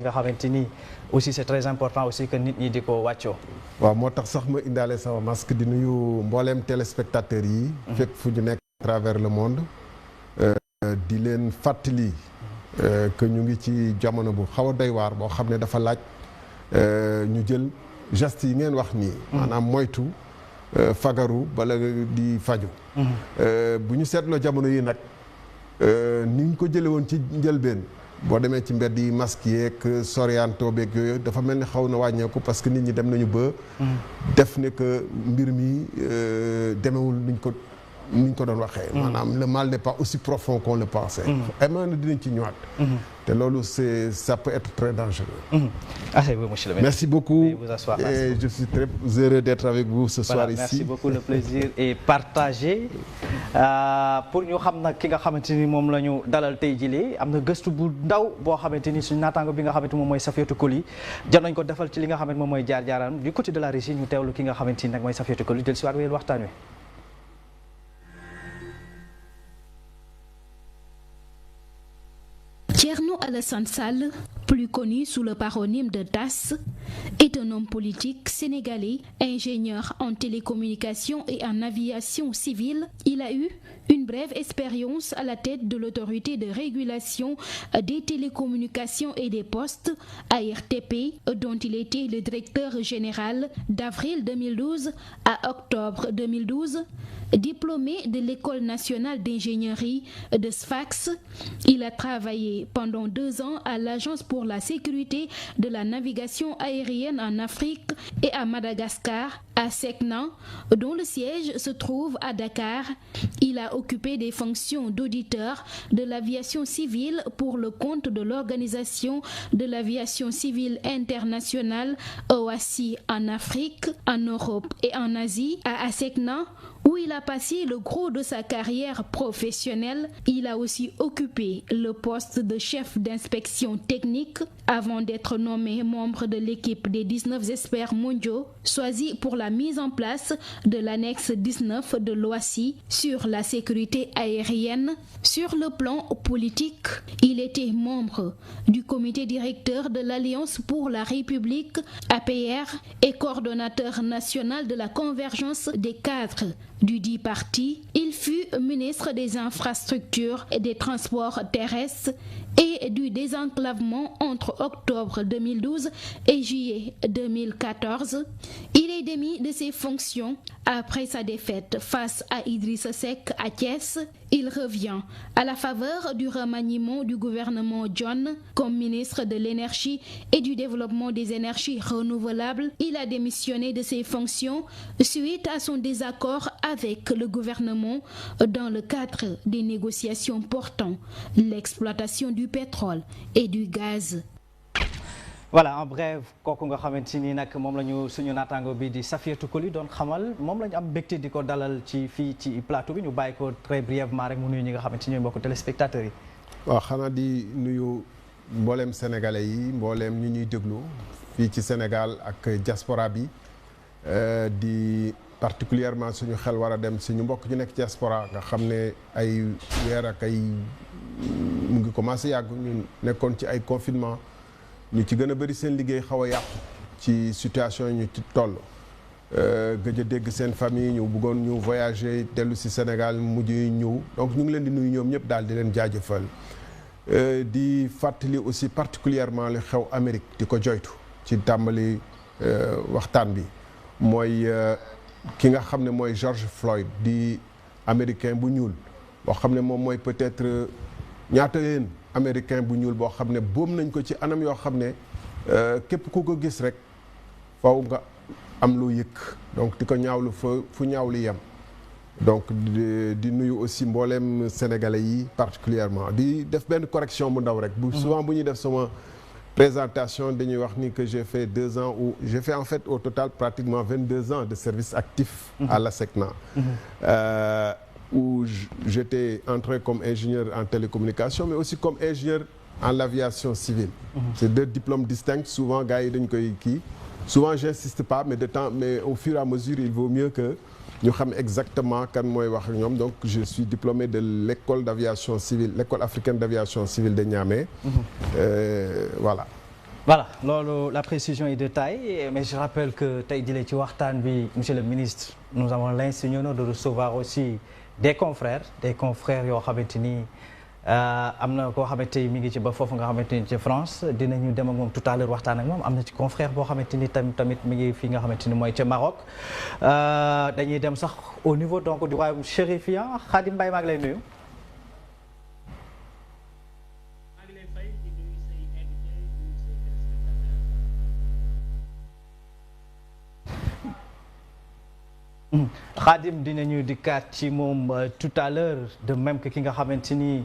nga xamante ni aussi c'est très important aussi que nit ñi di ko wàccoo. waaw moo tax sax ma indaale sama masque di nuyu mbooleem téléspectateurs yi. fépp fu ñu nekk à travers le monde. di leen fàttali que ñu ngi ci jamono bu xaw a doy waar boo xam ne dafa laaj ñu jël gestes yi ngeen wax nii. maanaam moytu fagaru bala di faju bu ñu seetloo jamono yi nag ni ñu ko jële woon ci njëlbeen. boo demee ci mbedd yi masque yeeg sorianto beeg yooyu dafa mel ni xaw na wàññeeku parce que nit ñi dem nañu ba. def ne que mbir mi demewul niñ ko doon waxee. maanaam le mal n'est pas aussi profond qu'on le pensait. amaana dinañ ci ñëwaat. te loolu ça peut être très dangereux. Monsieur le maire. Merci beaucoup et je suis très heureux d'être avec vous ce soir ici. Merci beaucoup, le plaisir est partagé. Pour ñu xam nag ki nga xamante ni moom la ñu dalal tey jii am na gëstu bu ndaw boo xamante ni suñu naataango bi nga xamante moom mooy Safiatou Coly jot nañ ko defal ci li nga xamante moom mooy jaar-jaaram du côté de la régie ñu teewlu ki nga xamante ni nag mooy Safiatou Coly del si waat wéyal waxtaan wi. Thierno Alassane Sall, plus connu sous le paronyme de TAS, est un homme politique sénégalais, ingénieur en télécommunications et en aviation civile. Il a eu une brève expérience à la tête de l'autorité de régulation des télécommunications et des postes, ARTP, dont il était le directeur général d'avril 2012 à octobre 2012. Diplômé de l'École nationale d'ingénierie de Sfax, il a travaillé pendant 2 ans à l'Agence pour la sécurité de la navigation aérienne en Afrique et à Madagascar, à Secna, dont le siège se trouve à Dakar. Il a occupé des fonctions d'auditeur de l'aviation civile pour le compte de l'Organisation de l'aviation civile internationale, OACI, en Afrique, en Europe et en Asie, à Secna, où il a passé le gros de sa carrière professionnelle. Il a aussi occupé le poste de chef d'inspection technique avant d'être nommé membre de l'équipe des 19 experts mondiaux choisis pour la mise en place de l'annexe 19 de l'OACI sur la sécurité aérienne. Sur le plan politique, il était membre du comité directeur de l'Alliance pour la République, APR, et coordonnateur national de la convergence des cadres du dit parti. Il fut ministre des Infrastructures et des Transports terrestres et du désenclavement entre octobre 2012 et juillet 2014. Il est démis de ses fonctions après sa défaite face à Idrissa Seck à Thiès. Il revient à la faveur du remaniement du gouvernement John comme ministre de l'Énergie et du Développement des énergies renouvelables. Il a démissionné de ses fonctions suite à son désaccord avec le gouvernement dans le cadre des négociations portant l'exploitation du pétrole et du gaz. Voilà, en bref kooku nga xamante ni nag moom la ñu suñu naataango bi di Safiatou Coly doon xamal moom la ñu am mbégte di ko dalal ci fii ci plateau bi ñu bàyyi ko très brièvement rek mu nuyu ñi nga xamante ni ñooy mbokku téléspectateurs yi. waaw xanaa di nuyu mbooleem sénégalais yi mbooleem ñu ñuy déglu fii ci Sénégal ak diaspora bi di particulièrement suñu xel war a dem suñu mbokk ñu nekk diaspora nga xam ne ay weer ak ay mu ngi commencé yàgg ñu nekkoon ci ay confinement ñu ci gën a bëri seen liggéey xaw a yàqu ci situation yi ñu ci toll gëj a dégg seen famille ñu bëggoon ñu voyager dellu si Sénégal mujj ñëw donc ñu ngi leen di nuyu ñoom ñëpp daal di leen jaajëfal di fàttali aussi particulièrement li xew Amérique di ko joytu ci tàmbali waxtaan bi mooy ki nga xam ne mooy George Floyd di américain bu ñuul boo xam ne moom mooy peut-être ñaata leen américain bu ñuul boo xam ne boom nañ ko ci anam yoo xam ne képp ku ko gis rek faw nga am loo yëkk donc di ko ñaawlu fu ñaawlu yem donc di nuyu aussi mbooleem sénégalais yi particulièrement di def benn correction bu ndaw rek bu souvent bu ñuy def sama présentation dañuy wax ni que j'ai fait 2 ans ou j'ai fait en fait au total pratiquement 22 ans de service actif à la SECNA où j'étais entré comme ingénieur en télécommunication mais aussi comme ingénieur en l'aviation civile. C'est 2 diplômes distincts, souvent gars yi dañ koy kii souvent j'insiste pas mais au fur et à mesure il vaut mieux que ñu xam exactement kan mooy wax ak ñoom donc je suis diplômé de l'école d'aviation civile l'école africaine d'aviation civile de Niamey. Voilà voilà loolu la précision est de taille mais je rappelle que tey jëlee ci waxtaan bi monsieur le ministre nous avons l'insigne honneur de recevoir aussi des confrères yoo xamante ni am na koo xamante ni mi ngi ci ba foofu nga xamante ni ci France dinañu dem ak moom tout à l'heure waxtaan ak moom am na ci confrère boo xamante ni tamit mi ngi fi nga xamante ni mooy ca Maroc dañuy dem sax au niveau donc du royaume chérifien Khadim Mbaye maa ngi lay nuyu. Khadim dinañu dikkaat ci moom tout à l'heure de même que ki nga xamante ni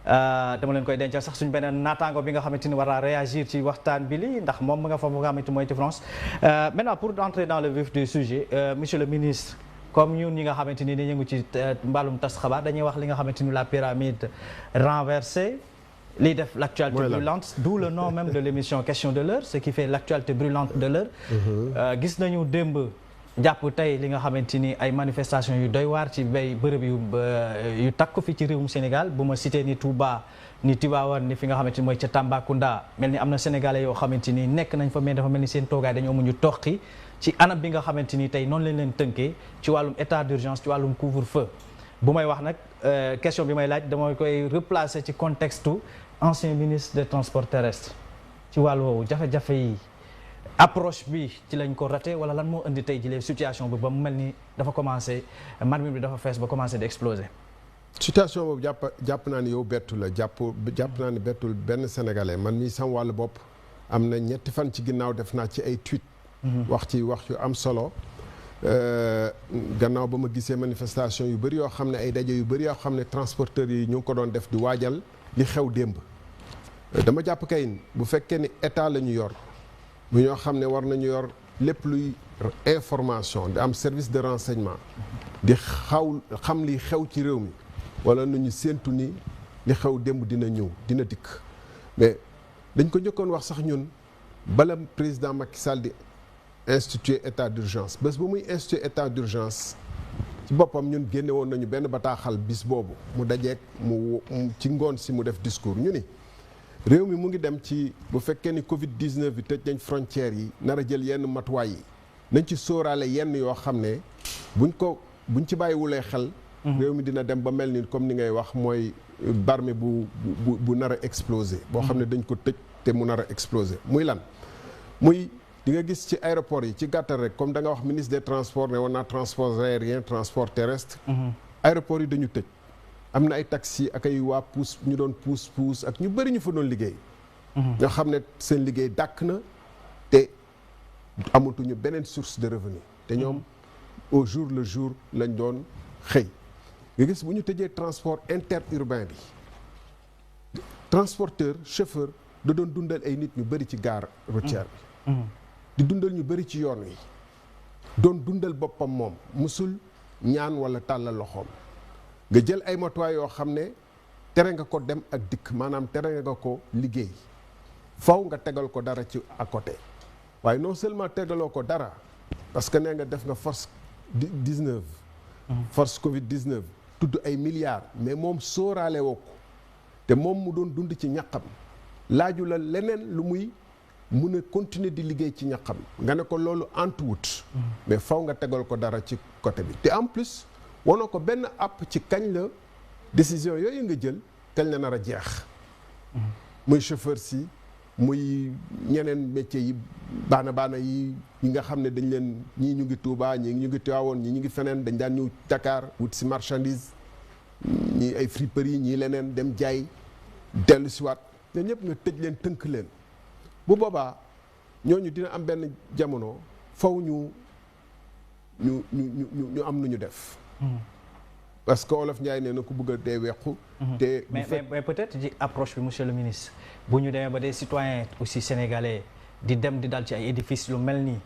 dama leen koy dencal sax suñu beneen naataango bi nga xamante ni war a réagir ci waxtaan bi li ndax moom mu nga fa nga xamante mooy ci France maintenant pour entrer dans le vif du sujet monsieur le ministre comme ñun ñi nga xamante ni dañu yëngu ci mbaalum tas xabaar dañuy wax li nga xamante ni la pyramide renversée lii def l'actualité brûlante d'où le nom même de l'émission Question de l'heure ce qui fait l'actualité brûlante de l'heure gis nañu démb jàpp tey li nga xamante ni ay manifestations yu doy waar ci bay bërëb yu takku fi ci réewum Sénégal bu ma cité ni Touba ni Tivaouane ni fi nga xamante ni mooy ca Tambacounda mel ni am na sénégalais yoo xamante ni nekk nañ fa mais dafa mel ni seen toogaay dañoo amuñu toqi ci anam bi nga xamante ni tey noonu lañ leen tënkee ci wàllum état d'urgence ci wàllum couvre-feu bu may wax nag question bi may laaj dama koy replacer ci contexte ancien ministre des transports terrestres ci wàllu woowu jafe-jafe yi approche bi ci lañ ko raté wala lan moo indi tey jëlee situation bi ba mu mel ni dafa commencé marmite bi dafa fees ba commencé di exploser. situation boobu jàpp naa ni yow bettu la jàpp naa ni bettul benn sénégalais man mii sam wàllu bopp am na ñetti fan ci ginnaaw def naa ci ay tweet wax yu am solo gannaaw ba ma gisee manifestation yu bëri yoo xam ne ay daje yu bëri yoo xam ne transporteurs yi ñu ngi ko doon def di waajal li xew démb dama jàpp kayin bu fekkee ni état la ñu yor mu ñoo xam ne war nañu yor lépp luy information di am service de renseignement di xam li xew ci réew mi wala nañu séentu ni li xew démb dina ñëw dina dikk mais dañ ko njëkkoon wax sax ñun bala président Macky Sall di instituer état d'urgence bés bu muy instituer état d'urgence ci boppam ñun génne woon nañu benn bataaxal bis boobu mu dajeek mu ci ngoon si mu def discours ñu ni réew mi mu ngi dem ci bu fekkee ni Covid 19 bi tëj nañ frontières yi nar a jël yenn matuwaay yi nañ ci sóoraale yenn yoo xam ne buñ ci bàyyiwulee xel. réew mi dina dem ba mel ni comme ni ngay wax mooy barme bu nar a exploser. boo xam ne dañ ko tëj te mu nar a exploser muy lan. muy di nga gis ci aéroport yi ci gàttal rek comme da nga wax ministre des transports ne woon naa transport aérien transport terrestre. aéroport yi dañu tëj. am na ay taxi ak ay waa puus ñu doon puus ak ñu bëri ñu fa doon liggéey. nga xam ne seen liggéey dàkk na te amatuñu beneen source de revenu te ñoom au jour le jour lañ doon xëy. nga gis bu ñu tëjee transport interurbain bi transporteur chauffeur da doon dundal ay nit ñu bëri ci gare routière bi. di dundal ñu bëri ci yoon wi. doon dundal boppam moom musul ñaan wala tàllal loxoom. nga jël ay matuwaay yoo xam ne tere nga ko dem ak dikk maanaam tere nga ko liggéey faw nga tegal ko dara ci à côté waaye non seulement tegaloo ko dara parce que nee nga def nga force 19 force Covid 19 tudd ay milliards mais moom sóoraale woo ko te moom mu doon dund ci ñaqam laaju la leneen lu muy mun a continuer di liggéey ci ñaqam nga ne ko loolu antuwut mais faw nga tegal ko dara ci côté bi te en plus wanoo ko benn app ci kañ la décision yooyu nga jël kañ la nar a jeex muy chauffeur si muy ñeneen métier yi baana yi ñi nga xam ne dañ leen ñii ñu ngi Touba ñii ñu ngi Tivaouane ñii ñu ngi feneen dañ daan ñëw Dakar wut si marchandise ñii ay friperie ñii leneen dem jaay dellu si waat ñoom ñëpp nga tëj leen tënk leen bu boobaa ñooñu dina am benn jamono faw ñu am nu ñu def parce que Olof Ndiaye nee na ku bëgg a dee wequ te mais peut-être ci approche bi monsieur le ministre bu ñu demee ba des citoyens aussi sénégalais di dem di dal ci ay édifices lu mel nii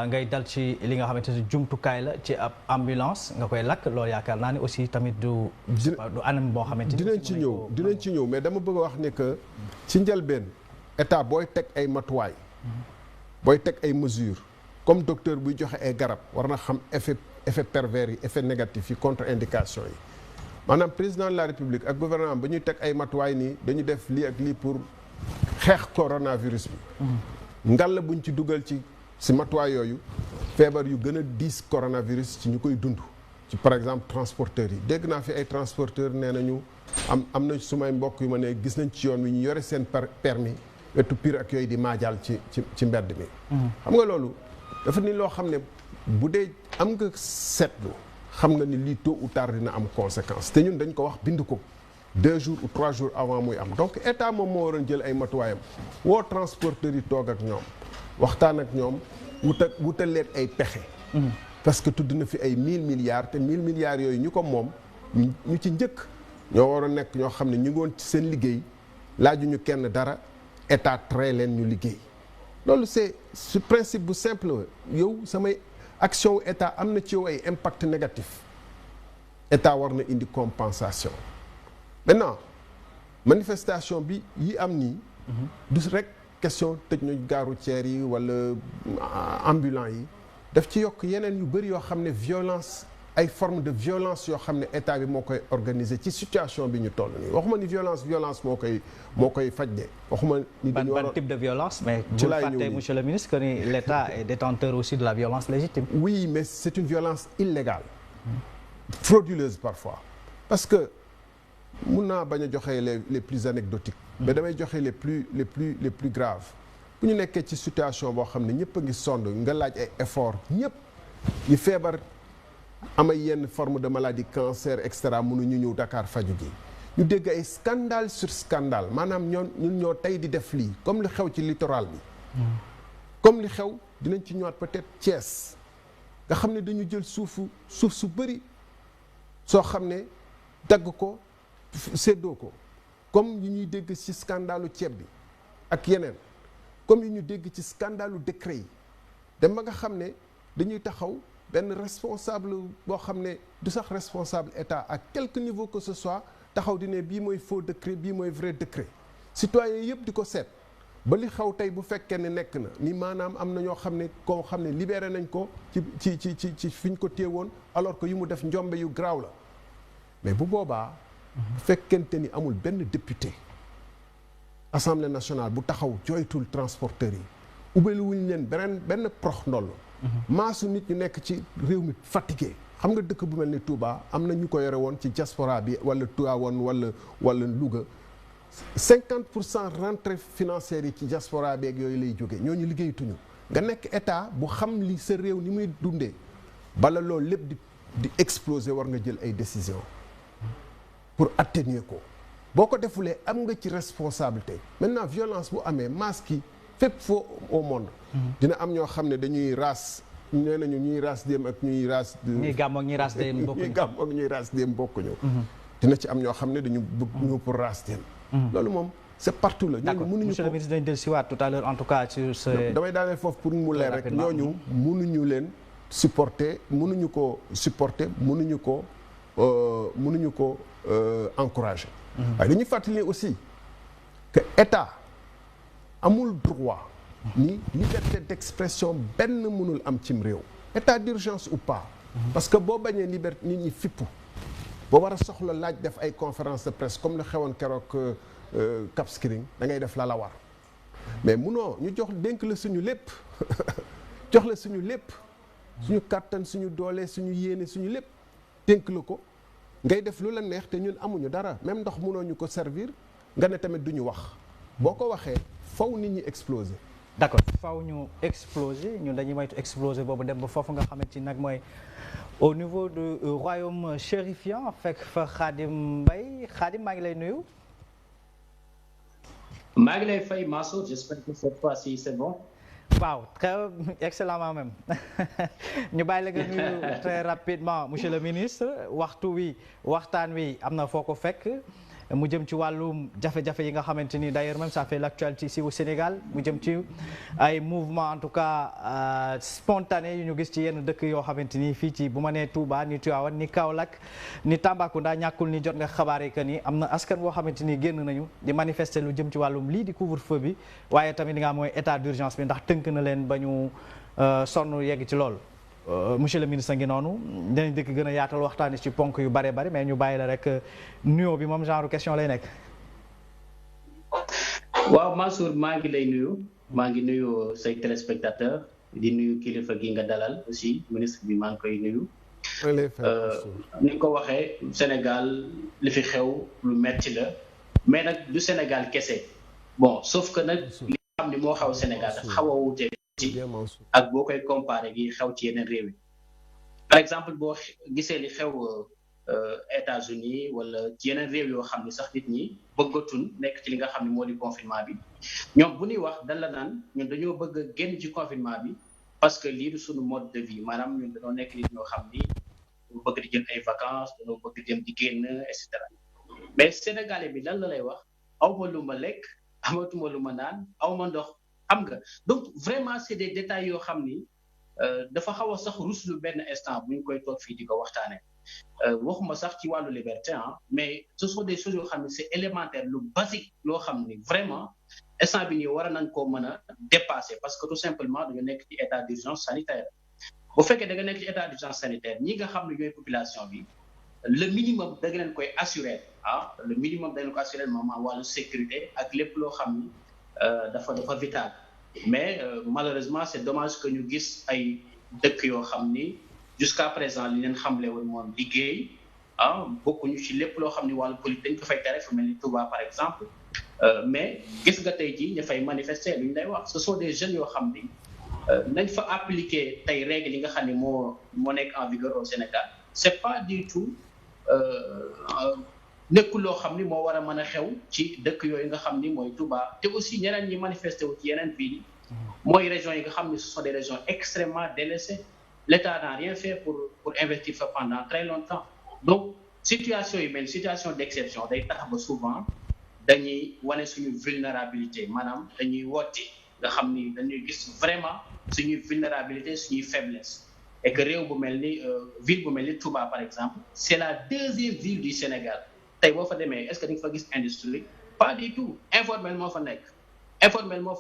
ngay dal ci li nga xamante ne jumtukaay la ci ab ambulance nga koy lakk loolu yaakaar naa ne aussi tamit du anam boo xamante ni dinañ ci ñëw mais dama bëgg a wax ne que ci njëlbeen état booy teg ay matuwaay booy teg ay mesures comme docteur buy joxe ay garab war na xam effet pervers yi effet négatif yi contre indication yi maanaam président de la république ak gouvernement ba ñuy teg ay matuwaay nii dañu def lii ak lii pour xeex coronavirus bi ngal la buñ ci dugal ci matuwaay yooyu feebar yu gën a diis coronavirus ci ñu koy dund ci par exemple transporteurs yi dégg naa fi ay transporteurs nee nañu am na sumay mbokk yu ma ne gis nañ ci yoon wi ñu yore seen permis wetu pire ak yooyu di maajaal ci mbedd mi xam nga loolu dafa ni loo xam ne bu dee am nga seetlu xam nga ni lii tôt ou tard dina am conséquence te ñun dañ ko wax bind ko 2 jours ou 3 jours avant muy am donc état moom moo waroon jël ay matuwaayam woo transporteurs yi toog ak ñoom waxtaan ak ñoom wutal leen ay pexe parce que tudd na fi ay 1000 milliards te 1000 milliards yooyu ñu ko moom ñu ci njëkk ñoo waroon nekk ñoo xam ne ñu ngi woon ci seen liggéey laajuñu kenn dara état traité leen ñu liggéey loolu c'est ce principe bu simple yow samay action état am na ci yow ay impact négatif état war na indi compensation maintenant manifestation bi yi am nii du rek question tëj na gare routière yi wala ambulant yi daf ci yokk yeneen yu bëri yoo xam ne violence ay forme de violence yoo xam ne état bi moo koy organiser ci situation bi ñu toll nii waxuma ni violence moo koy faj de waxuma ni dañu war ban type de violence mais bul fàtte monsieur le ministre que ni l'état est détenteur aussi de la violence légitime. Oui mais c'est une violence illégale frauduleuse parfois parce que mun naa bañ a joxe les plus anecdotiques mais damay joxe les plus graves bu ñu nekkee ci situation boo xam ne ñëpp a ngi sonn nga laaj ay effort ñëpp ñi feebar amay yenn forme de maladie cancer et cetera mënuñu ñëw Dakar faju ji ñu dégg ay scandale sur scandale maanaam ñun ñoo tey di def lii comme li xew ci littoral bi comme li xew dinañ ci ñëwaat peut-être Thiès nga xam ne dañu jël suuf su bëri soo xam ne dagg ko séddoo ko comme yi ñuy dégg ci scandalu ceeb bi ak yeneen comme yi ñu dégg ci scandalu décret yi dem ba nga xam ne dañuy taxaw benn responsable boo xam ne du sax responsable état à quelque niveau que ce soit taxaw di ne bii mooy faux décret bii mooy vrai décret citoyens yëpp di ko seet ba li xaw tey bu fekkee ne nekk na ni maanaam am na ñoo xam ne koo xam ne libéré nañ ko ci fi ñu ko téewoon alors que yu mu def njombe yu garaaw la mais bu boobaa bu fekkente ni amul benn député assemblée nationale bu taxaw jooytul transporteurs yi ubbali wuñ leen benn prox ndoll maasu nit ñu nekk ci réew mi fatigué xam nga dëkk bu mel ni Touba am na ñu ko yore woon ci diaspora bi wala Tivaouane wala Louga 50% rentrée financière yi ci diaspora beeg yooyu lay jóge ñooñu liggéeyatuñu nga nekk état bu xam li sa réew ni muy dundee bala loolu lépp di exploser war nga jël ay décisions pour atténuer ko boo ko defulee am nga ci responsabilité maintenant violence bu amee masque yi fépp foo au monde dina am ñoo xam ne dañuy raas nee nañu ñuy raas dem ak ñuy raas ñuy gàmm ak ñuy raas dem bokkuñu ñuy gàmm ak ñuy raas dem bokkuñu dina ci am ñoo xam ne dañu bëgg ñëw pour raas dem loolu moom c'est partout la ñooñu mënuñu ko monsieur le ministre dañ del siwaat tout à l'heure en tout cas sur ce damay daaneel foofu pour mu leer rek ñooñu mënuñu leen supporter mënuñu ko encourager waaye dañuy fàttali aussi que état amul droit ni liberté d'expression benn mënul am cim réew état d'urgence ou pas parce que boo bañee liberté nit ñi fippu boo war a soxla laaj def ay conférence de presse comme lu xewoon keroog Cap Skirring da ngay def la war mais munoo ñu dénk la suñu lépp jox la suñu lépp suñu kàttan suñu doole suñu yéene suñu lépp dénk la ko ngay def lu la neex te ñun amuñu dara même ndox munoo ñu ko servir nga ne tamit duñu wax boo ko waxee faw nit ñi exploser. d'accord faw ñu exploser ñun dañuy moytu exploser boobu dem ba foofu nga xamante ni nag mooy au niveau du royaume chérifien fekk fa Khadim Mbaye Khadim maa ngi lay nuyu. maa ngi lay fay Mansour j'espère que cette fois-ci c'est bon. waaw très excellemment même ñu bàyyi la nga nuyu très rapidement monsieur le ministre waxtaan wi am na foo ko fekk mu jëm ci wàllum jafe-jafe yi nga xamante ni d'ailleurs même ça fait l'actualité ici au Sénégal mu jëm ci ay mouvement en tout cas spontané yu ñu gis ci yenn dëkk yoo xamante ni fii ci bu ma nee Touba ni Tivaouane ni Kaolack ni Tambacounda ñàkkul ni jot nga xabaar yi que ni am na askan boo xamante ni génn nañu di manifester lu jëm ci wàllum lii di couvre-feu bi waaye tamit li nga mooy état d'urgence bi ndax tënk na leen ba ñu sonn yegg ci loolu. monsieur le ministre ngi noonu dinañ dëkk gën a yaatal waxtaani ci ponk yu bare mais ñu bàyyi la rek nuyoo bi moom genre question lay nekk. waaw Mansour maa ngi lay nuyu maa ngi nuyu say téléspectateurs di nuyu kilifa gi nga dalal aussi ministre bi maa ngi koy nuyu. ni nga ko waxee Sénégal li fi xew lu metti la mais nag du Sénégal kese bon sauf que nag li nga xam ni moo xew Sénégal dafa xaw a wuute ci ak boo koy comparé gi xew ci yeneen réew yi par exemple boo gisee li xew États-Unis wala ci yeneen réew yoo xam ni sax nit ñi bëggatun nekk ci li nga xam ne moo di confinement bi ñoom bu ñuy wax dañ la naan ñun dañoo bëgg a génn ci confinement bi parce que lii du suñu mode de vie maanaam ñun dañoo nekk nit ñoo xam ni dañoo bëgg di jël ay vacances dañoo bëgg dem di génn et cetera mais Sénégalais bi lan la lay wax aw ma lu ma lekk amatuma lu ma naan aw ma ndox xam nga donc vraiment c'est des détails yoo xam ni dafa xaw a sax ruslu benn instant bu ñu koy toog fii di ko waxtaanee. waxuma sax ci wàllu liberté mais ce sont des choses yoo xam ne c'est élémentaire lu basique loo xam ni vraiment instant bi nii war nañ koo mën a dépasser parce que tout simplement dañu nekk ci état d'urgence sanitaire bu fekkee da nga nekk ci état d'urgence sanitaire ñi nga xam ne ñooy population bi le minimum da nga leen koy assurer le minimum da nga leen ko assurer moment wàllu sécurité ak lépp loo xam ni dafa vital mais malheureusement c'est dommage que ñu gis ay dëkk yoo xam ni jusqu'à présent li leen xamle woon moom liggéey bokkuñu ci lépp loo xam ni wàllu politique dañ ko fay tere fu mel ni Touba par exemple mais gis nga tey jii ñu fay manifester lu ñu lay wax ce sont des jeunes yoo xam ni nañ fa appliquer tey règles yi nga xam ni moo nekk en vigueur au Sénégal c'est pas du tout nekkul loo xam ni moo war a mën a xew ci dëkk yooyu nga xam ni mooy Touba te aussi ñeneen ñi manifester wu ci yeneen ville yi mooy régions yi nga xam ni ce sont des régions extrêmement délaissées. L'État n'a rien fait pour investir ça pendant très longtemps donc situation yi mel situation d'exception day tax ba souvent dañuy wane suñu vulnérabilité maanaam dañuy woote nga xam ni dañuy gis vraiment suñuy vulnérabilité suñuy faiblesse et que réew bu mel ni ville bu mel ni Touba par exemple c'est la deuxième ville du Sénégal tey boo fa demee est-ce que di nga fa gis industrie pas du tout informel moo fa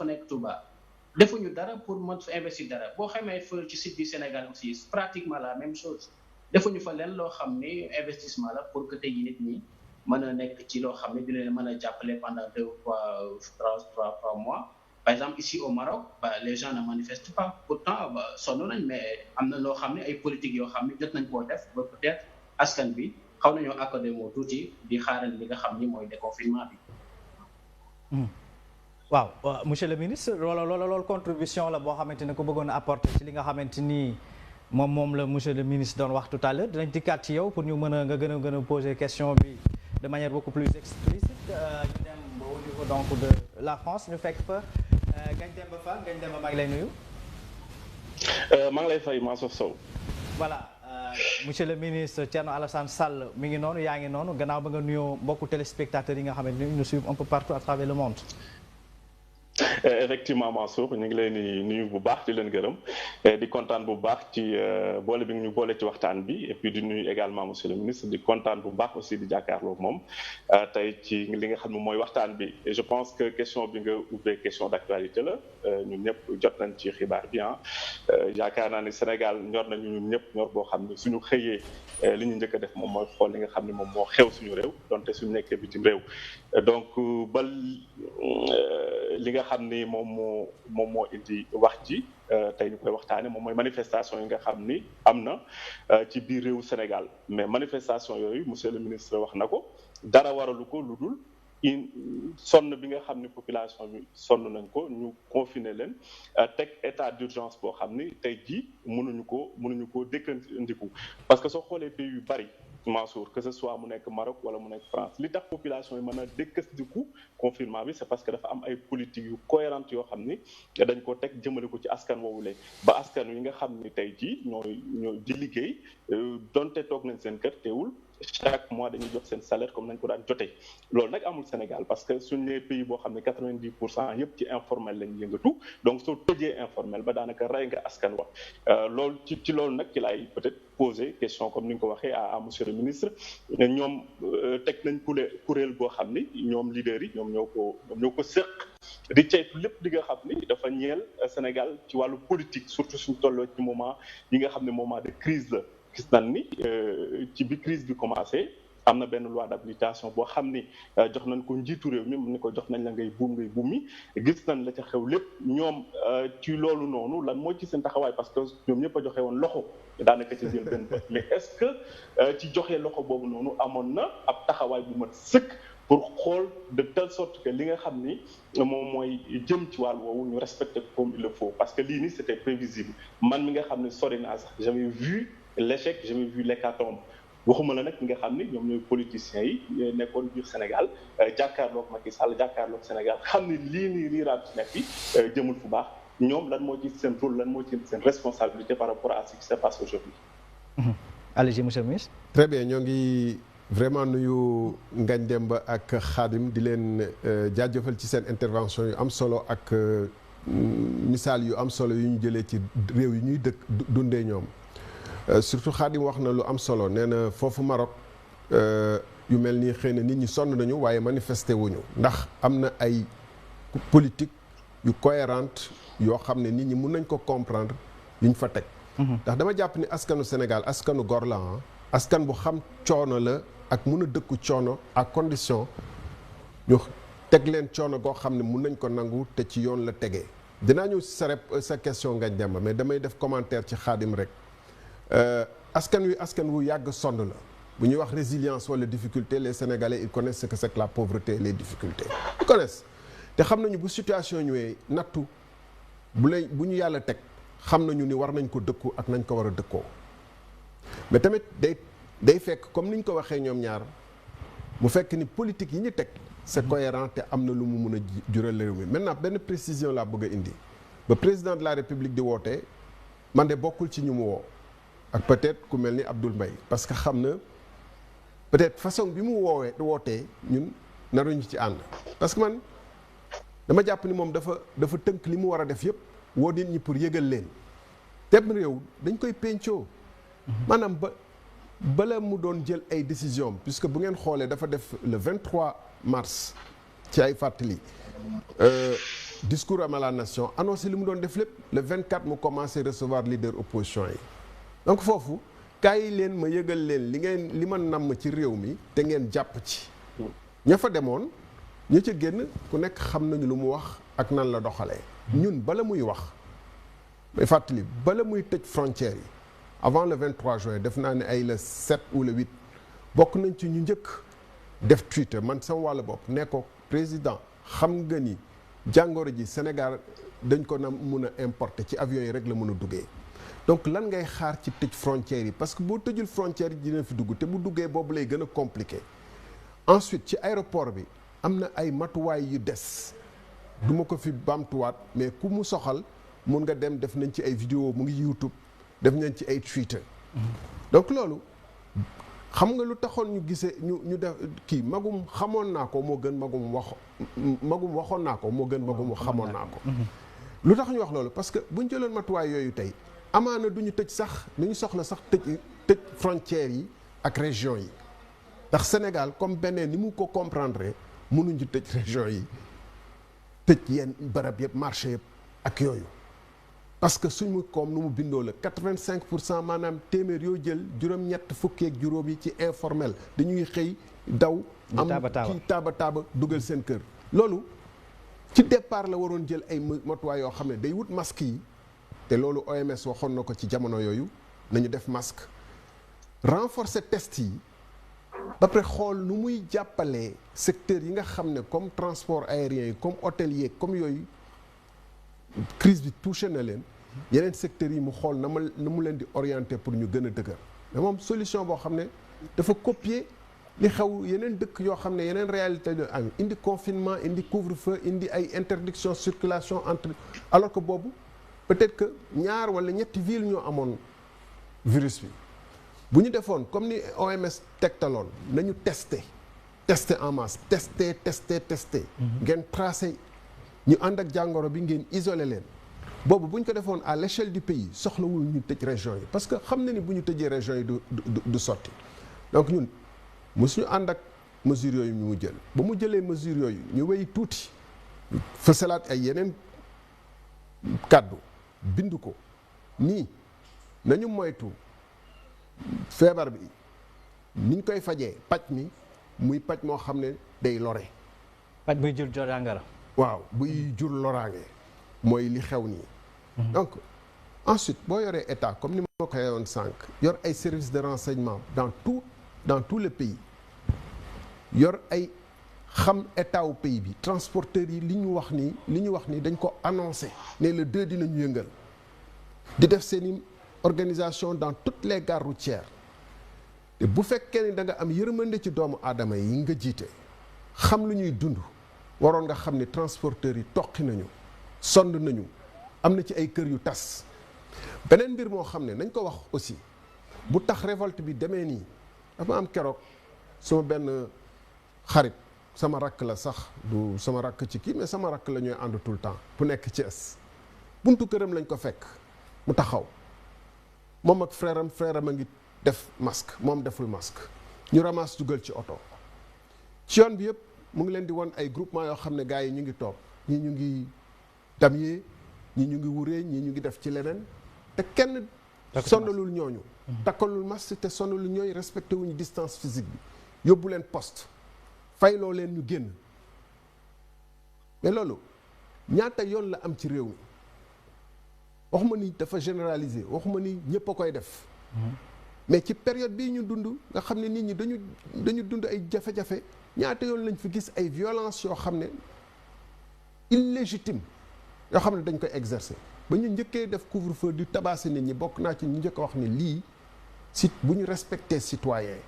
nekk Touba defuñu dara pour mën fa investir dara boo xamee fa ci sud du Sénégal aussi pratiquement la même chose defuñu fa leen loo xam ni investissement la pour que tey nit ñi mën a nekk ci loo xam ne dina leen mën a jàppale pendant 2 ou 3 mois par exemple ici au Maroc les gens ne manifestent pas pourtant sonn nañ mais am na loo xam ne ay politique yoo xam ne jot nañ koo def ba peut-être askan bi xaw nañoo accordé moo tuuti di xaaral li nga xam ni mooy déconfinement bi. waaw monsieur le ministre loolu contribution la boo xamante ne ko bëggoon a apporter ci li nga xamante ni moom la monsieur le ministre doon wax tout à l'heure dinañ dikkaat ci yow pour ñu mën a nga gën a poser question bi de manière beaucoup plus explicite ñu dem au niveau donc de la France ñu fekk fa Ngagne Demba Fall Ngagne Demba maa ngi lay nuyu. maa ngi lay fay Mansour Sow. voilà monsieur le ministre Thierno Alassane Sall mi ngi noonu yaa ngi noonu gannaaw ba nga nuyoo mbokku téléspectateurs yi nga xamante ni nous suivent un peu partout à travers le monde. effectivement Mansour ñu ngi leen di nuyu bu baax di leen gërëm di kontaan bu baax ci boole bi ñu boole ci waxtaan bi et puis di nuyu également monsieur le ministre di kontaan bu baax aussi di jàkkaarloo moom tey ci li nga xam ne mooy waxtaan bi et je pense que question bi nga ubbee question d'actualité la ñun ñëpp jot nañ ci xibaar bi yaakaar naa ni Sénégal ñor nañu ñun ñëpp ñor boo xam ne suñu xëyee li ñu njëkk a def moom mooy xool li nga xam ne moom moo xew suñu réew donte suñu nekkee bitim réew donc ba li nga xam ni moom moo indi wax ji tey ñu koy waxtaane moom mooy manifestation yi nga xam ni am na ci biir réewu Sénégal mais manifestation yooyu monsieur le ministre wax na ko dara waralu ko lu dul sonn bi nga xam ni population bi sonn nañ ko ñu confiner leen teg état d'urgence boo xam ni tey jii mënuñu ko dëkkandiku parce que soo xoolee pays yu bari Mansour que ce soit mu nekk Maroc wala mu nekk France li tax population yi mën a dëkkandiku confinement bi c'est parce que dafa am ay politique yu cohérentes yoo xam ni dañ ko teg jëmale ko ci askan woowule ba askan wi nga xam ni tey jii ñooy di liggéey donte toog nañ seen kër teewul chaque mois dañuy jox seen salaire comme nañ ko daan jotee loolu nag amul Sénégal parce que suñ nee pays boo xam ne 90% yëpp ci informel lañ yëngatu donc soo tëjee informel ba daanaka rey nga askan wa loolu ci loolu nag ci laay peut-être poser question comme ni nga ko waxee à monsieur le ministre ñoom teg nañ kuréel boo xam ni ñoom leaders yi ñoom ñoo ko sëq di ceytu lépp li nga xam ni dafa ñeel Sénégal ci wàllu politique surtout suñ tolloo ci moment yi nga xam ne moment de crise la gis nañ ni ci bi crise bi commencé am na benn loi d'habilitation boo xam ni jox nañ ko njiitu réew mi ni ko jox nañ la ngay buum mi gis nañ la ca xew lépp ñoom ci loolu noonu lan moo ci seen taxawaay parce que ñoom ñëpp a joxe woon loxo daanaka ci jël benn bët mais est-ce que ci joxe loxo boobu noonu amoon na ab taxawaay bu mat sëkk pour xool de telle sorte que li nga xam ni moom mooy jëm ci wàll woowu ñu respecter comme il le faut parce que lii nii c'était prévisible man mi nga xam ne sori naa sax j'avais vu l'échec j'avais vu l'hécatombe waxuma la nag ñi nga xam ni ñoom ñooy politiciens yi nekkoon biir Sénégal jàkkaarloog Macky Sall jàkkaarloog Sénégal xam ni lii nii riiraat ci nekk fi jëmul fu baax ñoom lan moo ci seen rôle lan moo ci seen responsabilité par rapport à ce qui se passe aujourd'hui. Allez-y monsieur le ministre. Très bien ñoo ngi vraiment nuyu Ngagne Demba ak Khadim di leen jaajëfal ci seen intervention yu am solo ak misaal yu am solo yu ñu jëlee ci réew yi ñuy dëkk dundee ñoom. Surtout Khadim wax na lu am solo nee na foofu Maroc yu mel nii xëy na nit ñi sonn nañu waaye manifesté wuñu ndax am na ay politique yu cohérente yoo xam ne nit ñi mun nañ ko comprendre yuñ fa teg. ndax dama jàpp ni askanu Sénégal askanu gor la askan bu xam coono la ak mun a dëkku coono à condition ñu teg leen coono goo xam ne mun nañ ko nangu te ci yoon la tegee. dinaa ñëw si sa question Ngagne Demba mais damay def commentaire ci Khadim rek. askan wu yàgg sonn la bu ñuy wax résilience wala difficulté les Sénégalais ils connaissent ce que c'est que la pauvreté et les difficultés ils connaissent te xam nañu bu situation ñëwee nattu bu ñu yàlla teg xam nañu ni war nañ ko dëkku ak nañ ko war a dëkkoo mais tamit day fekk comme ni ñu ko waxee ñoom ñaar mu fekk ni politique yi ñu teg c'est cohérent te am na lu mu mun a jural réew mi maintenant benn précision laa bëgg a indi ba président de la République di wootee man de bokkul ci ñu mu woo ak peut-être ku mel ni Abdoul Mbaye parce que xam na peut-être façon bi mu wootee ñun naruñu ci ànd parce que man dama jàpp ni moom dafa tënk li mu war a def yëpp woo nit ñi pour yëgal leen tem réew dañ koy pencoo maanaam bala mu doon jël ay décision puisque bu ngeen xoolee dafa def le 23 mars ci ay fàttali discours à la nation annoncé li mu doon def lépp le 24 mu commencé recevoir leader opposition yi donc foofu kaay leen ma yëgal leen li ma namm ci réew mi te ngeen jàpp ci ña fa demoon ña ca génn ku nekk xam nañu lu mu wax ak nan la doxalee ñun bala muy wax may fàttali bala muy tëj frontières yi avant le 23 juin def naa ne ay le 7 ou le 8 bokk nañ ci ñu njëkk def Twitter man sama wàllu bopp ne ko président xam nga ni jàngoro ji Sénégal dañ ko na mun a importer ci avion yi rek la mën a duggee donc lan ngay xaar ci tëj frontières yi parce que boo tëjul frontières yi dina fi dugg te bu duggee boobu lay gën a compliqué ensuite ci aéroport bi am na ay matuwaay yu des du ma ko fi bamtuwaat mais ku mu soxal mun nga dem def nañ ci ay vidéo mu ngi YouTube def nañ ci ay Twitter donc loolu xam nga lu taxoon ñu gisee ñu def kii magum xamoon naa ko moo gën magum waxoon naa ko moo gën magum xamoon naa ko lu tax ñu wax loolu parce que buñ jëloon matuwaay yooyu tey amaana du ñu tëj sax lu ñu soxla sax tëj frontières yi ak région yi ndax Sénégal comme beneen ni mu ko comprendre mënuñu tëj région yi tëj yenn barab yëpp marché yëpp ak yooyu parce que suñu koom nu mu bindoo la 85% maanaam téeméer yoo jël juróom-ñett fukki ak juróom yi ci informel dañuy xëy daw am ci taaba dugal seen kër loolu ci départ la waroon jël ay matuwaay yoo xam ne day wut masque yi te loolu OMS waxoon na ko ci jamono yooyu nañu def masque renforcer test yi ba pare xool nu muy jàppalee secteur yi nga xam ne comme transport aérien yi comme hôtelier comme yooyu crise bi touché na leen yeneen secteurs yi mu xool na mu leen di orienter pour ñu gën a dëgër mais moom solution boo xam ne dafa copier li xew yeneen dëkk yoo xam ne yeneen réalité la am indi confinement indi couvre-feu indi ay interdiction circulation entre alors que boobu peut-être que ñaar wala ñetti ville ñoo amoon virus bi bu ñu defoon comme ni OMS tegtaloon nañu tester en masse tester ngeen tracé ñu ànd ak jàngoro bi ngeen isolé leen boobu bu ñu ko defoon à l'échelle du pays soxlawul ñu tëj région yi parce que xam na ni bu ñu tëjee région yi du sotti donc ñun mosuñu ànd ak mesures yooyu ñu mu jël ba mu jëlee mesures yooyu ñu wéy tuuti fësalaat ay yeneen kàddu bind ko nii nañu moytu feebar bi niñ koy fajee paj mi muy paj moo xam ne day lore. paj buy jur jàngoro. waaw buy jur loraange mooy li xew nii. donc ensuite boo yoree état comme ni ma ko yoon sànq yor ay services de renseignement dans tout le pays yor ay xam état wu pays bi transporteurs yi li ñu wax nii dañ ko annoncé ne le 2 dinañu yëngal di def seeni organisation dans toutes les gares routières te bu fekkee ni da nga am yërmande ci doomu aadama yi nga jiite xam lu ñuy dund waroon nga xam ni transporteurs yi toqi nañu sonn nañu am na ci ay kër yu tas. beneen mbir moo xam ne nañ ko wax aussi bu tax révolte bi demee nii dafa am keroog sama benn xarit sama rakk la sax du sama rakk ci kii mais sama rakk la ñuy ànd tout le temps bu nekk Thiès buntu këram lañ ko fekk mu taxaw moom ak frère am a ngi def masque moom deful masque ñu ramasse dugal ci oto ci yoon bi yëpp mu ngi leen di won ay groupement yoo xam ne gars yi ñu ngi toog ñii ñu ngi damyee ñii ñu ngi wuree ñii ñu ngi def ci leneen te kenn sonnalul ñooñu takkalul masque te sonnalul ñooy respecté wuñu distance physique bi yóbbu leen poste fayloo leen ñu génn mais loolu ñaata yoon la am ci réew mi waxuma ni dafa généraliser waxuma ni ñëpp a koy def mais ci période bii ñu dund nga xam ne nit ñi dañu dund ay jafe-jafe ñaata yoon lañ fi gis ay violence yoo xam ne illégitime yoo xam ne dañ koy exercer ba ñu njëkkee def couvre-feu di tabasser nit ñi bokk naa ci ñu njëkk a wax ne lii si bu ñu respecté citoyen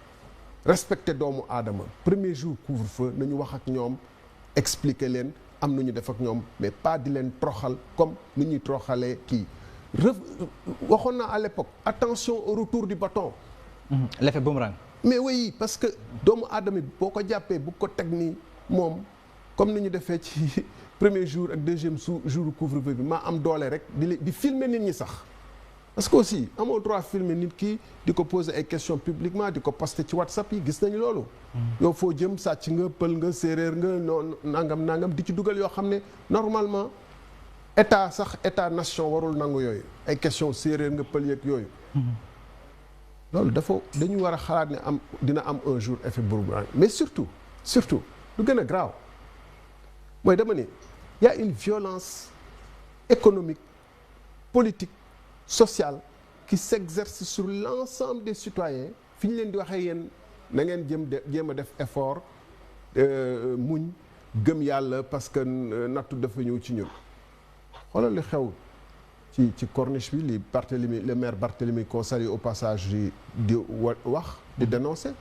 respecté doomu aadama premier jour couvre-feu nañu wax ak ñoom expliquer leen am nañu def ak ñoom mais pas di leen troxal comme ni ñuy troxalee kii waxoon naa à l'époque attention au retour du bâton. L'effet boomerang. mais oui parce que doomu aadama bi boo ko jàppee bu ko teg ni moom comme ni ñu defee ci premier jour ak deuxième jour couvre-feu bi maa am doole rek di filmer nit ñi sax parce que aussi amoo droit filmer nit ki di ko poser ay questions publiquement di ko poster ci WhatsApp yi gis nañu loolu. yow foo jëm sàcc nga pël nga séeréer nga noonu nangam di ci dugal yoo xam ne normalement état nation warul nangu yooyu ay questions séeréer nga pël yeeg yooyu. loolu dañu war a xalaat ne dina am un jour effet boomerang mais surtout lu gën a graaw mooy dama ne y a une violence économique politique sociale qui s'exerce sur l'ensemble des citoyens fi ñu leen di waxee yéen na ngeen jéem a def effort muñ gëm yàlla parce que nattu dafa ñëw ci ñun xoolal li xew ci corniche bi li Barthélemy le maire Barthélemy qu'on salue au passage di wax di dénoncer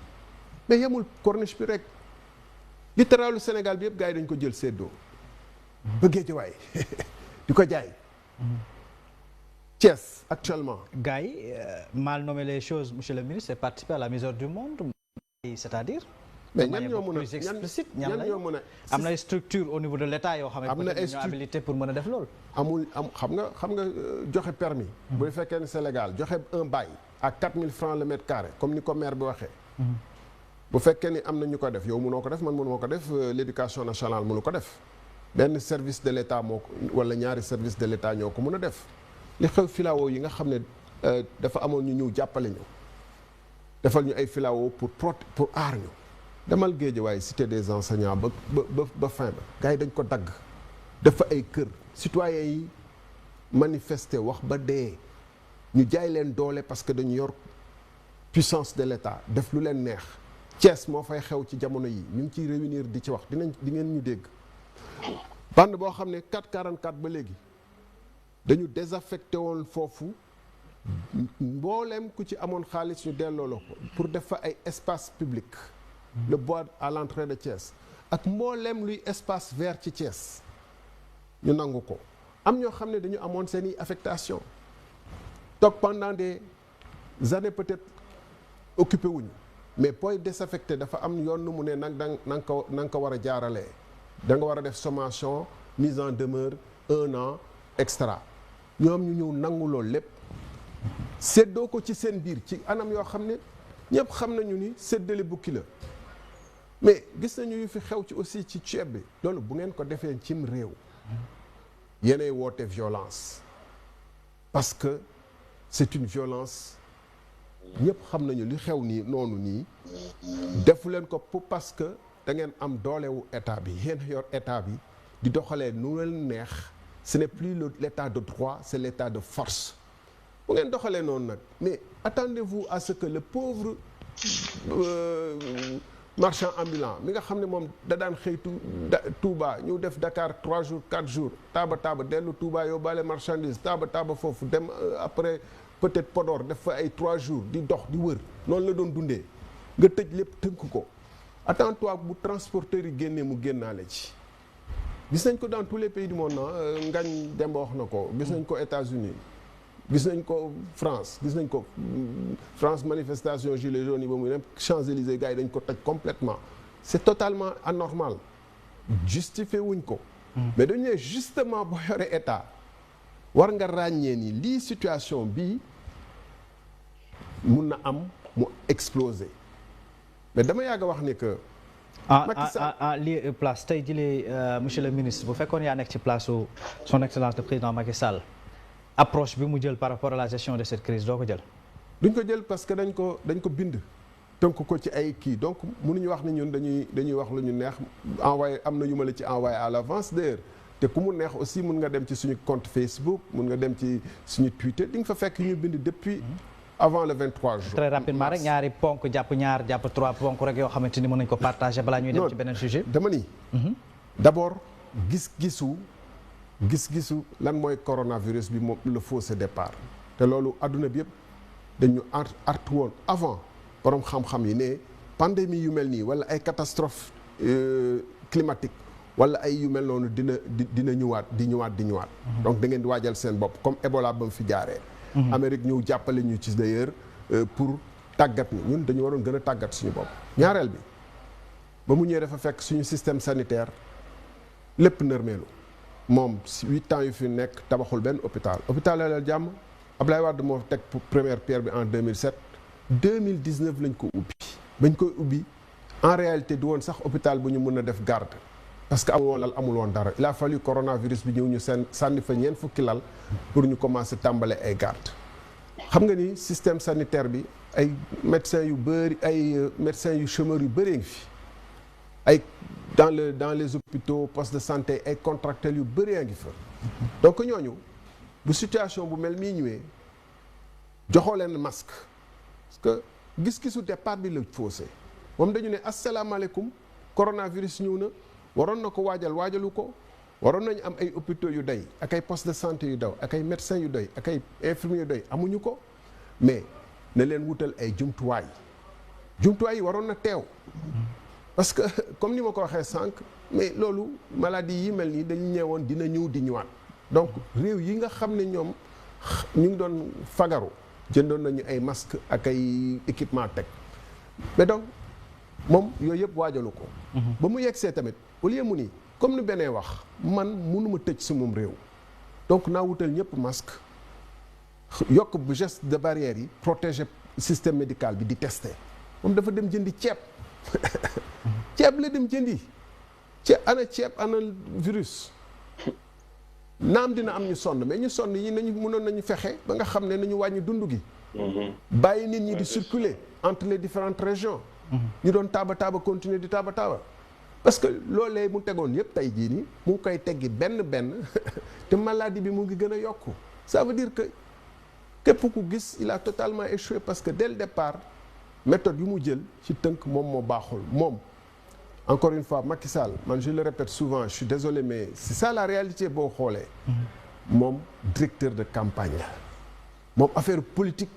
mais yemul corniche bi rek littoralu Sénégal bi yëpp gars yi dañ ko jël séddoo bëggee jawaay di ko jaay Thiès actuellement gars yi mal nommer les choses monsieur le ministre c'est participer à la misère du monde c'est-à-dire mais ñan ñoo mën a am na structure au niveau de l'État yoo xam ne am na habilité pour mën a def loolu xam nga joxe permis bu fekkee ne Sénégal joxe un bail à 4000 francs le mètre carré comme ni ko maire bi waxee bu fekkee ni am na ñu ko def yow mënoo ko def man mënoo ko def l'éducation nationale mënu ko def benn service de l'État moo ko wala ñaari service de l'État ñoo ko mën a def li xew filao yi nga xam ne dafa amoon ñu ñëw jàppale ñu defal ñu ay filao pour aar ñu demal Guédiawaye cité des enseignants ba fin ba gars yi dañ ko dagg dafa ay kër citoyens yi manifester wax ba dee ñu jaay leen doole parce que dañu yor puissance de l'État def lu leen neex Thiès moo fay xew ci jamono yi ñu ngi ciy réunir di ci wax di ngeen ñu dégg bande boo xam ne 444 ba léegi dañu désaffecté woon foofu mbooleem ku ci amoon xaalis ñu delloo la ko pour def fa ay espace public le bois à l'entrée de Thiès ak mbooleem luy espace vert ci Thiès ñu nangu ko am ñoo xam ne dañu amoon seeni affectation toog pendant des années peut-être occupé wuñu mais booy désaffecté dafa am yoon nu mu ne na nga ko war a jaaralee da nga war a def sommation mise en demeure 1 an extra ñoom ñu ñëw nangu loolu lépp séddoo ko ci seen biir ci anam yoo xam ne ñëpp xam nañu ni séddale bukki la mais gis nañu yu fi xew ci aussi ci ceeb bi loolu bu ngeen ko defee cim réew yéenay woote violence parce que c'est une violence ñëpp xam nañu li xew nii noonu nii defu leen ko parce que da ngeen am doolewu état bi yéen yor état bi di doxalee nu leen neex. Ce n'est plus l'état de droit, c'est l'état de force. Bu ngeen doxalee noonu nag mais attendez-vous à ce que le pauvre marchand ambulant mi nga xam ne moom da daan xëy Touba ñu def Dakar 3 jours 4 jours taaba dellu Touba yóbbaale marchandise taaba foofu dem après peut-être Podor def fa ay 3 jours di dox di wër noonu la doon dundee nga tëj lépp tënk ko attends-toi bu transporteur yi génnee mu génnaale ci. gis nañ ko dans tous les pays du monde Ngagne Demba wax na ko gis nañ ko États-Unis gis nañ ko France gis nañ ko France manifestation gilets jaunes yi ba muy dem Champs-Élysées gars yi dañ ko toj complètement c'est totalement anormal justifié wuñ ko mais dañu ne justement boo yore état war nga ràññee ni lii situation bii mun na am mu exploser mais dama yàgg a wax ni que lii place tey jii monsieur le ministre bu fekkoon yaa nekk ci place su son excellence le président Macky Sall approche bi mu jël par rapport à la gestion de cette crise doo ko jël. duñ ko jël parce que dañ ko bind tënk ko ci ay kii donc mënuñu wax ni ñun dañuy wax lu ñu neex envoyé am na ñu ma la ci envoyé à l'avance d'ailleurs te ku mu neex aussi mun nga dem ci suñu compte Facebook mun nga dem ci suñu Twitter di nga fa fekk ñu bind depuis. avant le 23 jours. très rapidement rek ñaari ponk jàpp 3 ponk rek yoo xamante ni mën nañu ko partager balaa ñuy dem ci beneen sujet. dama ni. d'abord gis-gisu lan mooy coronavirus bi moom le fausse départ te loolu adduna bi yëpp dañu artu woon avant borom xam-xam yi ne pandémie yu mel nii wala ay catastrophe climatique wala ay yu mel noonu dina ñëwaat di ñëwaat. donc da ngeen di waajal seen bopp comme Ebola ba mu fi jaaree. Amérique ñëw jàppale ñu ci d'ailleurs pour tàggat ni ñun dañu waroon gën a tàggat suñu bopp. ñaareel bi ba mu ñëwee dafa fekk suñu système sanitaire lépp nërmeelu moom 8 ans yu fi nekk tabaxul benn hôpital Dalal Jàmm Ablaye Wade moo teg première pierre bi en 2007 2019 lañ ko ubbi bañ koy ubbi en réalité du woon sax hôpital bu ñu mën a def garde parce que amul woon dara il a fallu coronavirus bi ñëw ñu sànni fa ñeent fukki lal pour ñu commencer tàmbale ay garde xam nga ni système sanitaire bi ay médecins yu bëri ay médecins yu chômeurs yu bëree ngi fi ay dans les hôpitaux postes de santé ay contractuels yu bëree ngi fa donc ñooñu bu situation bu mel nii ñëwee joxoo leen masque parce que gis-gisu départ bi la faussé moom dañu ne asalaamaaleykum coronavirus ñëw na waroon na ko waajalu ko waroon nañu am ay hôpitaux yu doy ak ay postes de santé yu daw ak ay médecins yu doy ak ay infirmiers yu doy amuñu ko mais na leen wutal ay jumtuwaay yi waroon na teew parce que comme ni ma ko waxee sànq mais loolu maladie yi mel nii dañu ñëwoon dina ñëw di ñëwaat donc réew yi nga xam ne ñoom ñu ngi doon fagaru jëndoon nañu ay masques ak ay équipement teg mais donc moom yooyu yëpp waajalu ko ba mu yegsee tamit au lieu mu ni comme ni benee wax man mënuma tëj sumum réew donc naa wutal ñëpp masque yokk bu geste de barrière yi protéger système médical bi di tester moom dafa dem jëndi ceeb la dem jëndi ceeb ana virus naam dina am ñu sonn mais ñu sonn yi nañu mënoon nañu fexe ba nga xam ne nañu wàññi dund gi bàyyi nit ñi di circuler entre les différentes régions ñu doon taaba continuer di taaba parce que loolee mu tegoon yëpp tey jii nii mu ngi koy teggi benn te maladie bi mu ngi gën a yokku ça veut dire que képp ku gis il a totalement échoué parce que dès le départ méthode yu mu jël ci tënk moom moo baaxul moom encore une fois Macky Sall man je le répète souvent je suis désolé mais c'est ça la réalité boo xoolee moom directeur de campagne la moom affaire politique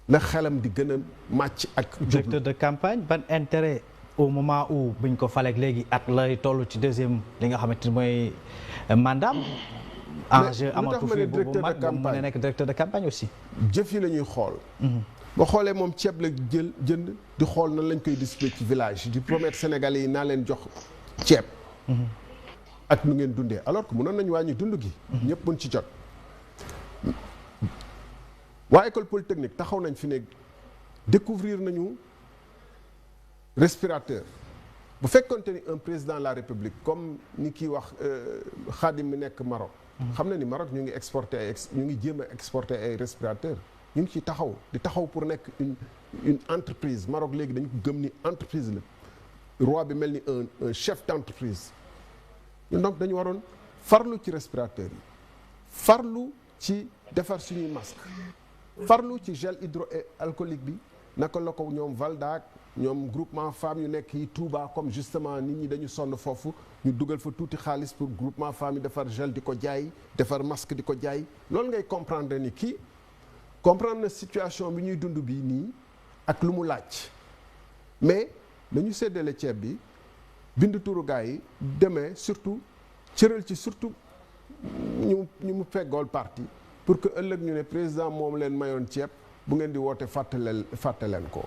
la xelam di gën a màcc ak directeur de campagne ban intérêt au moment où buñ ko faleek léegi at lay toll ci deuxième li nga xamante ni mooy mandat enjeu amatu fi bu mag moom mu ne nekk directeur de campagne aussi jëf yi la ñuy xool boo xoolee moom ceeb la jënd di xool nan lañ koy distribuer ci village di promettre Sénégalais yi naa leen jox ceeb ak nu ngeen dundee alors que mënoon nañu wàññi dund gi ñëpp mën ci jot waa école polytechnique taxaw nañ fi ne découvrir nañu respirateur bu fekkonte ni un président de la République comme ni kii wax Khadim mi nekk Maroc xam na ni Maroc ñu ngi exporter ñu ngi jéem a exporter ay respirateur ñu ngi ci taxaw di taxaw pour nekk une entreprise. Maroc léegi dañu ko gëm ni entreprise la roi bi mel ni un chef d'entreprise. ñun donc dañu waroon farlu ci respirateur yi, farlu ci defar suñuy masque, farlu ci gel hydroalcoolique bi naka la ko ñoom Valdac ñoom groupement femmes yu nekk yi Touba comme justement nit ñi dañu sonn foofu ñu dugal fa tuuti xaalis pour groupement femmes yi defar gel di ko jaay, defar masque di ko jaay. loolu ngay comprendre ni kii comprendre na situation bi ñuy dund bii nii ak lu mu laaj, mais nañu séddale ceeb bi bind turu gars yi demee surtout cëral ci surtout ñu mu feggool parti pour que ëllëg ñu ne président moom leen mayoon ceeb bu ngeen di woote fàttaliku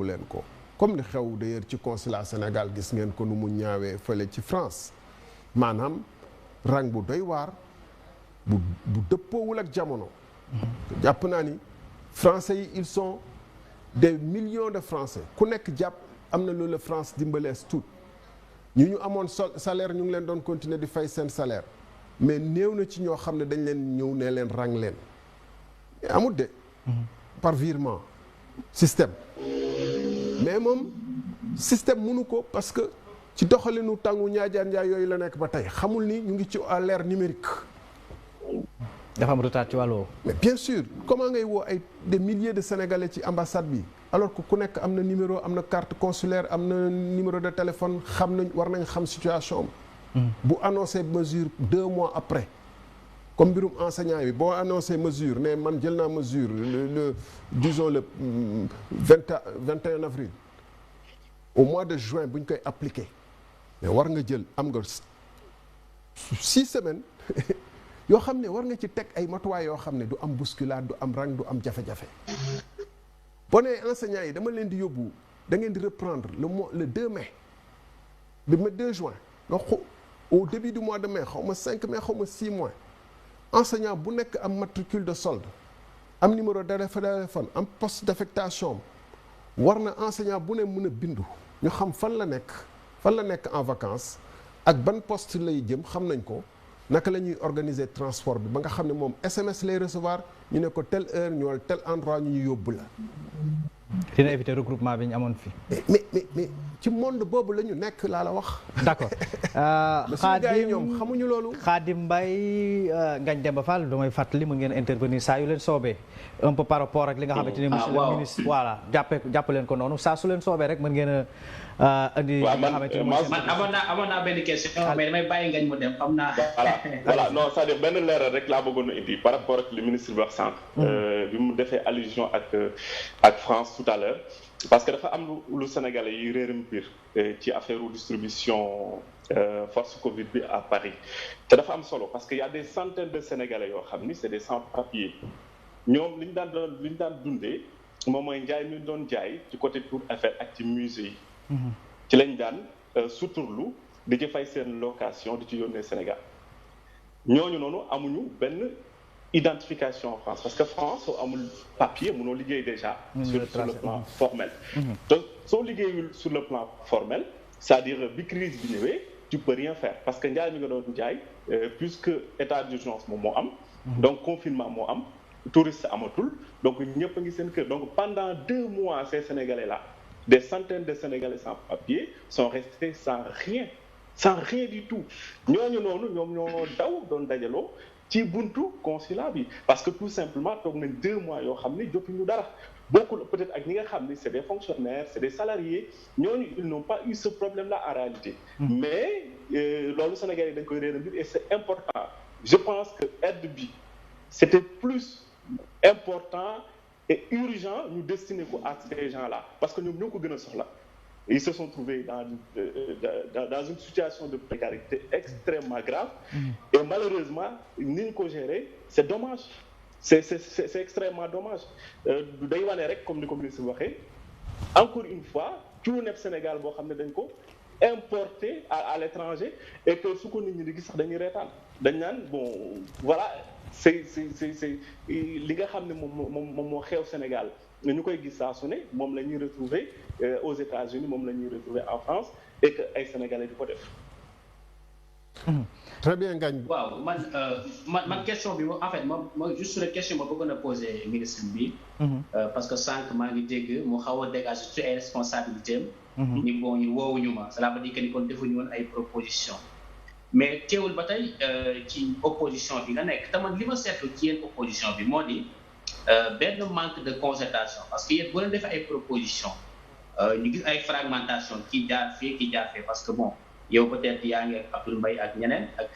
leen ko comme li xew d'ailleurs ci consulat Sénégal gis ngeen ko nu mu ñaawee fële ci France maanaam rang bu doy waar bu dëppoowul ak jamono. jàpp naa ni français yi ils sont des millions de français ku nekk jàpp am na loolu la France dimbalees tout ñu amoon salaire ñu ngi leen doon continuer di fay seen salaire mais néew na ci ñoo xam ne dañ leen ñëw ne leen rang leen amul de par virement système mais moom système mënu ko parce que ci doxalinu tàngu ñaajaan njaay yooyu la nekk ba tey xamul ni ñu ngi ci à l'ère numérique. dafa am retard ci wàllu. mais bien sûr comment ngay woo ay des milliers de sénégalais ci ambassade bi alors que ku nekk am na numéro am na carte consulaire am na numéro de téléphone xam nañ war nañ xam situation bu annoncé mesure 2 mois après comme mbirum enseignant yi boo annoncé mesure ne man jël naa mesure le disons le 21 avril au mois de juin bu ñu koy appliqué mais war nga jël am nga 6 semaines yoo xam ne war nga ci teg ay matuwaay yoo xam ne du am bousculade du am rang du am jafe-jafe boo nee enseignants yi dama leen di yóbbu da ngeen di reprendre le 2 mai bi ma 2 juin nga au début du mois de mai xaw ma 5 mai xaw ma 6 mois enseignant bu nekk am matricule de solde am numéro de téléphone am poste d'affectation war na enseignant bu ne mën a bindu ñu xam fan la nekk en vacances ak ban poste lay jëm xam nañ ko naka la ñuy organiser transport bi ba nga xam ne moom SMS lay recevoir ñu ne ko telle heure ñëwal tel endroit ñu yóbbu la. dina éviter regroupement bi ñu amoon fii. mais ci monde boobu la ñu nekk laa la wax. d'accord. Xaadim ñoom xamuñu loolu. Xaadim Mbaye Ngagne Demba Fall damay fàttali mu ngeen intervenir saa yu leen soobee un peu par rapport ak li nga xamante ni monsieur le ministre voilà jàpp leen ko noonu saa su leen soobee rek mën ngeen a indi. waaw man amoon naa benn question mais damay bàyyi Ngagne mu dem xam naa. voilà non c'est-à-dire benn leeral rek laa bëggoon a indi par rapport ak li ministre bi wax sànq. bi mu defee allusion ak France tout à l'heure parce que dafa am lu Sénégalais yi réeram biir ci affaire distribution force Covid bi à Paris te dafa am solo parce que y a des centaines de Sénégalais yoo xam ni c'est des sans-papiers ñoom li ñu daan dundee moom mooy njaay mi doon jaay ci côté Tour Eiffel ak ci musée yi. ci lañ daan suturlu di ci fay seen location di ci yónnee Sénégal ñooñu noonu amuñu benn identification en France parce que France soo amul papier mënoo liggéey déjà sur le plan formel donc soo liggéeyul sur le plan formel c'est-à-dire bi crise bi ñëwee tu peux rien faire parce que njaay mi nga doon jaay puisque état d'urgence moom moo am donc confinement moo am touriste amatul donc ñëpp a ngi seen kër donc pendant 2 mois ces Sénégalais là des centaines de Sénégalais sans papier sont restés sans rien du tout ñooñu noonu ñoom ñoo daw doon dajaloo ci buntu consulat bi parce que tout simplement toog nañ 2 mois yoo xam ni jotuñu dara bokkul peut-être ak ñi nga xam ni c'est des fonctionnaires c'est des salariés ñooñu ils n'ont pas eu ce problème-là en réalité. mais loolu Sénégalais yi dañ koy réer mbir et c'est important je pense que aide bi c'était plus important et urgent ñu destiner ko à ces gens-là parce que ñoom ñoo ko gën a soxla. Ils se sont trouvés dans une situation de précarité extrêmement grave. Et malheureusement, ni ñu ko gérer, c'est dommage. C'est extrêmement dommage. day wane rek comme ni ko ministre waxee encore une fois tout nekk Sénégal boo xam ne dañ ko importé à l'étranger et que su ko nit ñi di gis sax dañuy reetaan dañ naan bon voilà c'est li nga xam ne moom moo xew Sénégal ñu koy gis saa su ne moom la ñuy retrouver aux États-Unis moom la ñuy retrouver en France et que ay Sénégalais di ko def. très bien Ngagne. waaw man question bi en fait ma juste la question ma bëggoon a poser ministre bi. parce que sànq maa ngi dégg mu xaw a dégager sur ay responsabilités am. ni bon ñu woowuñu ma cela veut dire que ni kon defuñu woon ay propositions. mais teewul ba tey ci opposition bi nga nekk te man li ma seetlu ci yéen opposition bi moo di benn manque de concertation parce que yéen boo leen defee ay propositions ñu gis ay fragmentation kii jaar fii parce que bon. yow peut-être yaa ngi ak Abdoul Mbaye ak ñeneen ak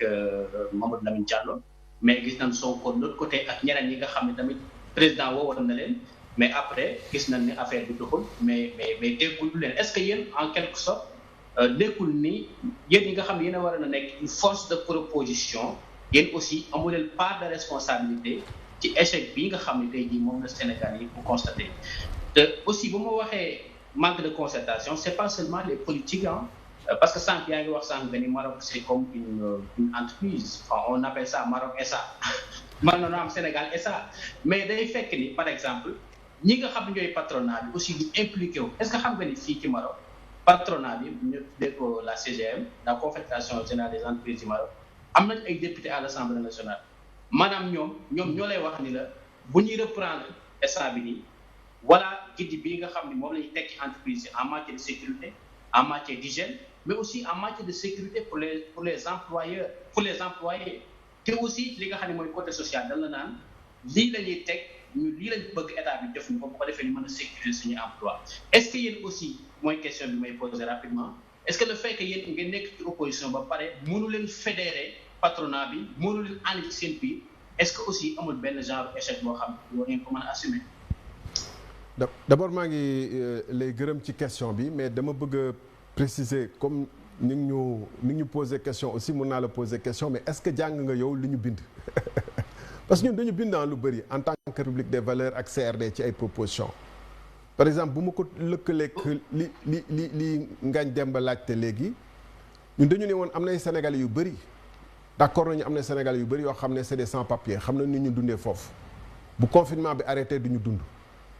Mamadou Lamine Diallo mais gis nañ Sonko de l'autre côté ak ñeneen ñi nga xam ne tamit président woowoon na leen mais après gis nañ ne affaire bi doxul mais déggul leen est-ce que yéen en quelque sorte déggul ni yéen ñi nga xam ne yéen a war a nekk une force de proposition yéen aussi amu leen part de responsabilité ci échec bii nga xam ne tey jii moom la Sénégal yi pour constater te aussi bu ma waxee manque de concertation c'est pas seulement les politiques parce que sànq yaa ngi wax sànq ni Maroc c'est comme une entreprise on appelle ça Maroc SA man na am Sénégal SA mais day fekk ni par exemple ñi nga xam ne ñooy patronat bi aussi ñu impliqué wu est-ce que xam nga ni fii ci Maroc patronat bi ñu tuddee ko la CGM la Confédération Générale des Entreprises du Maroc am nañ ay députés à l'Assemblée nationale maanaam ñoom ñoo lay wax ni la bu ñuy reprendre SA bi nii voilà guide bii nga xam ne moom la ñuy teg ci entreprise yi en matière de sécurité en matière d'hygiène mais aussi en matière de sécurité pour les employeurs pour les employés te aussi li nga xam ne mooy côté social dañ la naan lii la ñuy teg ñu lii lañ bëgg état bi def ñu ko bu ko defee ñu mën a sécuriser suñu emploi est-ce que yéen aussi mooy question bi may poser rapidement est-ce que le fait que yéen ngeen nekk ci opposition ba pare mënu leen fédérer patronat bi mënu leen ànd ci seen biir est-ce que aussi amul benn genre échec boo xam ne war ngeen ko mën a assumer. D'abord maa ngi lay gërëm ci question bi mais dama bëgg préciser comme ni ñu poser question aussi mun naa la poser question mais est-ce que jàng nga yow li ñu bind parce que ñun dañu bind lu bëri en tant que République des valeurs ak CRD ci ay propositions par exemple bu ma ko lëkkaleeg li Ngagne Demba laajte léegi ñun dañu ne woon am nay Sénégalais yu bëri d'accord nañu am na Sénégalais yu bëri yoo xam ne c'est des sans-papiers xam na ni ñu dundee foofu bu confinement bi arrêté du ñu dund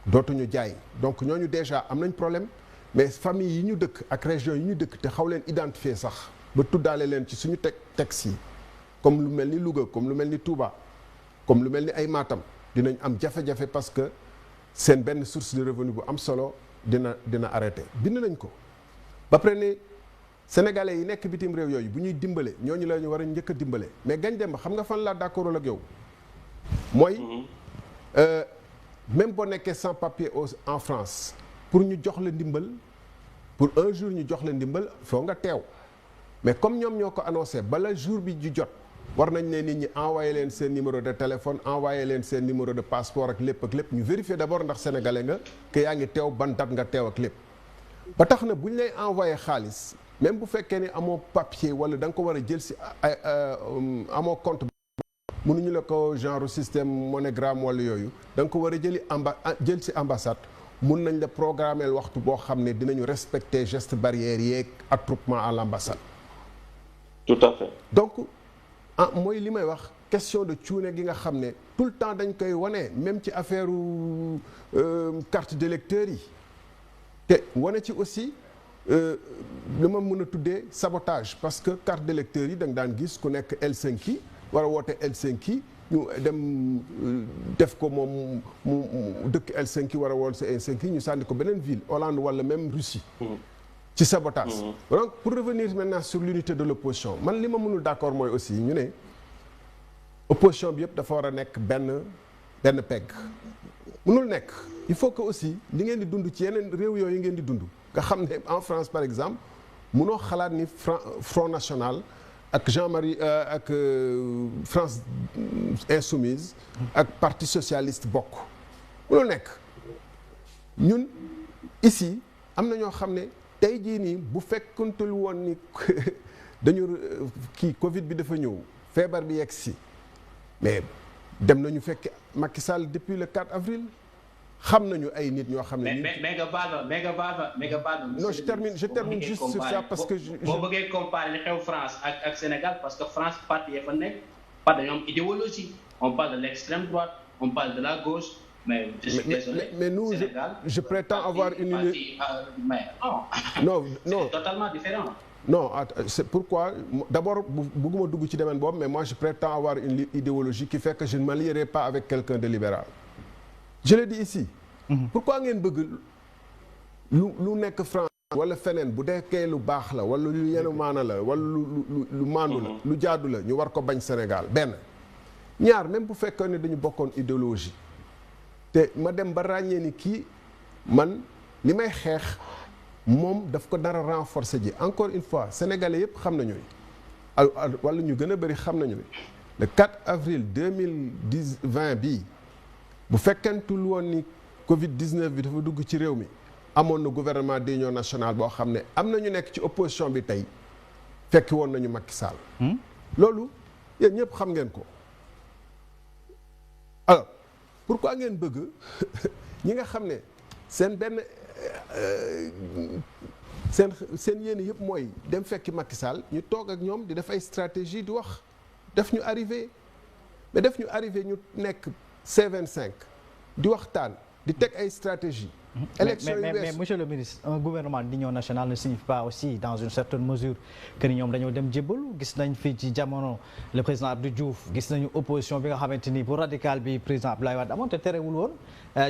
dootuñu jaay donc ñooñu déjà am nañ problème mais famille yi ñu dëkk ak région yi ñu dëkk te xaw leen identifier sax ba tuddaale leen ci suñu texte yi comme lu mel ni Louga comme lu mel ni Touba comme lu mel ni ay Matam dinañ am jafe-jafe parce que seen benn source de revenu bu am solo dina arrêté bind nañ ko ba pare ne sénégalais yi nekk bitim réew yooyu bu ñuy dimbale ñooñu la ñu war a njëkk a dimbale mais Ngagne Demba xam nga fan laa d'accord ak yow mooy même boo nekkee sans papier en France pour ñu jox la ndimbal pour un jour ñu jox la ndimbal foo nga teew mais comme ñoom ñoo ko annoncé bala jour bi ju jot war nañ ne nit ñi envoyé leen seen numéro de téléphone envoyé leen seen numéro de passeport ak lépp ñu vérifier d'abord ndax sénégalais nga que yaa ngi teew ban date nga teew ak lépp ba tax na bu ñu lay envoyé xaalis même bu fekkee ni amoo papier wala da nga ko war a jël si amoo compte mënuñu la ko genre système MoneyGram wala yooyu da nga ko war a jël si ambassade mun nañ la programmer waxtu boo xam ne dinañu respecter gestes barrières yeeg attroupement à l'ambassade. Tout à fait. donc mooy li may wax question de cuune gi nga xam ne tout le temps dañ koy wane même ci affaire carte d'électeur yi te wane ci aussi li ma mën a tuddee sabotage parce que carte d'électeur yi da nga daan gis ku nekk Helsinki war a woote Helsinki ñu dem def ko moom mu dëkk Helsinki war a woon sa Helsinki ñu sànni ko beneen ville Hollande wala même Russie ci sabotage donc pour revenir maintenant sur l'unité de l'opposition man li ma mënul d'accord mooy aussi ñu ne opposition bi yëpp dafa war a nekk benn pegg mënul nekk il faut que aussi li ngeen di dund ci yeneen réew yooyu ngeen di dund nga xam ne en France par exemple mënoo xalaat ni Front National ak Jean-Marie ak France Insoumise ak Parti socialiste bokk mënul nekk ñun ici am na ñoo xam ne tey jii nii bu fekkuntul woon ni dañu Covid bi dafa ñëw feebar bi yegg si mais dem nañu fekk Macky Sall depuis le 4 avril xam nañu ay nit ñoo xam ne. mais nga baal ma. non je termine juste sur ça parce que. boo bëggee comparer li xew France ak Sénégal parce que France parti ya fa nekk pas dañoo am idéologie on parle de l'extrême droite on parle de la gauche. mais je suis désolé. mais nous Sénégal, je prétends avoir une mais non. non c'est totalement différent. non c'est pourquoi d'abord bëgguma dugg ci domaine boobu mais moi je prétends avoir une idéologie qui fait que je ne m'allierai pas avec quelqu'un de libéral je l'ai dit ici pourquoi ngeen bëgg lu nekk France wala feneen bu dekkee lu baax la wala lu yenu maana la wala lu maandu la lu jaadu la ñu war ko bañ Sénégal benn ñaar même bu fekkoon ne dañu bokkoon idéologie te ma dem ba ràññee ni kii man li may xeex moom daf ko dara renforcer ji encore une fois sénégalais yëpp xam nañu ni wala ñu gën a bëri xam nañu ni le 4 avril 2020 bii bu fekkentul woon ni Covid 19 bi dafa dugg ci réew mi amoon na gouvernement d'union nationale boo xam ne am na ñu nekk ci opposition bi tey fekki woon nañu Macky Sall. loolu yéen ñëpp xam ngeen ko alors pourquoi ngeen bëgg ñi nga xam ne seen benn seen yéene yëpp mooy dem fekki Macky Sall ñu toog ak ñoom di def ay stratégie di wax def ñu arrivé mais def ñu arrivé ñu nekk C25 di waxtaan di teg ay stratégie mais monsieur le ministre un gouvernement d'union nationale ne signifie pas aussi dans une certaine mesure que ni ñoom dañoo dem jébbalu gis nañ fii ci jamono le président Abdou Diouf gis nañu opposition bi nga xamante ni bu radical bi président Abdoulaye Wade amoon te terewul woon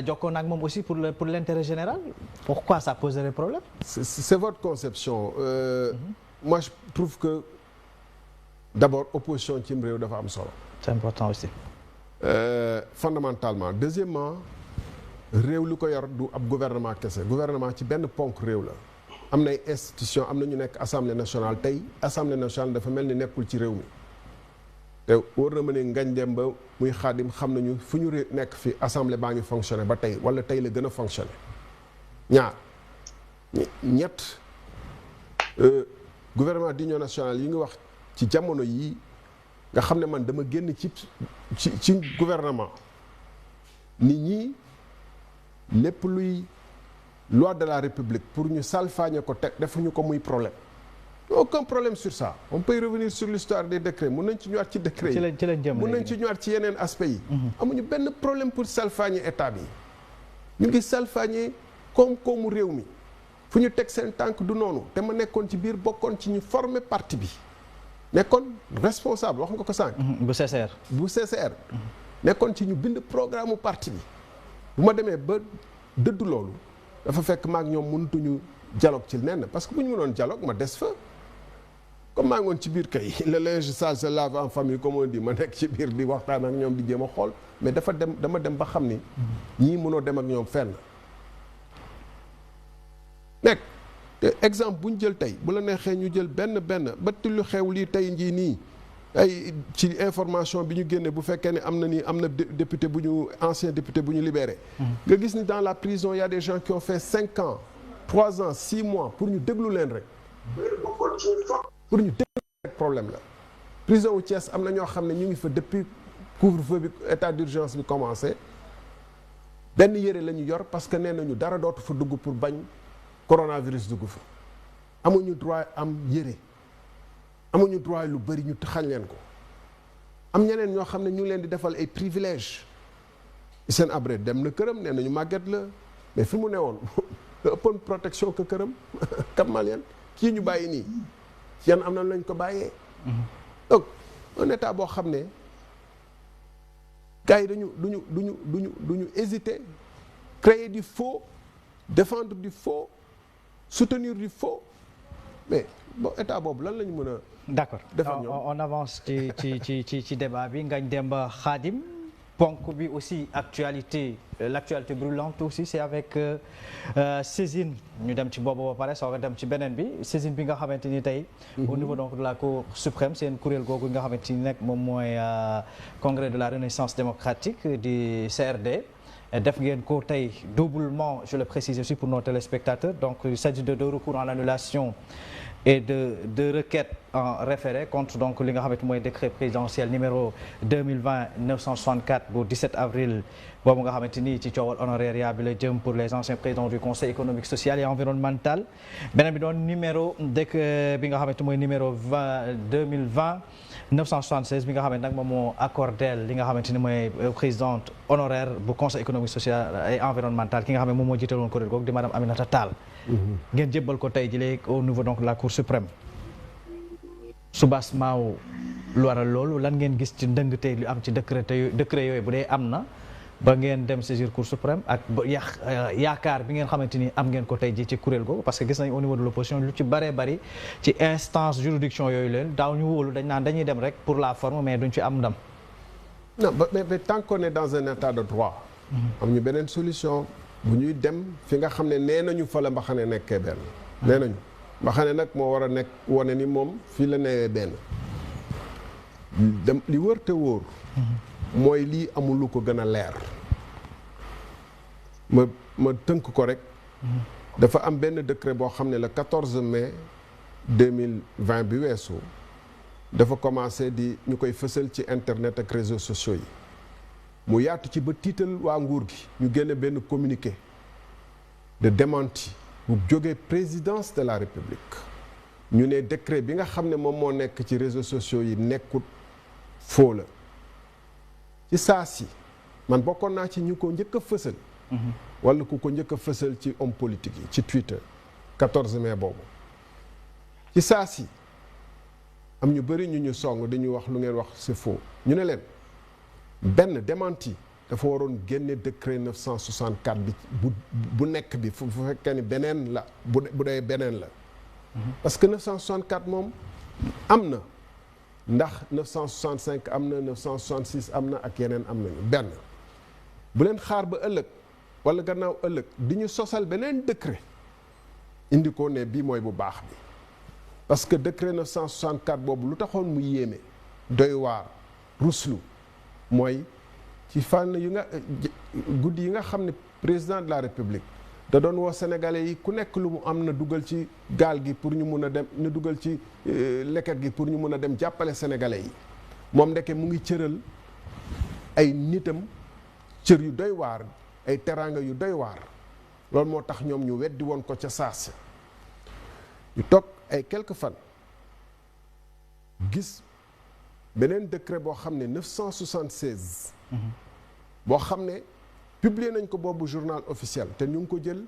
jokkoon ak moom aussi pour l'intérêt général pourquoi ça poserait problème. C'est votre conception moi je trouve que d'abord opposition ci réew dafa am solo. C'est important aussi. Fondamentalement deuxièmement réew lu ko yor du ab gouvernement kese gouvernement ci benn ponk réew la am nay institution am na ñu nekk assemblée nationale tey assemblée nationale dafa mel ni nekkul ci réew mi te wóor na ma ne Ngagne Demba muy Xaadim xam nañu fu ñu nekk fi assemblée baa ngi fonctionné ba tey wala tey la gën a fonctionné ñaar ñett gouvernement d'union nationale yi nga wax ci jamono yii nga xam ne man dama génn ci gouvernement nit ñi lépp luy loi de la République pour ñu salfaañe ko teg defuñu ko muy problème aucun problème sur ça on peut revenir sur l'histoire des décrets mun nañ ci ñëwaat ci décret yi mun nañ ci ñëwaat ci yeneen aspects yi amuñu benn problème pour salfaañe état bi ñu ngi salfaañe koom-koomu réew mi fu ñu teg seen tànk du noonu te ma nekkoon ci biir bokkoon ci ñu former parti bi nekkoon responsable wax nga ko sànq bu CCR nekkoon ci ñu bind programme parti bi bu ma demee ba dëddu loolu dafa fekk maak ñoom mënutuñu dialogue ci nenn parce que bu ñu mënoon dialogue ma des fa comme maa ngi woon ci biir kay le linge sale se lave en famille comme on dit ma nekk ci biir di waxtaan ak ñoom di jéem a xool mais dama dem ba xam ni ñii mënoo dem ak ñoom fenn nekk te exemple bu ñu jël tey bu la neexee ñu jël benn ba lu xew lii tey njii nii ay ci information bi ñu génne bu fekkee ne am na député bu ñu ancien député bu ñu libéré nga gis ni dans la prison il y a des gens qui ont fait 5 ans 3 ans 6 mois pour ñu déglu leen rek problème la prison wu Thiès am na ñoo xam ne ñu ngi fa depuis couvre-feu bi état d'urgence bi commencé benn yére la ñu yor parce que nee nañu dara dootu fa dugg pour bañ coronavirus dugg fa amuñu droit am yére amuñu droit lu bëri ñu taxañ leen ko am ñeneen ñoo xam ne ñu ngi leen di defal ay privilèges seen abré dem na këram nee nañu màgget la mais fi mu ne woon ëppoon protection que këram Cap Manuel kii ñu bàyyi nii yan am na lañ ko bàyyee donc un état boo xam ne gars yi duñu hésiter créer du faux défendre du faux soutenir du faux mais bon état boobu lan la ñu mën a. d'accord on avance ci débat bi Ngagne Demba Khadim ponk bi aussi l'actualité brûlante aussi c'est avec saisine ñu dem ci boobu ba pare soo ko dem ci beneen bi saisine bi nga xamante ni tey. au niveau donc de la Cour suprême seen kuréel googu nga xamante ni nag moom mooy congrès de la renaissance démocratique du CRD. def ngeen ko tey doublement je le précise aussi pour nos téléspectateurs donc il s'agit de 2 recours en annulation et de requêtes en référé contre donc li nga xamante mooy décret présidentiel numéro 2020-964 bu 17 avril boobu nga xamante ni ci coowal honoraria bi la jëm pour les anciens présidents du conseil économique social et environnemental beneen bi doon numéro décret bi nga xamante mooy numéro 2020-976 bi nga xamante nag moom moo accordé li nga xamante ni mooy présidente honoraire bu conseil économique social et environnemental ki nga xam ne moom moo jiitaloon kuréel googu di madame Aminata Tall. ngeen jébbal ko tey jii au niveau donc de la Cour suprême. soubassement lu waral loolu lan ngeen gis ci ndëngte lu am ci décret yooyu bu dee am na ba ngeen dem saisir Cour suprême ak ba yaakaar bi ngeen xamante ni am ngeen ko tey ji ci kuréel googu parce que gis nañ au niveau de l'opposition lu ci bëree bëri ci instance juridiction yooyu leen daaw ñu wóolu dañ naan dañuy dem rek pour la forme mais duñ ci am ndam. non mais tant qu'on est dans un état de droit. am ñu beneen solution bu ñuy dem fi nga xam ne nee nañu fa la mbaxane nekkee benn. nee nañu mbaxane nag moo war a nekk wane ni moom fii la newee benn. dem li wër te wóor. mooy lii amul lu ko gën a leer. ma tënk ko rek. dafa am benn décret boo xam ne le 14 mai 2020 bi weesu dafa commencé di ñu koy fësal ci internet ak réseaux sociaux yi mu yaatu ci ba tiital waa nguur gi ñu génne benn communiqué de démenti bu jógee présidence de la République ñu ne décret bi nga xam ne moom moo nekk ci réseaux sociaux yi nekkut faux la ci saa si man bokkoon naa ci ñu ko njëkk a fësal wala ku ko njëkk a fësal ci homme politique yi ci Twitter 14 mai boobu ci saa si am ñu bëri ñu song dañuy wax lu ngeen wax c'est faux ñu ne leen benn démenti dafa waroon génne décret 964 bi bu nekk bi fu fekkee ni beneen la bu dee beneen la parce que 964 moom am na ndax 965 am na 966 am na ak yeneen am nañu benn bu leen xaar ba ëllëg wala gannaaw ëllëg di ñu sosal beneen décret indi ko ne bii mooy bu baax bi parce que décret 964 boobu lu taxoon mu yéeme doy waar ruslu mooy ci fànn yu nga guddi yi nga xam ne président de la République da doon woo sénégalais yi ku nekk lu mu am na dugal ci gaal gi pour ñu mun a dem na dugal ci leket gi pour ñu mun a dem jàppale sénégalais yi moom ndeke mu ngi cëral ay nitam cër yu doy waar ay teraanga yu doy waar loolu moo tax ñoom ñu weddi woon ko ca saas ñu toog ay quelques fan gis beneen décret boo xam ne 976 boo xam ne publier nañ ko boobu journal officiel te ñu ngi ko jël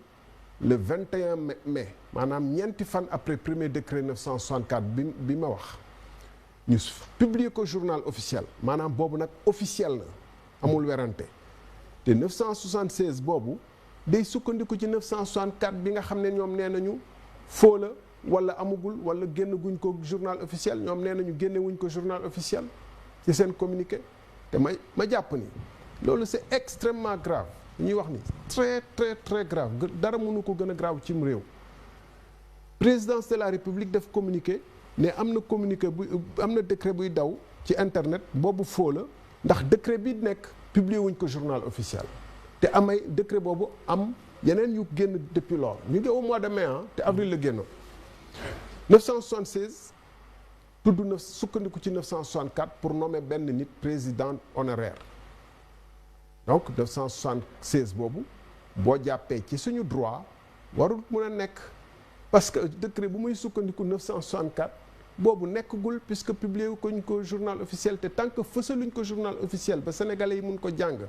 le 21 mai maanaam ñeenti fan après premier décret 964 bi ma wax ñu publier ko journal officiel maanaam boobu nag officiel na amul werante te 976 boobu day sukkandiku ci 964 bi nga xam ne ñoom nee nañu faux la wala amugul wala génn guñ ko journal officiel ñoom nee nañu génne wuñ ko journal officiel ci seen communiqué te ma jàpp ni loolu c'est extrêmement grave ñuy wax ni très très très grave dara mënu ko gën a grave cim réew présidence de la République def communiqué ne am na communiqué am na décret buy daw ci internet boobu faux la ndax décret bi nekk publié wuñ ko journal officiel te amay décret boobu am yeneen yu génn depuis lors ñu ngi au mois de mai te avril la génnoon 976 tudd na sukkandiku ci 964 pour nommer benn nit président honoraire donc 976 boobu boo jàppee ci suñu droit warul mun a nekk parce que décret bu muy sukkandiku 964 boobu nekkagul puisque publié wuñ ko journal officiel te tant que fësaluñ ko journal officiel ba sénégalais yi mun ko jàng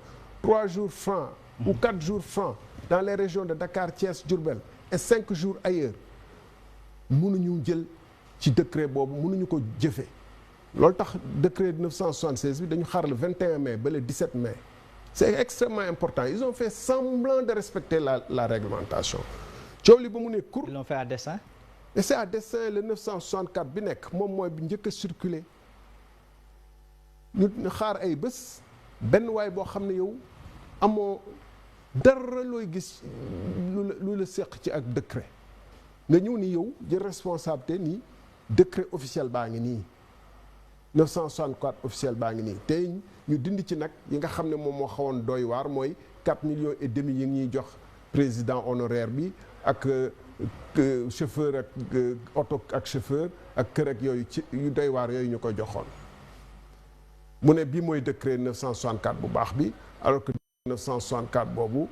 3 jours francs ou 4 jours francs dans les régions de Dakar, Thiès, Diourbel et 5 jours ailleurs mënuñu jël ci décret boobu mënuñu ko jëfee loolu tax décret 976 bi dañu xaar le 21 mai ba le 17 mai c'est extrêmement important ils ont fait semblant de respecter la réglementation coow li ba mu ne cour ils l'ont fait à dessein. et c'est à dessein le 964 bi nekk moom mooy bi njëkk a circuler ñu xaar ay bés benn waay boo xam ne yow amoo dara looy gis lu la seq ci ak décret nga ñëw ni yow jël responsabilité ni décret officiel baa ngi nii 964 officiel baa ngi nii te ñu dindi ci nag yi nga xam ne moom moo xawoon doy waar mooy 4 millions et demi yi ñuy jox président honoraire bi ak chauffeur ak oto ak chauffeur ak kër ak yooyu ci yu doy waar yooyu ñu ko joxoon mu ne bii mooy décret 964 bu baax bi alors que 964 boobu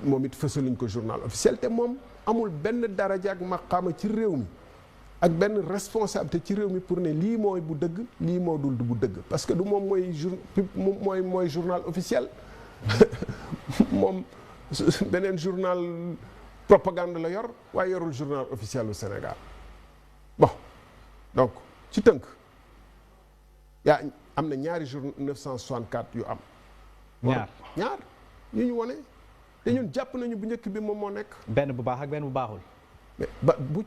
moom it fësaluñ ko journal officiel te moom amul benn daraja ak maqaama ci réew mi ak benn responsabilité ci réew mi pour ne lii mooy bu dëgg lii moo dul bu dëgg parce que du moom mooy journal officiel moom beneen journal propagande la yor waaye yorul journal officiel u Sénégal bon donc ci tënk yaa am na ñaari jour 964 yu am. ñaar yu ñu wone te ñun jàpp nañu bu njëkk bi moom moo nekk. benn bu baax ak benn bu baaxul. mais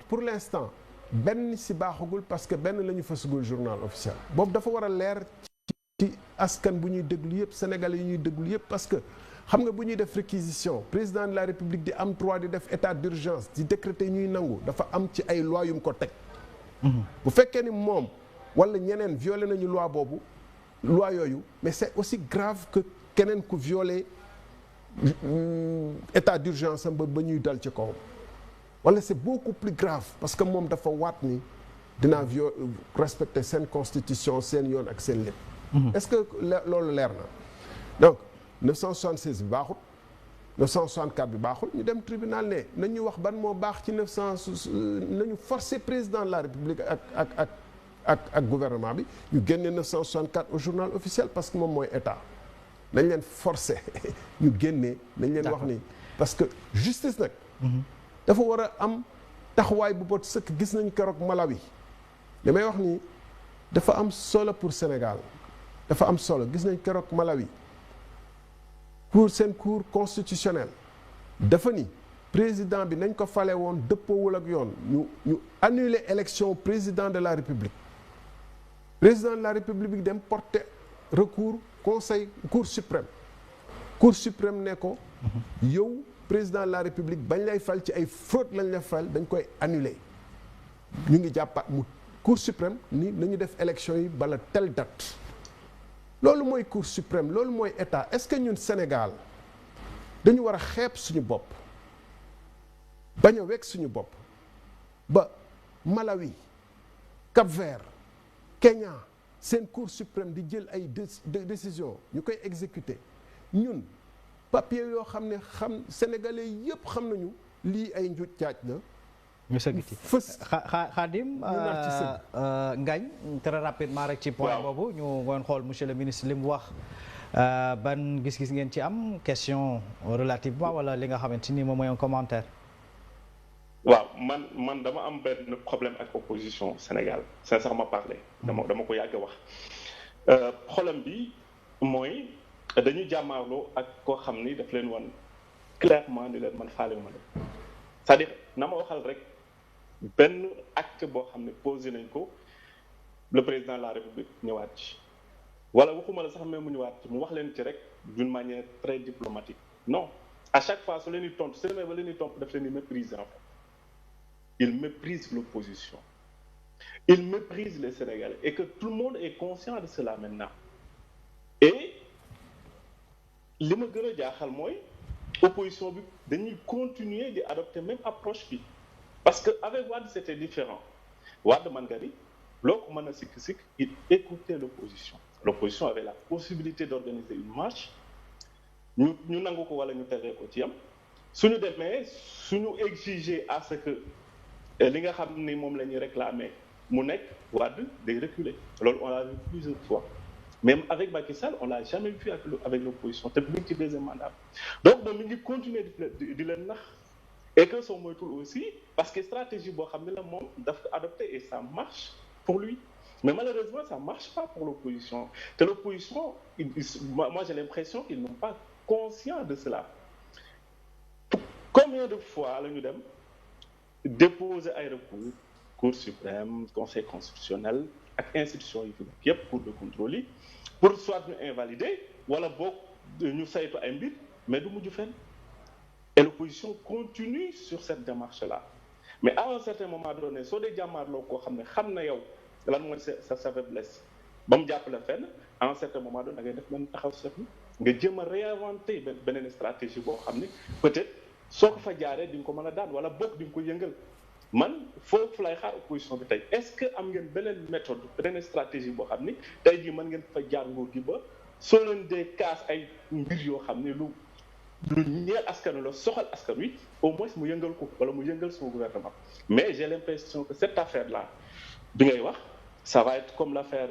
pour l'instant benn si baaxagul parce que benn la ñu fasagul journal officiel boobu dafa war a leer ci askan bu ñuy déglu yëpp sénégalais yi ñuy déglu yëpp parce que xam nga bu ñuy def réquisition président de la république di am droit di def état d'urgence di décréter ñuy nangu dafa am ci ay loi yu mu ko teg. bu fekkee ni moom wala ñeneen violé nañu loi boobu loi yooyu mais c'est aussi grave que keneen ku violé état d'urgence am ba ñuy dal ci kawam wala c'est beaucoup plus grave parce que moom dafa waat ni dinaa respecter seen constitution seen yoon ak seen lépp. est-ce que loolu leer na donc 976 bi baaxul 964 bi baaxul ñu dem tribunal ne nañu wax ban moo baax ci 900 nañu forcer président de la république ak gouvernement bi ñu génne 964 au journal officiel parce que moom mooy état nañ leen forcer ñu génne nañ leen wax ni parce que justice nag dafa war a am taxawaay bu bot sëkk gis nañ keroog Malawi li may wax ni dafa am solo pour Sénégal dafa am solo gis nañ keroog Malawi seen cour constitutionnel dafa ni président bi nañ ko fale woon dëppoowul ak yoon ñu annuler élection président de la république président de la république bi dem porter recours cour suprême ne ko yow président de la république bañ lay fal ci ay fraude lañ la fal dañ koy annuler ñu ngi jàppaat mu cour suprême ni nañu def élection yi bala telle date loolu mooy cour suprême loolu mooy état est-ce que ñun Sénégal dañu war a xeeb suñu bopp bañ a wekk suñu bopp ba Malawi Cap-Vert Kenya seen cour suprême di jël ay décision ñu koy exécuter ñun papier yoo xam ne sénégalais yëpp xam nañu lii ay njuuj caaj la ñu sëgg ci fës Khadim Ngagne très rapidement rek ci point boobu ñu ngoon xool monsieur le ministre li mu wax ban gis-gis ngeen ci am question relativement wala li nga xamante ni moom mooy un commentaire. waaw man dama am benn problème ak opposition Sénégal sincèrement parler dama ko yàgg wax problème bi mooy dañu jàmmaarloo ak koo xam ni daf leen wan clairement ni leen man faale ma leen c'est-à-dire na ma waxal rek benn acte boo xam ne posé nañ ko le président de la république ñëwaat ci wala waxuma la sax même mu ñëwaat ci mu wax leen ci rek d'une manière très diplomatique non à chaque fois su leen di tontu su demee ba leen di tontu daf leen di mépriser en fait il méprise l'opposition il méprise les Sénégalais et que tout le monde est conscient de cela maintenant et li ma gën a jaaxal mooy opposition bi dañuy continuer di adopter même approche bi parce que avec Wade c'était différent Wade man nga ni loo ko mën a sikk il écoutait l'opposition avait la possibilité d'organiser une marche ñu nangu ko wala ñu teree ko ci yam suñu demee suñu exiger à ce que li nga xam ni moom la ñuy réclamer mu nekk Wade day reculer loolu on l'a vu plusieurs fois même avec Macky Sall on l'a jamais vu avec l'opposition te mi ngi ci deuxième mandat donc moom mi ngi continuer di leen nax et que soo moytul aussi parce que stratégie boo xam ne la moom daf ko adopté et ça marche pour lui mais malheureusement ça marche pas pour l'opposition te l'opposition moi j'ai l'impression qu'ils n'ont pas conscience de cela combien de fois la ñu dem déposer ay recours cour suprême conseil constitutionnel ak institution yi fi nekk yépp cour de contrôle yi pour soit ñu invalider wala boog ñu saytu ay mbir mais du mujj fenn et l'opposition continue sur cette démarche-là mais à un certain moment donné soo dee jàmmaarloo koo xam ne xam na yow lan mooy sa faiblesse ba mu jàppale fenn à un certain moment donné da ngay def benn taxaw seetlu nga jéem a réinventer beneen stratégie boo xam ne peut-être soo ko fa jaaree di nga ko mën a daan wala boog di nga ko yëngal man foofu lay xaar opposition bi tey est-ce que am ngeen beneen méthode beneen stratégie boo xam ni tey jii mën ngeen fa jaar nguur gi ba soo leen dee kaas ay mbir yoo xam ne lu ñeel askan wi la soxal askan wi au moins mu yëngal ko wala mu yëngal son gouvernement mais j'ai l'impression que cette affaire-là bi ngay wax ça va être comme l'affaire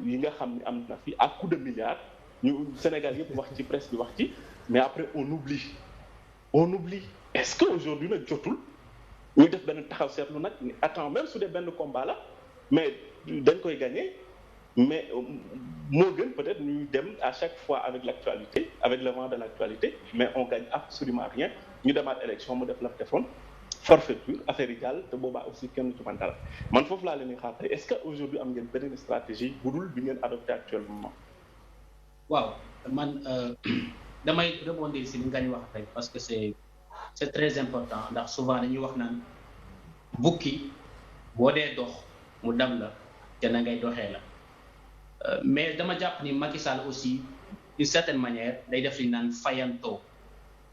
yi nga xam ne am na fi à coup de milliards ñu Sénégal yëpp wax ci presse bi wax ci mais après on oublie est-ce que aujourd'hui nag jotul ñu def benn taxaw seetlu nag ni attends même su dee benn combat la mais dañ koy gagner mais moo gën peut-être ñuy dem à chaque fois avec l'actualité avec le vent de l'actualité mais on gagne absolument rien ñu demaat élection mu def la defoon forfaiture affaire yi jàll te boobaa aussi kenn ci man dara man foofu laa leen di xaar tey est-ce que aujourd'hui am ngeen beneen stratégie bu dul bi ngeen adopté actuellement. waaw man damay rebondir si li nga ñu wax rek parce que c'est très important ndax souvent dañuy wax naan bukki boo dee dox mu dam la te na ngay doxee la mais dama jàpp ni Macky Sall aussi d'une certaine manière day def li naan fayantoo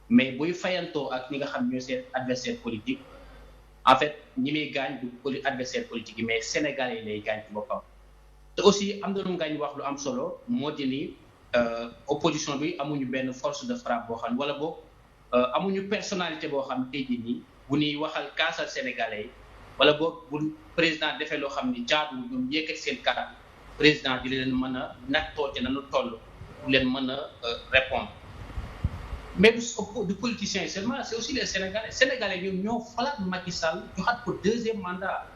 mais buy fayantoo ak ñi nga xam ñooy seen adversaire politique en fait ñi muy gaañ du adversaire politique yi mais Sénégalais yi lay gaañ ci boppam te aussi am na lu nga ñu wax lu am solo moo di ni opposition bi amuñu benn force de frappe boo xam wala boog amuñu personnalité boo xam tey jii nii bu ñuy waxal kaasal Sénégalais yi wala boog bu président defee loo xam ni jaadu ñoom yëkkati seen kanam président di leen mën a nattoo te nañu toll bu leen mën a répondre mais du politicien seulement c'est aussi les Sénégalais ñoom ñoo falaat Macky Sall joxaat ko deuxième mandat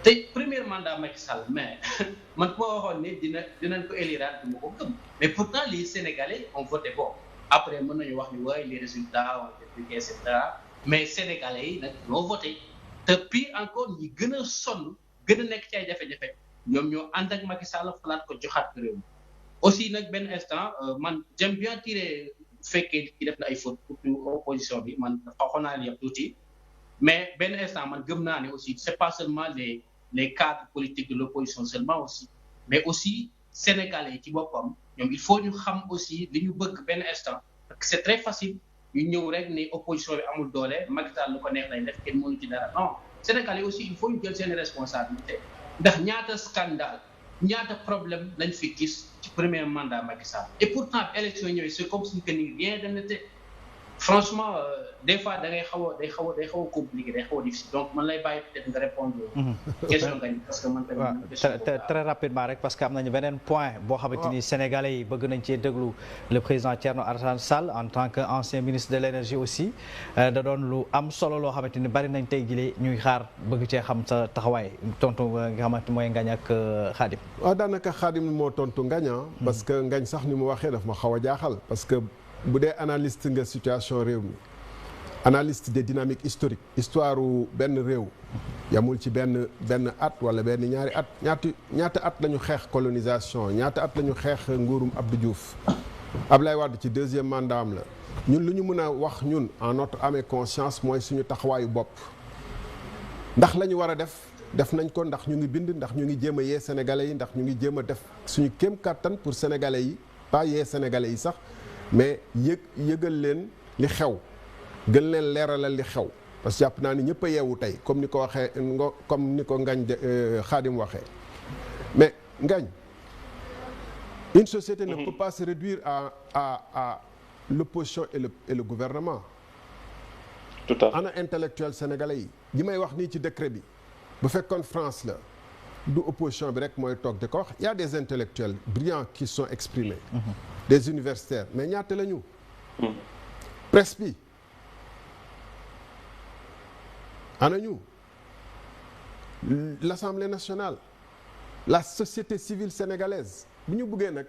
te premier mandat Macky Sall mais man ku ma waxoon ne dinañ ko éliraat du ma ko gëm mais pourtant les Sénégalais ont voté bon après mën nañu wax ni waaye les résultats ont été publiés et cetera mais Sénégalais yi nag ñoo voté te puis encore ñi gën a sonn gën a nekk ci ay jafe-jafe ñoom ñoo ànd ak Macky Sall falaat ko joxaat réew mi aussi nag benn instant man j'aime bien tirer fekkee ki def na ay fautes pour opposition bi man xaw naa leen yëpp tuuti mais benn instant man gëm naa ne aussi c'est pas seulement les cadres politiques de l'opposition seulement aussi mais aussi Sénégalais yi ci boppam ñoom il faut ñu xam aussi li ñu bëgg benn instant parce que c'est très facile ñu ñëw rek ne opposition bi amul doole Macky Sall lu ko neex lay def kenn mënu ci dara non Sénégalais aussi il faut ñu jël seen responsabilité ndax ñaata scandale ñaata problème lañ fi gis ci premier mandat Macky Sall et pourtant élection ñëwee c'est comme si que ni rien de n'était franchement des fois da ngay day xaw a compliqué day xaw a difficile donc man lay bàyyi peut-être nga répondre question nga parce que man tamit très rapidement rek parce que am nañu beneen point boo xamante ni sénégalais yi bëgg nañ cee déglu le président Thierno Alassane Sall en tant que ancien ministre de l'énergie aussi da doon lu am solo loo xamante ni bari nañ tey jii ñuy xaar bëgg cee xam sa taxawaay tontu nga xamante mooy Ngagne ak Khadim. waaw daanaka Khadim moo tontu Ngagne parce que Ngagne sax ni mu waxee daf ma xaw a jaaxal parce que bu dee analyste nga situation réew mi analyste des dynamiques historiques histoire benn réew yamul ci benn at wala benn ñaari at ñaata at la ñu xeex colonisation ñaata at la ñu xeex nguurum Abdou Diouf Ablaye Wade ci deuxième mandat am la ñun lu ñu mën a wax ñun en notre âme et conscience mooy suñu taxawaayu bopp ndax la ñu war a def nañ ko ndax ñu ngi bind ndax ñu ngi jéem a yee sénégalais yi ndax ñu ngi jéem a def suñu kéem kattan pour sénégalais yi pas yee sénégalais yi sax mais yëgal leen li xew gën leen leeralal li xew parce que jàpp naa ni ñëpp a yeewu tey comme ni ko waxee comme ni ko Ngagne Khadim waxee mais Ngagne une société ne peut pas se réduire à l'opposition et le gouvernement. Tout à fait. ana intellectuel sénégalais yi may wax nii ci décret bi bu fekkoon France la du opposition bi rek mooy toog di ko wax y a des intellectuels brillants qui sont exprimés. Des universitaires mais ñaata la ñu. presse bi ana ñu l'Assemblée nationale la société civile sénégalaise bu ñu bëggee nag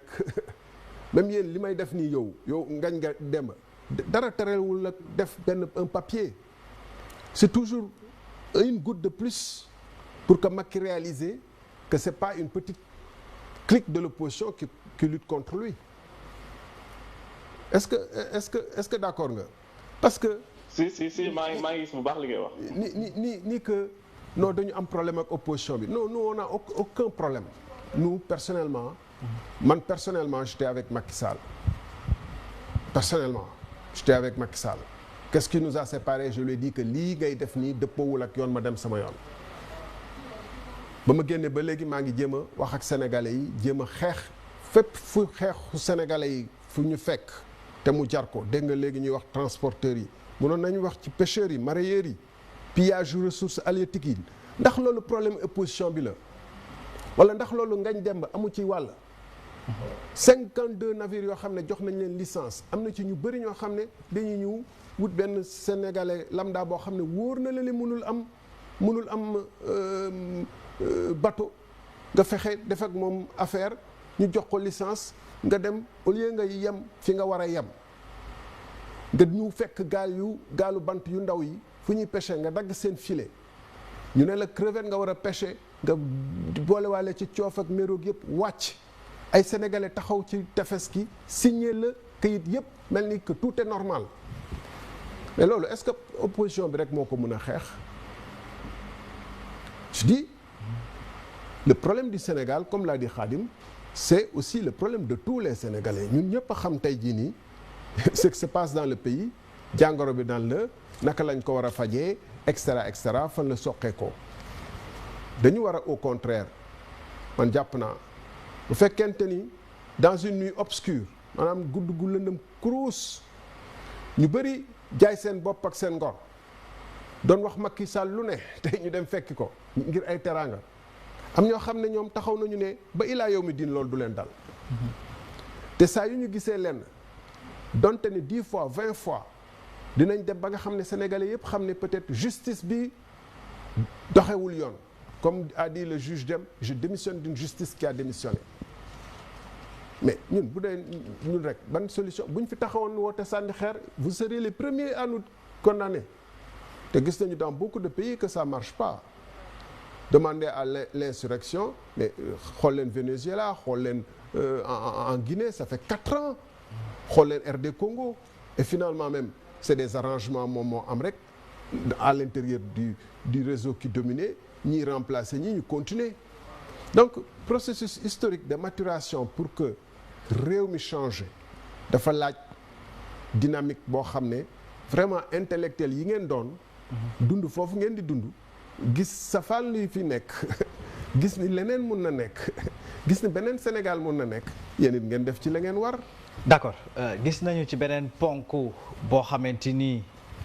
même yéen li may def nii yow Ngagne nga Demba dara terewul la def un papier c'est toujours une goutte de plus pour que Macky réalise que c'est pas une petite clique de l'opposition qui lutte contre lui. Est-ce que d'accord nga parce que. si maa ngi gis bu baax li ngay wax. ni que non dañu am problème ak opposition bi non nous on a aucun problème nous personnellement. man personnellement j'étais avec Macky Sall. personnellement j'étais avec Macky Sall. qu'est-ce qui nous a séparés je lui ai dit que lii ngay def nii dëppoowul ak yoon ma dem sama yoon. ba ma génnee ba léegi maa ngi jéem a wax ak sénégalais yi jéem a xeex fépp fu xeexu sénégalais yi fu ñu fekk. te mu jar ko dégg nga léegi ñuy wax transporteurs yi mënoon nañu wax ci pêcheurs yi mareyeurs yi pillage ressources halieutiques yi ndax loolu problème opposition bi la wala ndax loolu Ngagne Demba amu ci wàll 52 navires yoo xam ne jox nañ leen licence am na ci ñu bëri ñoo xam ne dañuy ñëw wut benn sénégalais lambda boo xam ne wóor na la li mënul am bateau nga fexe def ak moom affaire ñu jox ko licence nga dem au lieu nga yem fi nga war a yem nga ñu fekk gaalu bant yu ndaw yi fu ñuy pêcher nga dagg seen filet ñu ne la crevette nga war a pêcher nga boolewaale ci coof ak méroog yëpp wàcc ay sénégalais taxaw ci tefes gi signé la kayit yëpp mel ni que tout est normal mais loolu est-ce que opposition bi rek moo ko mën a xeex je dis le problème du Sénégal comme l'a dit Khadim c'est aussi le problème de tous les Sénégalais ñun ñëpp a xam tey jii nii ce qui se passe dans le pays jàngoro bi dans le naka lañ ko war a fajee et cetera fan la soqee ko dañu war a au contraire man jàpp naa bu fekkente ni dans une nuit obscure maanaam gudd gu lëndëm kuruus ñu bëri jaay seen bopp ak seen ngor doon wax Macky Sall lu ne tey ñu dem fekki ko ngir ay teraanga am ñoo xam ne ñoom taxaw nañu ne ba ilaa yow mi diin loolu du leen dal te saa yu ñu gisee lenn donte ne 10 fois 20 fois dinañ dem ba nga xam ne sénégalais yëpp xam ne peut-être justice bi doxewul yoon comme a dit le juge Dème je démissionne d'une justice qui a démissionné mais ñun bu dee ñun rek ban solution bu ñu fi taxawoon woote sànni xeer vous serez les premiers à nous condamner te gis nañu dans beaucoup de pays que ça marche pas demander à l'insurrection mais xool leen Venezuela xool leen en Guinée ça fait 4 ans xool leen RD Congo et finalement même c'est des arrangements moom moo am rek à l'intérieur du réseau qui dominait ñiy remplacer ñi ñu continuer donc processus historique de maturation pour que réew mi changer dafa laaj dynamique boo xam ne vraiment intellectuel yi ngeen doon dund foofu ngeen di dund gis safaan li fi nekk gis ni leneen mun na nekk gis ni beneen Sénégal mun na nekk yéen it ngeen def ci la ngeen war. d'accord gis nañu ci beneen ponk boo xamante ni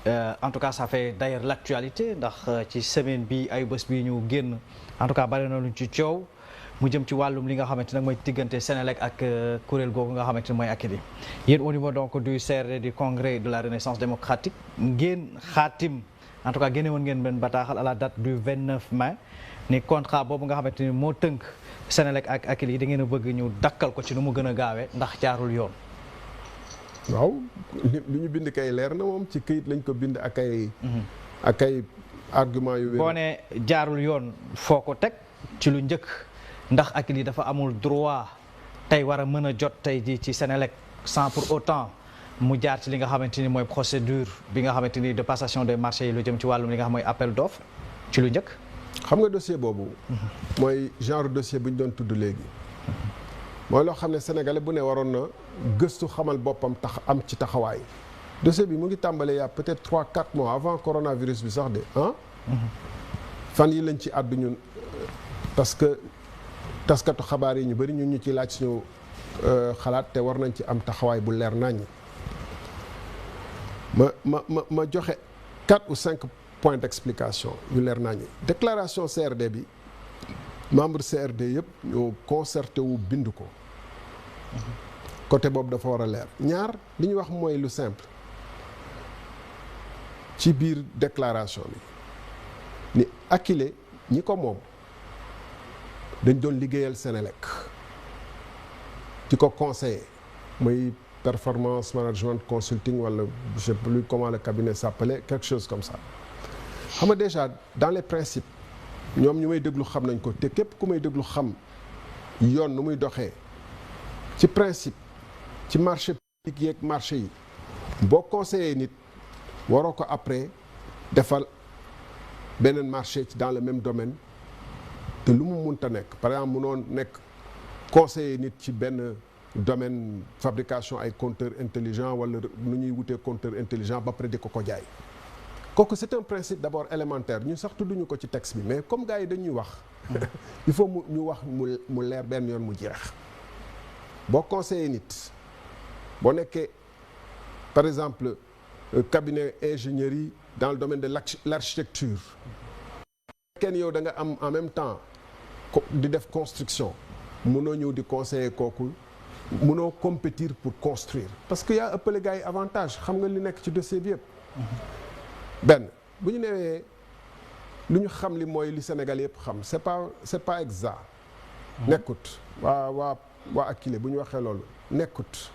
en tout cas ça fait d'ailleurs l'actualité ndax ci semaine bi ay bés bi ñu génn en tout cas bari na luñ ci coow mu jëm ci wàllum li nga xamante nag mooy diggante Sénélec ak kuréel googu nga xamante ni mooy Akilee yéen au niveau donc du CRD du congrès de la renaissance démocratique ngeen xaatim en tout cas génne woon ngeen benn bataaxal à la date du 29 mai ni contrat boobu nga xamante ni moo tënk Sénélec ak Akilee da ngeen a bëgg ñu dakkal ko ci nu mu gën a gaawee ndax jaarul yoon. waaw lu ñu bind kay leer na moom ci këyit lañ ko bind ak ay argument yu wér. boo ne jaarul yoon foo ko teg ci lu njëkk ndax Akilee dafa amul droit tey war a mën a jot tey ji ci Sénélec sans pour autant mu jaar ci li nga xamante ni mooy procédure bi nga xamante ni de passation des marchés yi lu jëm ci wàllum li nga xam mooy appel d'offre ci lu njëkk. xam nga dossier boobu. mooy genre dossier bu ñu doon tudd léegi. mooy loo xam ne sénégalais bu ne waroon na gëstu xamal boppam tax am ci taxawaay dossier bi mu ngi tàmbalee yaa peut-être 3-4 mois avant coronavirus bi sax de fan yi lañ ci àddu ñun parce que taskatu xabaar yi ñu bëri ñun ñu ci laaj suñu xalaat te war nañ ci am taxawaay bu leer nañ ma joxe 4 ou 5 points d'explication yu leer nañ déclaration CRD bi membre CRD yëpp ñoo concerté wu bind ko côté boobu dafa war a leer ñaar li ñu wax mooy lu simple ci biir déclaration bi ni Akilee ñi ko moom dañ doon liggéeyal Sénélec di ko conseiller mooy performance management consulting wala je sais plus comment le cabinet s'appelait quelque chose comme ça xam nga déjà dans les principes ñoom ñu may déglu xam nañ ko te képp ku may déglu xam yoon nu muy doxee ci principe ci marché public yeeg marché yi boo conseiller nit waroo ko après defal beneen marché dans le même domaine te lu mu munta nekk par exemple munoon nekk conseiller nit ci benn domaine fabrication ay compteurs intelligents wala nu ñuy wutee compteur intelligent ba pare di ko jaay kooku c'est un principe d'abord élémentaire ñu sax tudduñu ko ci texte bi mais comme gars yi dañuy wax il faut ñu wax mu leer benn yoon mu jeex boo conseiller nit boo nekkee par exemple cabinet ingénierie dans le domaine de l'architecture kenn yow da nga am en même temps di def construction mënoo ñëw di conseiller kooku mënoo compétir pour construire parce que yaa ëppale gars yi avantage xam nga li nekk ci dossier bi yëpp benn bu ñu newee lu ñu xam li mooy li Sénégal yëpp xam c'est pas exact nekkut waa Akilee bu ñu waxee loolu nekkut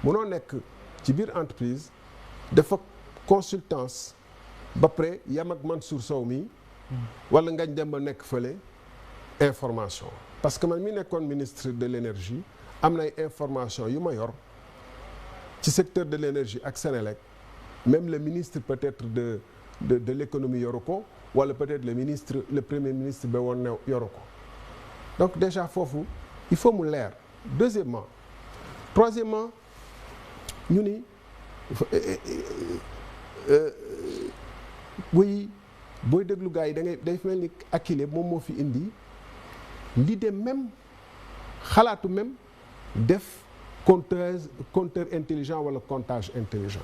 munoo nekk ci biir entreprise dafa consultance ba pare yam ak Mansour Sow mi wala Ngagne Demba nekk fële information parce que man mi nekkoon ministre de l'énergie am na ay information yu ma yor ci secteur de l'énergie ak Senelec même le ministre peut-être de l'économie yoru ko wala peut-être le premier ministre ba woon ne yoru ko donc déjà foofu il faut mu leer deuxièmement troisièmement ñu ni booy déglu gars yi da ngay day mel ni Akilee moom moo fi indi l'idée même xalaatu même def compteur intelligent wala comptage intelligent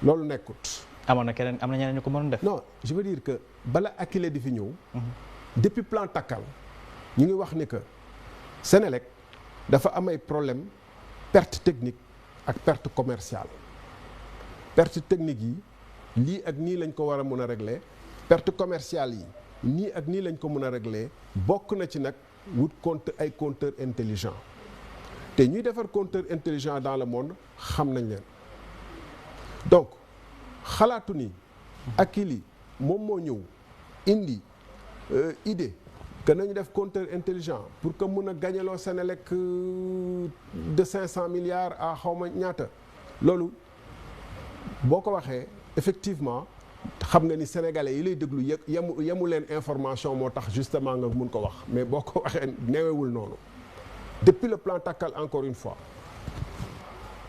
loolu nekkut. amoon na keneen am na ñeneen ñu ko mënoon def. non je veux dire que bala Akilee di fi ñëw. depuis plan Takkal ñu ngi wax ni que Senelec dafa am ay problème perte technique ak perte commerciale perte technique yi lii ak nii lañ ko war a mën a régler perte commerciale yi nii ak nii lañ ko mën a régler bokk na ci nag wut ay compteur intelligent te ñuy defar compteur intelligent dans le monde xam nañ leen donc xalaatu ni Akilee moom moo ñëw indi idée que nañu def compteur intelligent pour que mun a gagneloo Senelec de 500 milliards à xawma ñaata loolu boo ko waxee effectivement xam nga ni sénégalais yi lay déglu yemu leen information moo tax justement nga mun ko wax mais boo ko waxee neewewul noonu depuis le plan Takkal encore une fois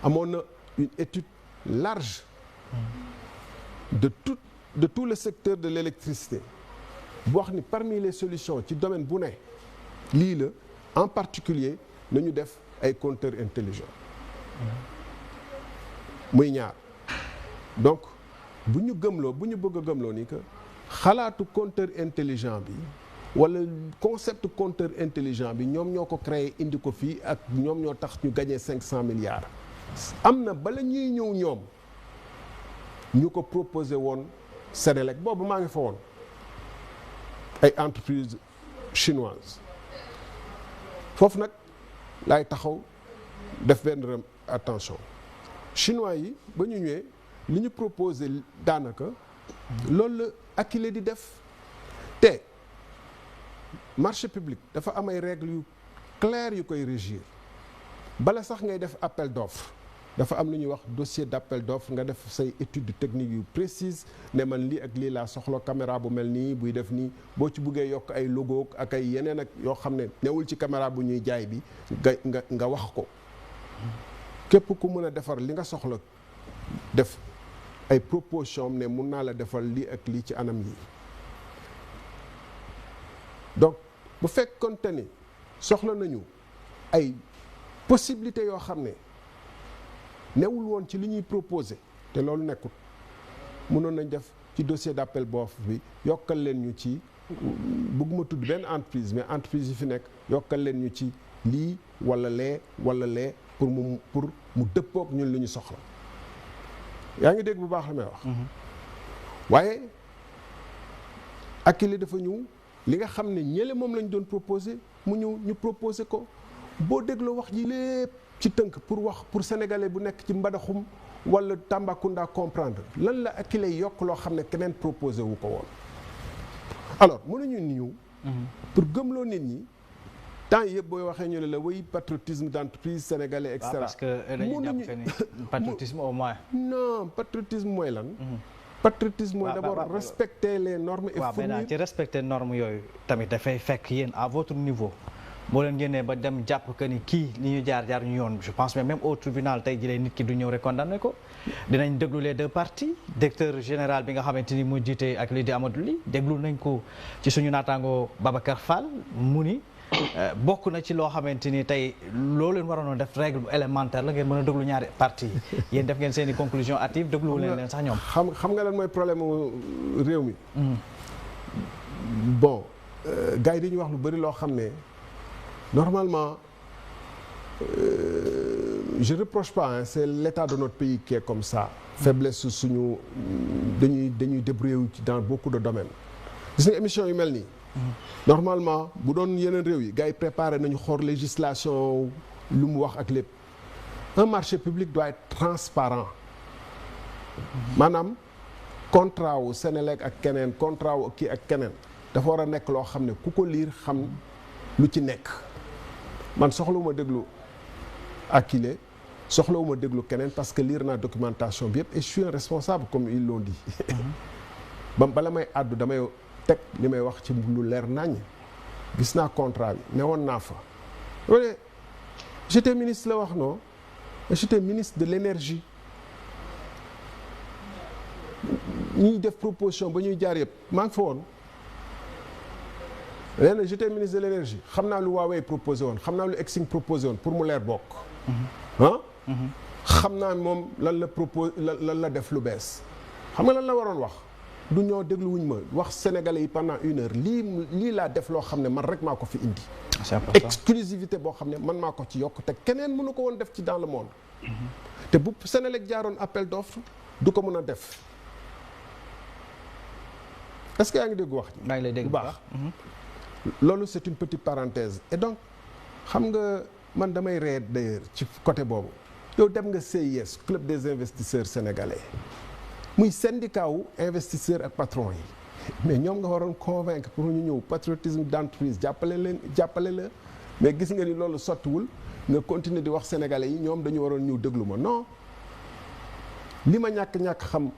amoon na une étude large de tout le secteur de l'électricité bu wax ni parmi les solutions ci domaine bu ne lii la en particulier nañu def ay compteurs intelligents muy ñaar donc bu ñu bëgg a gëmloo ni que xalaatu compteur intelligent bi wala concept compteur intelligent bi ñoom ñoo ko créé indi ko fii ak ñoom ñoo tax ñu gagné 500 milliards am na bala ñuy ñëw ñoom ñu ko proposé woon Senelec boobu maa ngi fa woon ay entreprises chinoises foofu nag laay taxaw def benn attention chinois yi ba ñu ñëwee li ñu proposé daanaka loolu la Akilee di def te marché public dafa am ay règles yu claires yu koy régir bala sax ngay def appel d'offre dafa am lu ñuy wax dossier d'appel d'offre nga def say étude technique yu précise ne man lii ak lii laa soxla caméra bu mel nii buy def nii boo ci buggee yokk ay logo ak ay yeneen ak yoo xam ne newul ci caméra bu ñuy jaay bi nga wax ko képp ku mën a defar li nga soxla def ay proposition am ne mun naa la defal lii ak lii ci anam yi donc bu fekkonte ni soxla nañu ay possibilités yoo xam ne newul woon ci li ñuy proposé te loolu nekkul mënoon nañ def ci dossier d'appel d'offre bi yokkal leen ñu ci bëgguma tudd benn entreprise mais entreprise yi fi nekk yokkal leen ñu ci lii wala lee pour mu dëppook ñun li ñu soxla yaa ngi dégg bu baax la may wax waaye Akilee dafa ñëw li nga xam ne ñële moom lañ doon proposé mu ñëw ñu proposé ko boo dégloo wax ji lépp ci tënk pour sénégalais bu nekk ci mbadaxum wala Tambacounda comprendre lan la Akilee yokk loo xam ne keneen proposé wu ko woon alors mënuñu ñëw pour gëmloo nit ñi temps yëpp booy waxee ñu ne la way patriotisme d'entreprise sénégalais et cetera parce que dañuy jàpp que ni patriotisme au moins. non patriotisme mooy lan. patriotisme mooy d'abord respecter les normes et fournir. waaw mais ci respecter normes yooyu tamit dafay fekk yéen à votre niveau boo leen génnee ba dem jàpp que ni kii li ñu jaar ñu yoon je pense même au tribunal tey jii nit ki du ñëw rek condamné ko dinañ déglu les deux parties directeur général bi nga xamante ni mu jiite ak lii di Amadou Ly déglu nañ ko ci suñu naataango Babacar Fall mu ni. bokk na ci loo xamante ni tey loolu leen waroon def règle élémentaire la ngeen mën a déglu ñaari parties yi yéen def ngeen seen i conclusion hâtive dégluwu leen sax ñoom. xam nga lan mooy problème réew mi. bon gars yi dañuy wax lu bari loo xam ne normalement je reproche pas hein, c'est l'état de notre pays qui est comme ça. faiblesse suñu dañuy débrouiller dans beaucoup de domaines. gis nga émission yu mel nii normalement bu doon yeneen réew yi gars yi préparé nañu xool législation lu mu wax ak lépp. Un marché public doit être transparent maanaam contrat wu Senelec ak keneen contrat wu kii ak keneen dafa war a nekk loo xam ne ku ko liir xam lu ci nekk man soxlawuma déglu Akilee soxlawuma déglu keneen parce que liir naa documentation bi yëpp et je suis un responsable comme ils l'ont dit bala may àddu damay teg li may wax ci lu leer naññ gis naa contrat bi ne woon naa fa loolu j'étais ministre la wax non j'étais ministre de l'énergie ñuy def proposition ba ñuy jaar yëpp maa ngi fa woon nee na j'étais ministre de l'énergie xam naa lu Huawei proposé woon xam naa lu Exim proposé woon pour mu leer bokk xam naa moom lan la propose lan la def lu bees xam nga lan la waroon wax du ñoo dégluwuñ ma wax sénégalais yi pendant 1 heure lii laa def loo xam ne man rek maa ko fi indi exclusivité boo xam ne man maa ko ci yokk te keneen mënu ko woon def ci dans le monde te bu Senelec jaaroon appel d'offre du ko mën a def est-ce que yaa ngi dégg wax ji maa ngi lay dégg bu baax loolu c'est une petite parenthèse et donc xam nga man damay ree d'ailleurs ci côté boobu yow dem nga CIS club des investisseurs sénégalais muy syndicat wu investisseurs ak patron yi mais ñoom nga waroon convaincre pour ñu ñëw patriotisme d'entreprise jàppale la mais gis nga ni loolu sottiwul nga continuer di wax sénégalais yi ñoom dañu waroon ñëw déglu ma non li ma ñàkk xam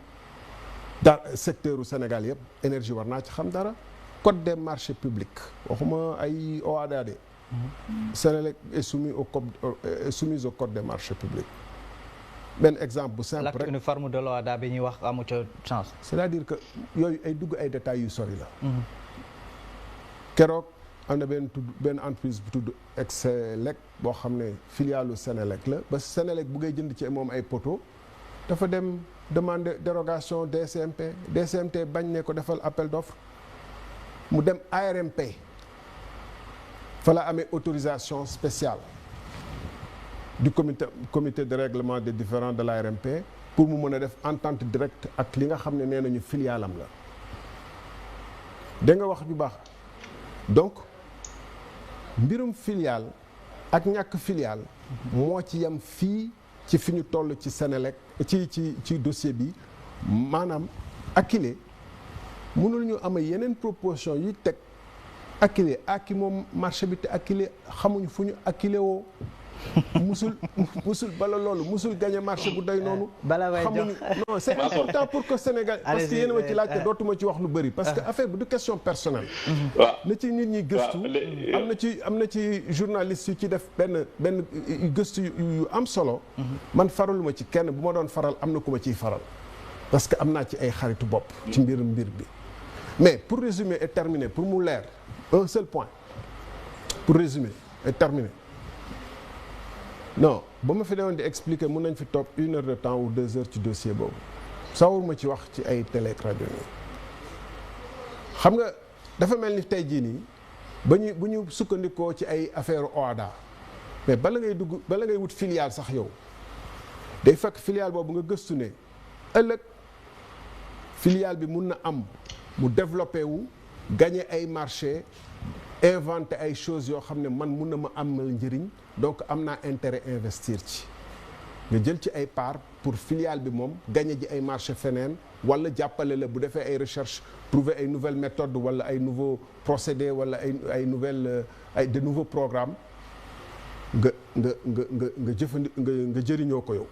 da secteur u Sénégal yëpp énergie war naa ci xam dara code des marchés publics waxuma ay OHADA Senelec est soumis au code des marchés publics benn exemple bu simple rek l'acte uniforme de l'OHADA bi ñuy wax amu ca chance. c'est-à-dire que yooyu ay dugg ay détails yu sori la. keroog am na benn entreprise bu tudd Excelec boo xam ne filialu Senelec la ba Senelec bu ngay jënd ci moom ay poteaux dafa dem demander dérogation DCMT bañ ne ko defal appel d'offre mu dem ARMP fa la amee autorisation spéciale du comité de règlement des différends de l'ARMP pour mu mën a def entente directe ak li nga xam ne nee nañu filialam la dégg nga wax ju baax donc mbirum filial ak ñàkk filial moo ci yem fii ci fi ñu toll ci Senelec ci dossier bi maanaam Akilee mënul ñu am yeneen proposition yi teg Akilee aki moom marché bi te Akilee xamuñ fu ñu Akilee woo musul bala loolu musul gagné marché bu day noonu xamuñu non c'est important pour que Sénégal parce que yéen a ma ci laajte dootuma ci wax lu bëri parce que affaire bi du question personnelle na ci nit ñi gëstu am na ci journaliste yu ci def benn gëstu yu am solo man faraluma ci kenn bu ma doon faral am na ku ma ciy faral parce que am naa ci ay xaritu bopp ci mbir bi mais pour résumer et terminer pour mu leer un seul point pour résumer et terminer non ba ma fi demoon di expliquer mun nañ fi toog 1 heure de temps ou 2 heures ci dossier boobu sawar ma ci wax ci ay télé ak rajo yi xam nga dafa mel ni tey jii nii bu ñu sukkandikoo ci ay affaire OHADA mais bala ngay wut filiale sax yow day fekk filiale boobu nga gëstu ne ëllëg filiale bi mun na am mu développé wu gagner ay marché inventer ay choses yoo xam ne man mun na ma amal njëriñ donc am naa intérêt investir ci nga jël ci ay part pour filiale bi moom gagner ji ay marché feneen wala jàppale la bu defee ay recherche trouver ay nouvelles méthodes wala ay nouveaux procédés wala ay nouvelles ay de nouveaux programmes nga jëfandi nga jëriñoo ko yow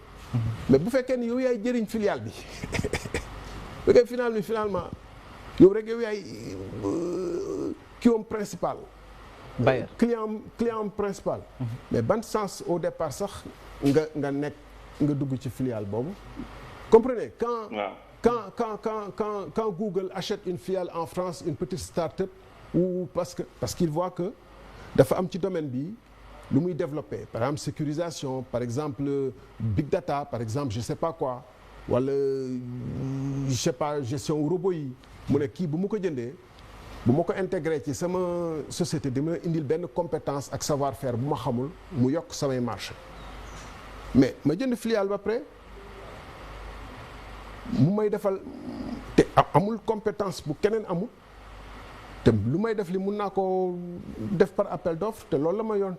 mais bu fekkee ni yow yaay jëriñ filiale bi bu fekkee finalement yow rek yow yaay principal client principal mais ban sens au départ sax nga dugg ci filiale boobu comprenez quand Google achète une filiale en France une petite start-up ou parce qu'il voit que dafa am ci domaine bi lu muy développer par exemple sécurisation par exemple big data par exemple je sais pas quoi wala je sais pas gestion robot yi mu ne kii bu mu ko jëndee bu ma ko intégré ci sama société dama indil benn compétence ak savoir-faire bu ma xamul mu yokk samay marché mais ma jënd filiale ba pare mu may defal te amul compétence bu keneen amul te lu may def li mun naa ko def par appel d'offre te loolu la ma yoon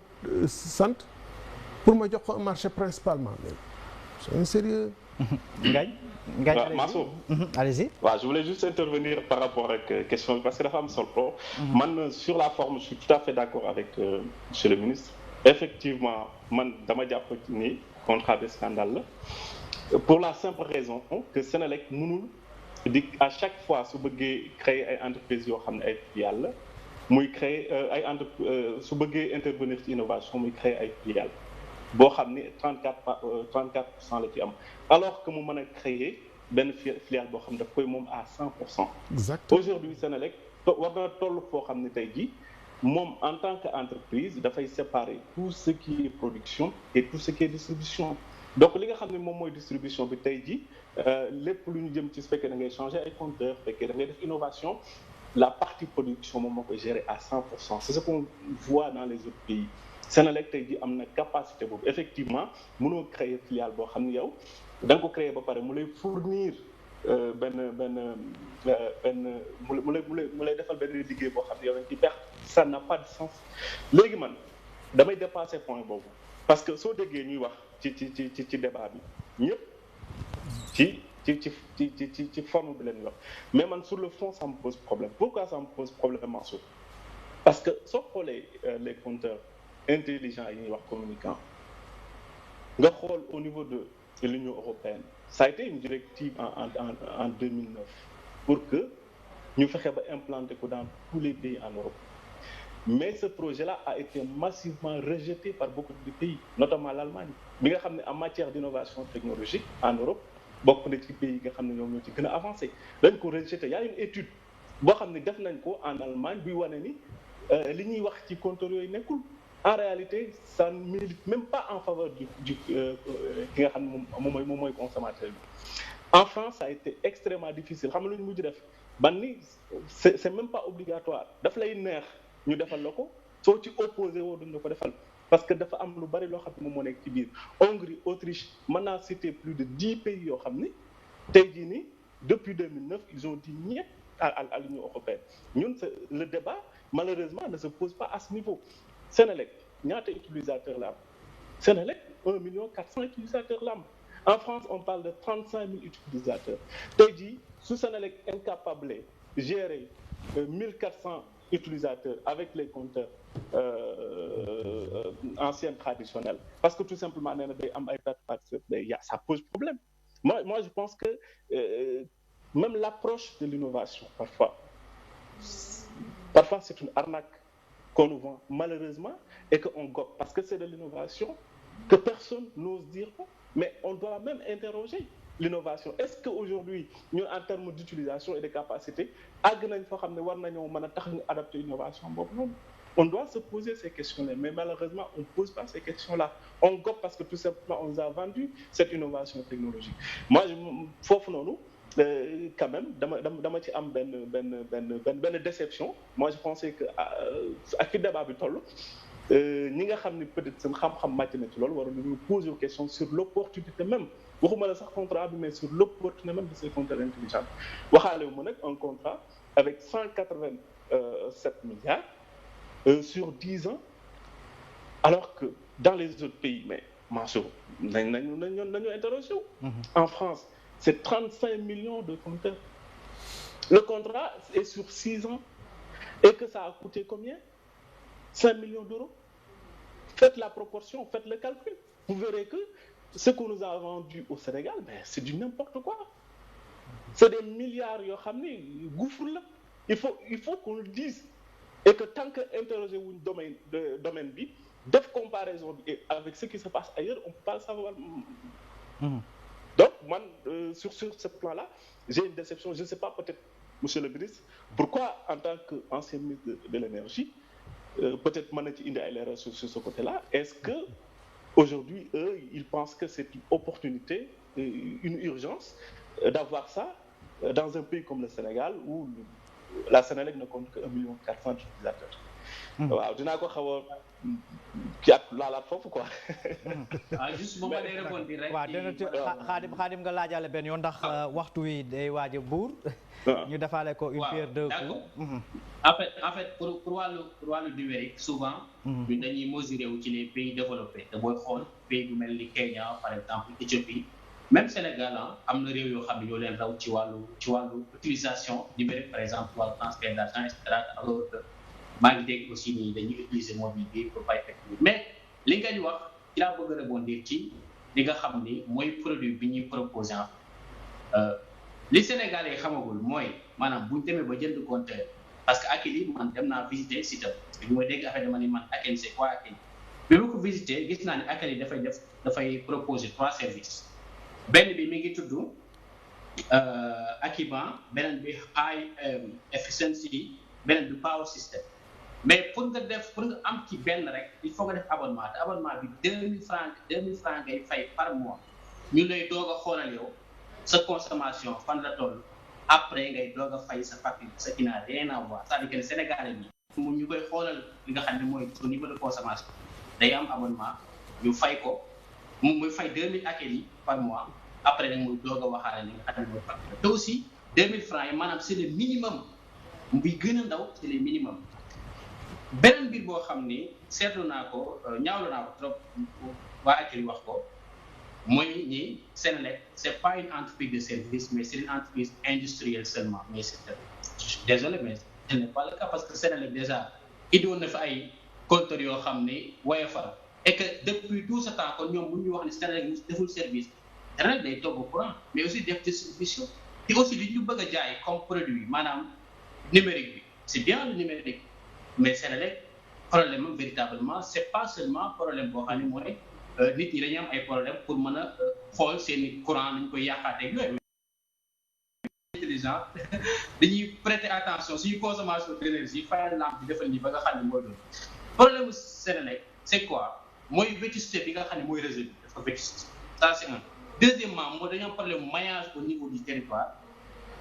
sant pour ma jox ko un marché principalement mais c'est sérieux. Ngagne Mansour allez-y. waaw je voulais juste intervenir par rapport ak question bi parce que dafa am solo. man sur la forme je suis tout à fait d'accord avec monsieur le ministre. effectivement man dama jàpp ni contrat de scandale la pour la simple raison que Senelec mënul di à chaque fois su bëggee créer ay entreprises yoo xam ne ay filiales la muy créer ay su bëggee intervenir ci innovation muy créer ay filiales boo xam ni 34% la ci am alors que mu mën a créer benn filiale boo xam ne daf koy moom à 100%. exactement aujourd'hui Senelec war na toll foo xam ne tey jii moom en tant qu'entreprise dafay séparer tout ce qui est production et tout ce qui est distribution donc li nga xam ne moom mooy distribution bi tey jii lépp lu ñu jëm ci su fekkee da ngay changer ay compteurs fekkee da ngay def innovation la partie production moom moo koy gérer à 100%. c'est ce qu'on voit dans les autres pays. Senelec tey jii am na capacité boobu effectivement mënoo créer filiale boo xam ne yow da nga ko créer ba pare mu lay fournir mu lay defal benn liggéey boo xam ne yow dañ ci perte ça n'a pas de sens. léegi man damay dépasser point boobu parce que soo déggee ñuy wax ci débat bi ñëpp ci forme bi leen wax mais man sur le fond ça me pose problème. Pourquoi ça me pose problème Mansour? Parce que soo xoolee les compteurs intelligents yi ñuy wax communicants nga xool au niveau de l'Union européenne ça a été une directive en 2009 pour que ñu fexe ba implanter ko dans tous les pays en Europe mais ce projet-là a été massivement rejeté par beaucoup de pays notamment l'Allemagne bi nga xam ne en matière d'innovation technologique en Europe bokk na ci pays yi nga xam ne ñoom ñoo ci gën a avancé dañ ko rejeté. y a une étude boo xam ne def nañ ko en Allemagne buy wane ni li ñuy wax ci compteurs yooyu nekkul en réalité ça ne milite même pas en faveur du ki nga xam ne moom mooy consommateur bi. En France ça a été extrêmement difficile xam nga lu ñu mujj def ban ni c'est même pas obligatoire daf lay neex ñu defal la ko soo ci opposé woo duñ la ko defal parce que dafa am lu bari loo xam ne moom moo nekk ci biir. Hongrie, Autriche mën naa citer plus de 10 pays yoo xam ni tey jii nii depuis 2009 ils ont dit niet à l'Union européenne. Ñun le débat malheureusement ne se pose pas à ce niveau. Senelec ñaata utilisateurs la am Senelec 1,4 million utilisateurs la am en France on parle de 35 000 utilisateurs tey jii su Senelec incapable gérer 1400 utilisateurs avec les compteurs anciens traditionnels parce que tout simplement nee na day am ay perte ça pose problème. Moi je pense que même l'approche de l'innovation parfois c'est une arnaque qu'on nous vend malheureusement et qu'on gobe parce que c'est de l'innovation que personne n'ose dire mais on doit même interroger l'innovation. Est-ce qu'aujourd'hui ñun en termes d'utilisation et de capacité àgg nañ foo xam ne war nañoo mën a tax ñu adapter innovation boobu noonu? On doit se poser ces questions-là mais malheureusement on ne pose pas ces questions-là. On gobe parce que tout simplement on nous a vendu cette innovation technologique. Moi foofu noonu quand même dama ci am benn déception. Moi je pensais que ak fi débat bi toll ñi nga xam ne peut-être seen xam-xam màcc na ci loolu war nañu poser aux questions sur l'opportunité même waxuma la sax contrat bi mais sur l'opportunité même de ces compteurs intelligents. waxaale wu ma nag un contrat avec 187 milliards sur 10 ans alors que dans les autres pays mais Mansour nañu interrogé wu. En France c'est 35 millions de compteurs. Le contrat est sur 6 ans et que ça a coûté combien? 5 millions d'euros. Faites la proportion, faites le calcul. Vous verrez que ce qu'on nous a vendu au Sénégal, ben, c'est du n'importe quoi. C'est des milliards yoo xam ne gouffre la. Il faut qu'on le dise. Et que tant que interroger wuñ domaine bi def comparaison bi avec ce qui se passe ailleurs, on peut pas le savoir. Donc man sur ce plan-là, j'ai une déception. Je ne sais pas peut-être monsieur le ministre, pourquoi en tant qu'ancien ministre de l'énergie peut-être mën na ci indi ay leeral sur ce côté-là. Est-ce que aujourd'hui eux ils pensent que c'est une opportunité, une urgence d'avoir ça dans un pays comme le Sénégal où la Senelec ne compte que 1,4 million d'utilisateurs. waaw dinaa ko xaw a ci at laalaat foofu quoi. juste bu ma dee répondre rek. waaw xaadim nga laajaale benn yoon ndax waxtu wi day waaj a buur. ñu defaale ko une pierre deux coups. en fait pour wàllu numérique souvent. ñun dañuy mesurer wu ci les pays développés te booy xool pays bu mel ni Kenya par exemple Éthiopie même Sénégal am na réew yoo xam ne ñoo leen raw ci wàllu utilisation numérique par exemple wàllu transfert d'argent et cetera alors que maa ngi dégg aussi ni dañuy utiliser mobile bi pour fay fekk mais li nga ñu wax ci laa bëgg a rebondir ci li nga xam ni mooy produit bi ñuy proposé li Sénégalais yi xamagul mooy maanaam buñ demee ba jënd compteur parce que Akilee man dem naa visiter site parce que bi ma dégg affaire dama ni man Akilee c'est quoi Akilee bi ma ko visiter gis naa ne Akilee dafay proposer 3 services benn bi mi ngi tudd Akiban beneen bi high efficiency beneen bi power system mais pour nga am ci benn rek il faut nga def abonnement te abonnement bi 2000 francs ngay fay par mois ñu lay doog a xoolal yow sa consommation fan la toll après ngay doog a fay sa facture sa qui n'a rien à voir c'est-à-dire que Sénégalais bi mu ñu koy xoolal li nga xam ne mooy au niveau de consommation day am abonnement ñu fay ko muy fay 2000 Akilee par mois après nag muy doog a waxaale li nga xam ne mooy facture te aussi 2000 francs yi maanaam c'est le minimum bi gën a ndaw c'est le minimum beneen mbir boo xam ni seetlu naa ko ñaawlu naa ko trop waa Akilee wax ko mooy ni Senelec c'est pas une entreprise de service mais c'est une entreprise industrielle seulement mais c'est désolé mais ce n'est pas le cas parce que Senelec déjà indiwoon na fa ay compteurs yoo xam ni woye fa et que depuis tout ce temps kon ñoom bu ñu wax ne Senelec deful service Senelec day togg courant mais aussi def distribution te aussi li ñu bëgg a jaay comme produit maanaam numérique bi c'est bien le numérique mais Senelec problème am véritablement c'est pas seulement problème boo xam ne mooy nit ñi dañuy am ay problème pour mën a xool seeni courant nañ koy yàqaateeg yooyu intelligent dañuy prêter attention suñu consommation d'énergie fayal lampe bi defal nii ba nga xam ne mooy doon problème Senelec c'est quoi mooy vétusté bi nga xam ne mooy réseau bi dafa vétusté ça c'est un deuxièmement mooy dañu am problème maillage au niveau du territoire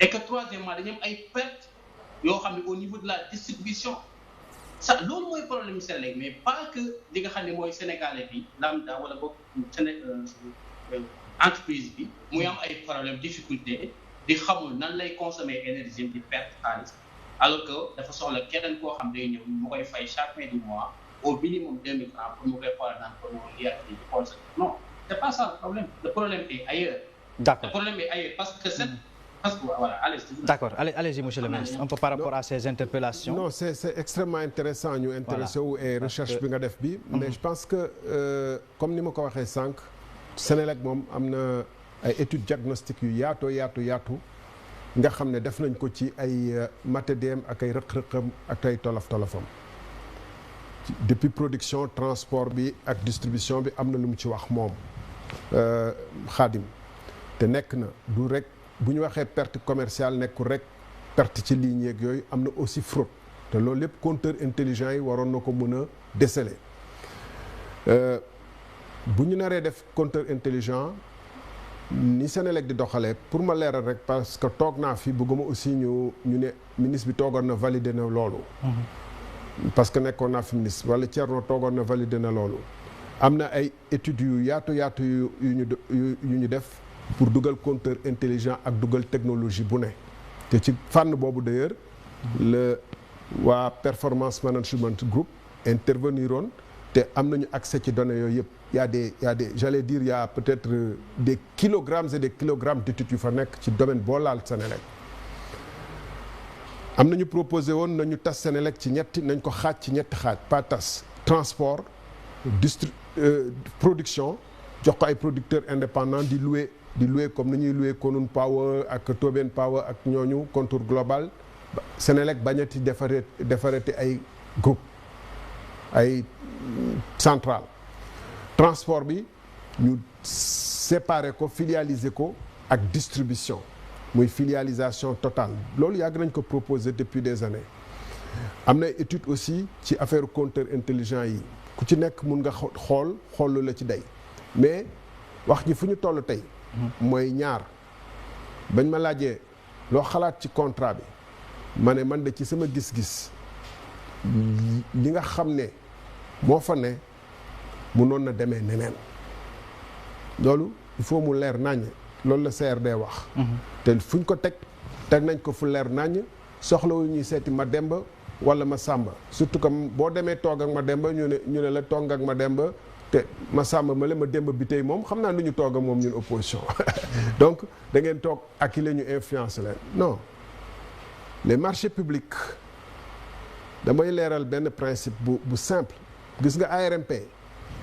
et que troisièmement dañu am ay pertes yoo xam ne au niveau de la distribution ça loolu mooy problème Senelec mais pas que li nga xam ne mooy Sénégalais bi lambda wala boog entreprise bi muy am ay problème difficulté di xamul nan lay consommer énergie di perte xaalis alors que dafa soxla keneen koo xam day ñëw mu koy fay chaque fin du mois au minimum 2000 francs pour mu koy xoolal naan pour mu lii ak lii xool sa non c'est pas ça le problème est ailleurs. D'accord. Le problème est ailleurs parce que voilà, d'accord, allez-y monsieur le ministre, un peu par rapport à ces interpellations. Non, c'est extrêmement intéressant ñu intéressé wu et recherche bi nga def bi mais je pense que comme ni ma ko waxee sànq Senelec moom am na ay études diagnostiques yu yaatu nga xam ne def nañ ko ci ay matadem ak ay rëq-rëqam ak ay tolof-tolofam depuis production transport bi ak distribution bi am na lu mu ci wax moom Khadim te nekk na du rek bu ñu waxee perte commerciale nekkul rek perte ci ligne yeeg yooyu am na aussi fraude te loolu lépp compteur intelligent yi waroon na ko mën a déceler bu ñu naree def compteur intelligent ni Senelec di doxalee pour ma leeral rek parce que toog naa fi bëgguma aussi ñu ne ministre bi toogoon na validé na loolu parce que nekkoon naa fi ministre wala Thierno toogoon na validé na loolu am na ay études yu yaatu yu ñu def pour dugal compteur intelligent ak dugal technologie bu ne te ci fànn boobu d'ailleurs le waa performance management group interveniroon te am nañu accès ci données yooyu yëpp y a des j'allais dire y a peut-être des kilogrammes et des kilogrammes d'études yu fa nekk ci domaine boo laal Senelec am nañu proposé woon nañu tas Senelec ci nañ ko xaaj ci ñetti xaaj pas tas transport production jox ko ay producteurs indépendants di louer comme ni ñuy louer Konun Power ak Toben Power ak ñooñu contour global Senelec bañati defarati ay groupe ay centrale transport bi ñu séparer ko filialiser ko ak distribution muy filialisation totale loolu yàgg nañ ko proposer depuis des années am na étude aussi ci affaire compteur intelligent yi ku ci nekk mun nga xool la ci day mais wax ji fu ñu toll tey mooy ñaar bañ ma laajee loo xalaat ci contrat bi ma ne man de ci sama gis-gis li nga xam ne moo fa ne mënoon na demee neneen loolu il faut mu leer naññ loolu la CRD wax te fuñ ko teg nañ ko fu leer naññ soxlawu ñuy seeti Mademba wala Masamba surtout que boo demee toog ak Mademba ñu ne la toog ak Mademba te Masamba ma Demba bi tey moom xam naa nu ñu toog ak moom ñun opposition donc da ngeen toog ak la ñu influence leen non les marchés publics damay leeral benn principe bu simple gis nga ARMP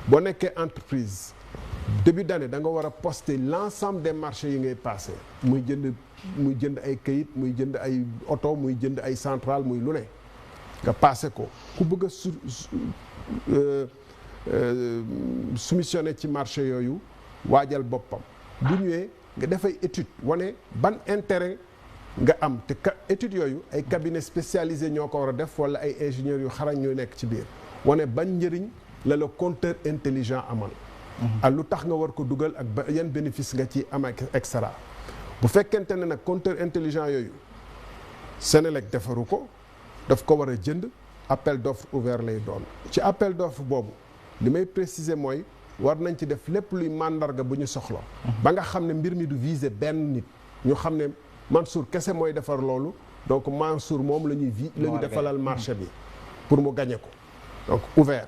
boo nekkee entreprise début d'année da nga war a poster l'ensemble des marchés yi ngay passé muy jënd ay kayit muy jënd ay oto muy jënd ay centrale muy lu ne nga passé ko ku bëgg a soumissionné ci marché yooyu waajal boppam bu ñëwee nga defay étude wane ban intérêt nga am te étude yooyu ay cabinet spécialisé ñoo ko war a def wala ay ingénieurs yu xarañ ñoo nekk ci biir wane ban njëriñ la compteur intelligent amal ak lu tax nga war ko dugal ak yan bénéfice nga ci am ak extra bu fekkente ne nag compteur intelligent yooyu Senelec defaru ko daf ko war a jënd appel d'offre ouvert lay doon ci appel d'offre boobu li may préciser mooy war nañ ci def lépp luy màndarga bu ñu soxla ba nga xam ne mbir mi du viser benn nit ñu xam ne Mansour kese mooy defar loolu donc Mansour moom la ñuy defalal marché bi pour mu gagner ko donc ouvert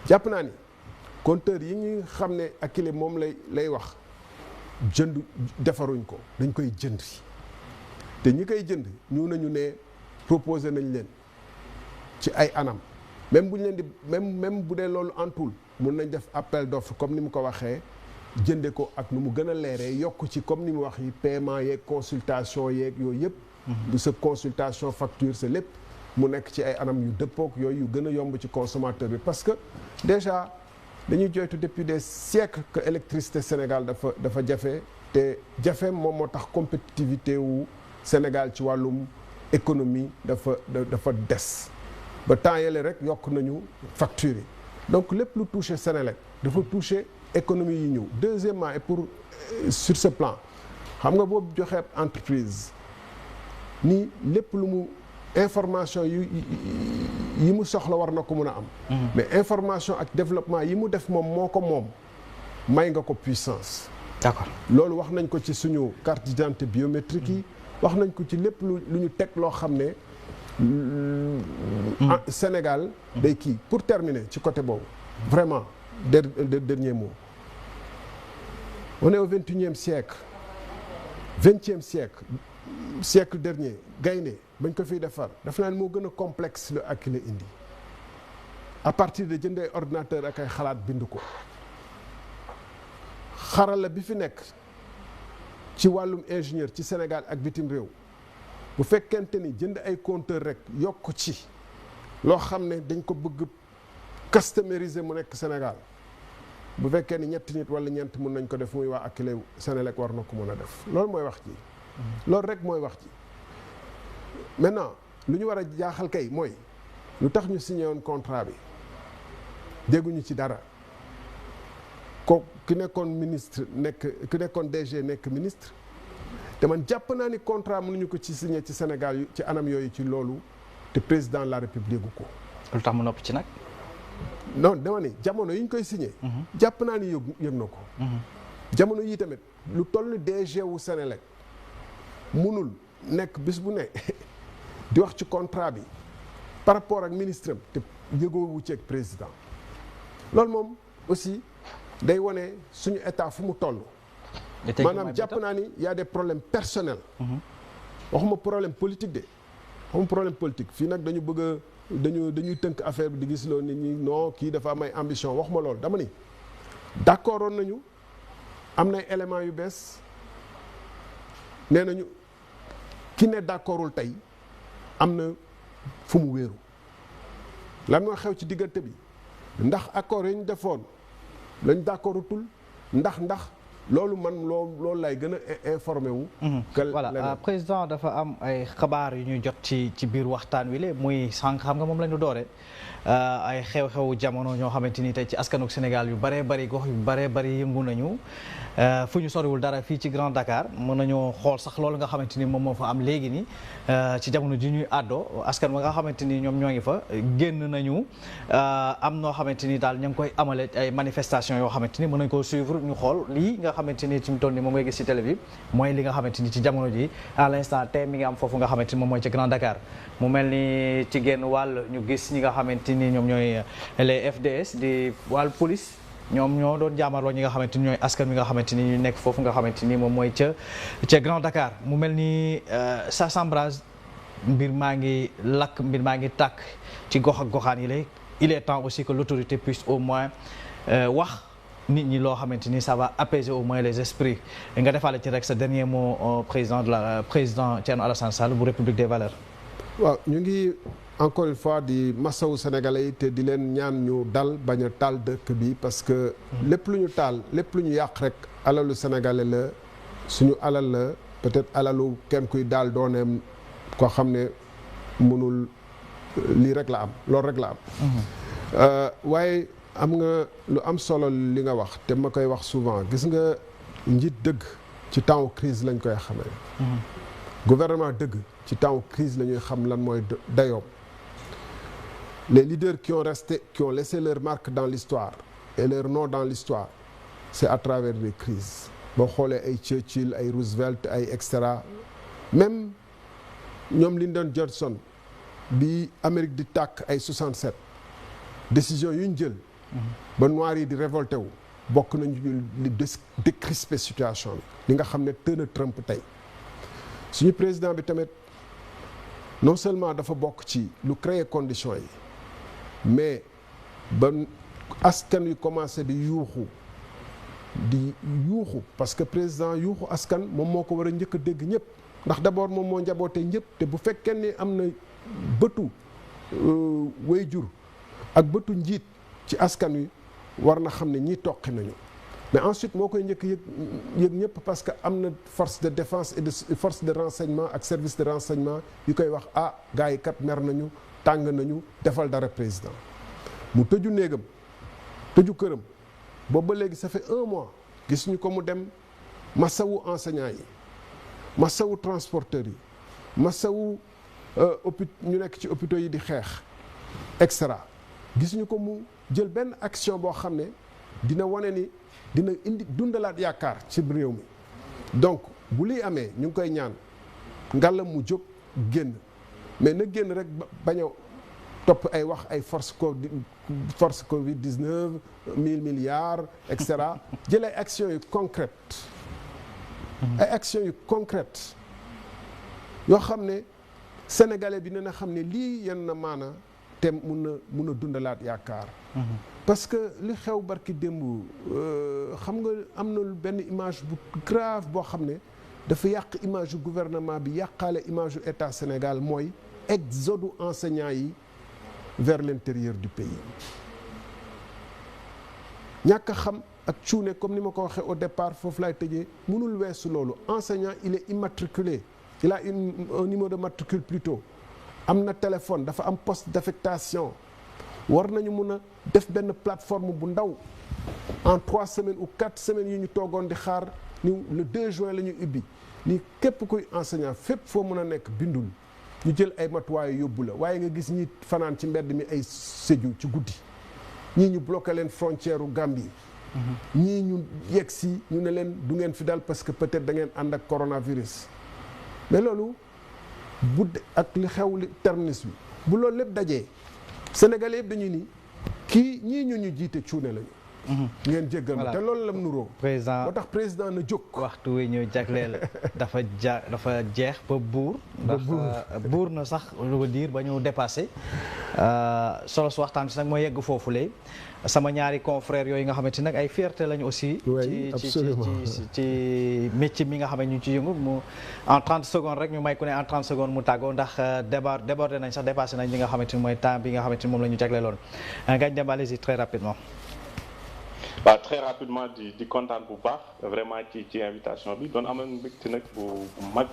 jàpp naa ni compteur yi ñuy xam ne Akilee moom lay wax jënd defaruñ ko dañ koy jënd te ñi koy jënd ñu nañu ne proposé nañ leen ci ay anam même bu ñu leen di même bu dee loolu antul mun nañ def appel d'offre comme ni mu ko waxee jënde ko ak nu mu gën a leeree yokk ci comme ni mu wax yi paiement yeeg consultation yeeg yooyu yëpp du sa consultation facture c'est lépp mu nekk ci ay anam yu dëppook yooyu yu gën a yomb ci consommateur bi parce que déjà dañuy joytu depuis des siècles que électricité Sénégal dafa jafe te jafe moom moo tax compétitivité wu Sénégal ci wàllum économie dafa des ba temps yële rek yokk nañu facture yi donc lépp lu touché Sénélec dafa touché économie yi ñëw deuxièmement et pour sur ce plan xam nga boobu joxee entreprise ni lépp lu mu information yi mu soxla war na ko mën a am mais information ak développement yi mu def moom moo ko moom may nga ko puissance d'accord loolu wax nañ ko ci suñu carte d'identité biométrique yi wax nañ ko ci lépp lu ñu teg loo xam ne Sénégal day kii pour terminer ci côté boobu vraiment dernier mot on est au 21e siècle 20e siècle dernier gaynde bañ ko fiy defar dafa naa ne moo gën a complexe lu Akilee indi à partir de jëndee ordinateur ak ay xalaat bind ko xarala bi fi nekk ci wàllum ingénieur ci Sénégal ak bitim réew bu fekkente ni jënd ay compteur rek yokk ci loo xam ne dañ ko bëgg customériser mu nekk Sénégal bu fekkee ni ñetti nit wala ñeent mun nañ ko def muy waa Akilee Senelec war na ko mën a def loolu mooy wax ji loolu rek mooy wax ji maintenant lu ñu war a jaaxal kay mooy lu tax ñu signé woon contrat bi dégguñu ci dara ko ki nekkoon ministre ki nekkoon DG nekk ministre te man jàpp naa ni contrat mënuñu ko ci signé ci Sénégal ci anam yooyu ci loolu te président de la République gu ko. lu tax mu noppi ci nag. non dama ni jamono yi ñu koy signé. jàpp naa ni yëg na ko. jamono yii tamit lu toll DG wu Senelec munul nekk bis bu ne di wax ci contrat bi par rapport ak ministre am te yëgoo wu ci ak président loolu moom aussi day wane suñu état fu mu toll. maanaam jàpp naa ni y a des problèmes personnels. waxuma problème politique de waxuma problème politique fii nag dañu bëgg a dañuy tënk affaire bi di gis loo nit ñi non kii dafa am ay ambition waxuma loolu dama ni d'accord woon nañu am nay éléments yu bees nee nañu ki ne d'accordul tey am na fu mu wéeru lan moo xew ci diggante bi ndax accord yi ñu defoon lañ d'accordutul ndax loolu man loolu lay gën a informé wu. voilà président dafa am ay xabaar yu ñuy jot ci biir waxtaan wi la muy sànq xam nga moom la ñu doore ay xew-xew jamono ñoo xamante ni tey ci askanu Sénégal yu bëree bëri gox yu bëree bëri yëngu nañu fu ñu soriwul dara fii ci Grand Dakar mën nañoo xool sax loolu nga xamante ni moom moo fa am léegi ni ci jamono ji ñuy àddoo askan wa nga xamante ni ñoom ñoo ngi fa génn nañu am noo xamante ni daal ña ngi koy amale ay manifestation yoo xamante ni mën nañ koo suivre ñu xool lii nga xamante ni ci mu toll ni moom ngay gis ci télé bi mooy li nga xamante ni ci jamono ji à l'instant tey mi ngi am foofu nga xamante ni moom mooy ci Grand Dakar mu mel ni ci genn wàll ñu gis ñi nga xamante ni ñoom ñooy les FDS di wàllu police ñoom ñoo doon jaamarloo ñi nga xamante ni ñooy askan wi nga xamante ni ñu nekk foofu nga xamante ni moom mooy ca Grand Dakar mu mel ni Sass-Sambrage mbir maa ngi lakk mbir maa ngi tàkk ci gox ak goxaan yi lay il est temps aussi que l'autorité puisse au moins wax nit ñi loo xamante ni ça va apaiser au moins les esprits nga defaale ci rek sa dernier mot président Thierno Alassane Sall bu République des Valeurs. waaw ñu ngi encore une fois di masawu sénégalais yi te di leen ñaan ñu dal bañ a taal dëkk bi parce que lépp lu ñu taal lépp lu ñu yàq rek alalu sénégalais la suñu alal la peut-être alalu kenn kuy daal dooneem koo xam ne mënul lii rek la am loolu rek la am waaye am nga lu am solo li nga wax te ma koy wax souvent gis nga njiit dëgg ci temps crise lañ koy xamee gouvernement dëgg ci temps crise la ñuy xam lan mooy dayoom les leaders qui ont laissé leur marque dans l'histoire et leur nom dans l'histoire c'est à travers des crises boo xoolee ay Churchill ay Roosevelt ay et cetera même ñoom Lyndon Johnson bi Amérique di tàkk ay 67 décision yu ñu jël ba noirs yi di révolté wu bokk nañu li décrisper situation bi li nga xam ne tëna Trump tey suñu président bi tamit non seulement dafa bokk ci lu créer conditions yi mais ba askan wi commencé di yuuxu parce que président yuuxu askan moom moo ko war a njëkk a dégg ñëpp ndax d'abord moom moo njabootee ñëpp te bu fekkee ne am na bëtu waajur ak bëtu njiit ci askan wi war na xam ne ñii toqi nañu mais ensuite moo koy njëkk yëg ñëpp parce que am na force de défense et de force de renseignement ak service de renseignement yu koy wax gars yi kat mer nañu tàng nañu defal dara président mu tëju néegam tëju këram boobu ba léegi ça fait 1 mois gis ñu ko mu dem masawu enseignants yi masawu transporteurs yi masawu ñu nekk ci hôpitaux yi di xeex et cetera gis ñu ko mu jël benn action boo xam ne dina wane ni dina indi dundalaat yaakaar ci réew mi donc bu liy amee ñu ngi koy ñaan ngàllam mu jóg génn mais na génn rek bañ a topp ay wax ay force Covid 19 1000 milliards et cetera jël ay actions yu concrètes ay actions yu concrètes yoo xam ne sénégalais bi na xam ne lii yenn na maana te mun a dundalaat yaakaar parce que li xew barki démb xam nga am na benn image bu grave boo xam ne dafa yàq image yu gouvernement bi yàqaale image yu état Sénégal mooy exode enseignants yi vers l'intérieur du pays ñàkk a xam ak cuune comme ni ma ko waxee au départ foofu laay tëjee mënul weesu loolu enseignant il est immatriculé il a un numéro de matricule plutôt am na téléphone dafa am poste d'affectation war nañu mun a def benn plateforme bu ndaw en 3 semaines ou 4 semaines yu ñu toogoon di xaar ni le 2 juin la ñu ubbi ni képp kuy enseignant fépp foo mun a nekk bindul ñu jël ay matuwaay yóbbu la waaye nga gis ñi fanaan ci mbedd mi ay Sédhiou ci guddi ñii ñu bloqué leen frontière u Gambie ñii ñu yegg si ñu ne leen du ngeen fi dal parce que peut-être da ngeen ànd ak coronavirus mais loolu bu ak li xew li terminus bi bu loolu lépp dajee Sénégalais yëpp dañuy ni kii ñii ñu jiite cuune lañu ngeen jéggal ma te loolu lam nuroo président moo tax président na jóg waxtu wi ñu jagleel dafa jeex ba buur ndax buur na sax lu ko diir ba ñu dépassé solo su waxtaan si nag mooy yegg foofu lay sama ñaari confrères yooyu nga xamante nag ay fierté lañu aussi ci métier mi nga xam ne ñu ci yëngu mu en 30 secondes rek ñu may ku ne en 30 secondes mu tàggoo ndax débordé nañ sax dépassé nañ li nga xamante ni mooy temps bi nga xamante ni moom la ñu jagleeloon Ngagne Demba allez-y très rapidement. waaw très rapidement di kontaan bu baax vraiment ci invitation bi doon amoon mbégte nag bu mag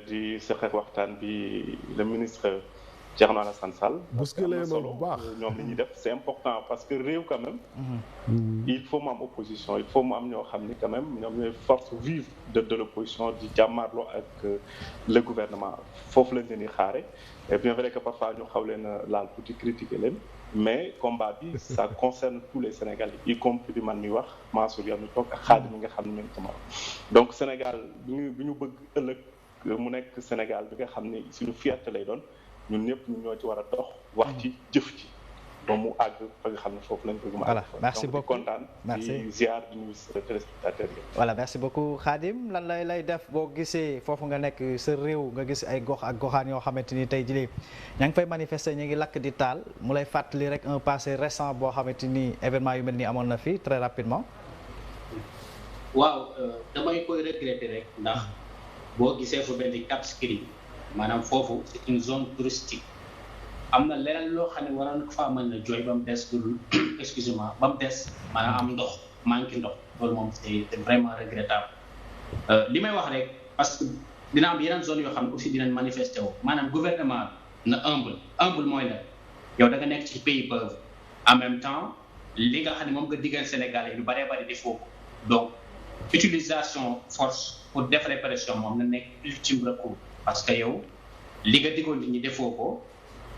di seq ak waxtaan bi le ministre Thierno Alassane Sall. bousculé ma bu baax ñoom li ñuy def c'est important parce que réew quand même. il faut mu am opposition il faut mu am ñoo xam ni quand même ñoom ñooy force vive de l'opposition di jàmmaarloo ak le gouvernement foofu lañ leen di xaare et bien vrai que parfois ñu xaw leen laal tuuti critiquer leen mais combat bi ça concerne tous les Sénégalais y compris man mi wax Mansour yow mi toog ak Khadim mi nga xam ne mi ngi sama donc Sénégal bi ñu bëgg ëllëg mu nekk Sénégal bi nga xam ne suñu fierté lay doon ñun ñëpp ñu ñoo ci war a dox wax ci jëf ci ba mu àgg fa nga xam ne foofu lañ bëgg ma voilà merci beaucoup kontaan di ziar di nuyu téléspectateurs yi voilà merci beaucoup Khadim lan lay def boo gisee foofu nga nekk sa réew nga gis ay gox ak goxaan yoo xamante ni tey jii ña ngi fay manifester ñu ngi lakk di taal mu lay fàttali rek un passé récent boo xamante ni événement yu mel ni amoon na fi très rapidement. waaw damay koy regretter rek ndax boo gisee fu mel ni Cap Skirring maanaam foofu c'est une zone touristique am na leneen loo xam ne waroon ko faa mën a jooy ba mu des dul excusez-moi ba mu des maanaam am ndox manque ndox loolu moom c'est vraiment regrettable li may wax rek parce que dina am yeneen zone yoo xam ne aussi dinañ manifester woo maanaam gouvernement na humble mooy la yow da nga nekk ci pays pauvre en même temps li nga xam ne moom nga diggal Sénégal yi lu bëree bëri defoo ko donc utilisation force pour def répression moom na nekk ultime recours parce que yow li nga diggoon nit ñi defoo ko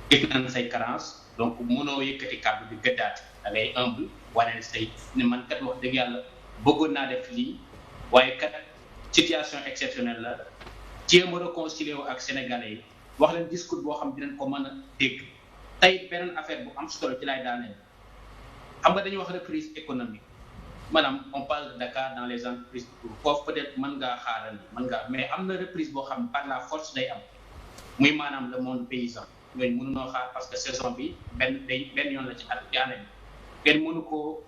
dégg nañ say carence donc mënoo yëkkati kàddu bi gëddaati da ngay humble wane say ne man kat wax dëgg yàlla bëggoon naa def lii waaye kat situation exceptionnelle la jéem a réconcilier wu ak sénégalais yi wax leen discours boo xam dinañ ko mën a dégg tey beneen affaire bu am solo ci lay daaneel xam nga dañuy wax reprise économique maanaam on parle de Dakar dans les entreprises foofu peut-être mën ngaa xaaral mais am na reprise boo xam par la force day am muy maanaam le monde paysan ñooñu mënunoo xaar parce que saison bi benn yoon la ci at ci année bi kenn mënu koo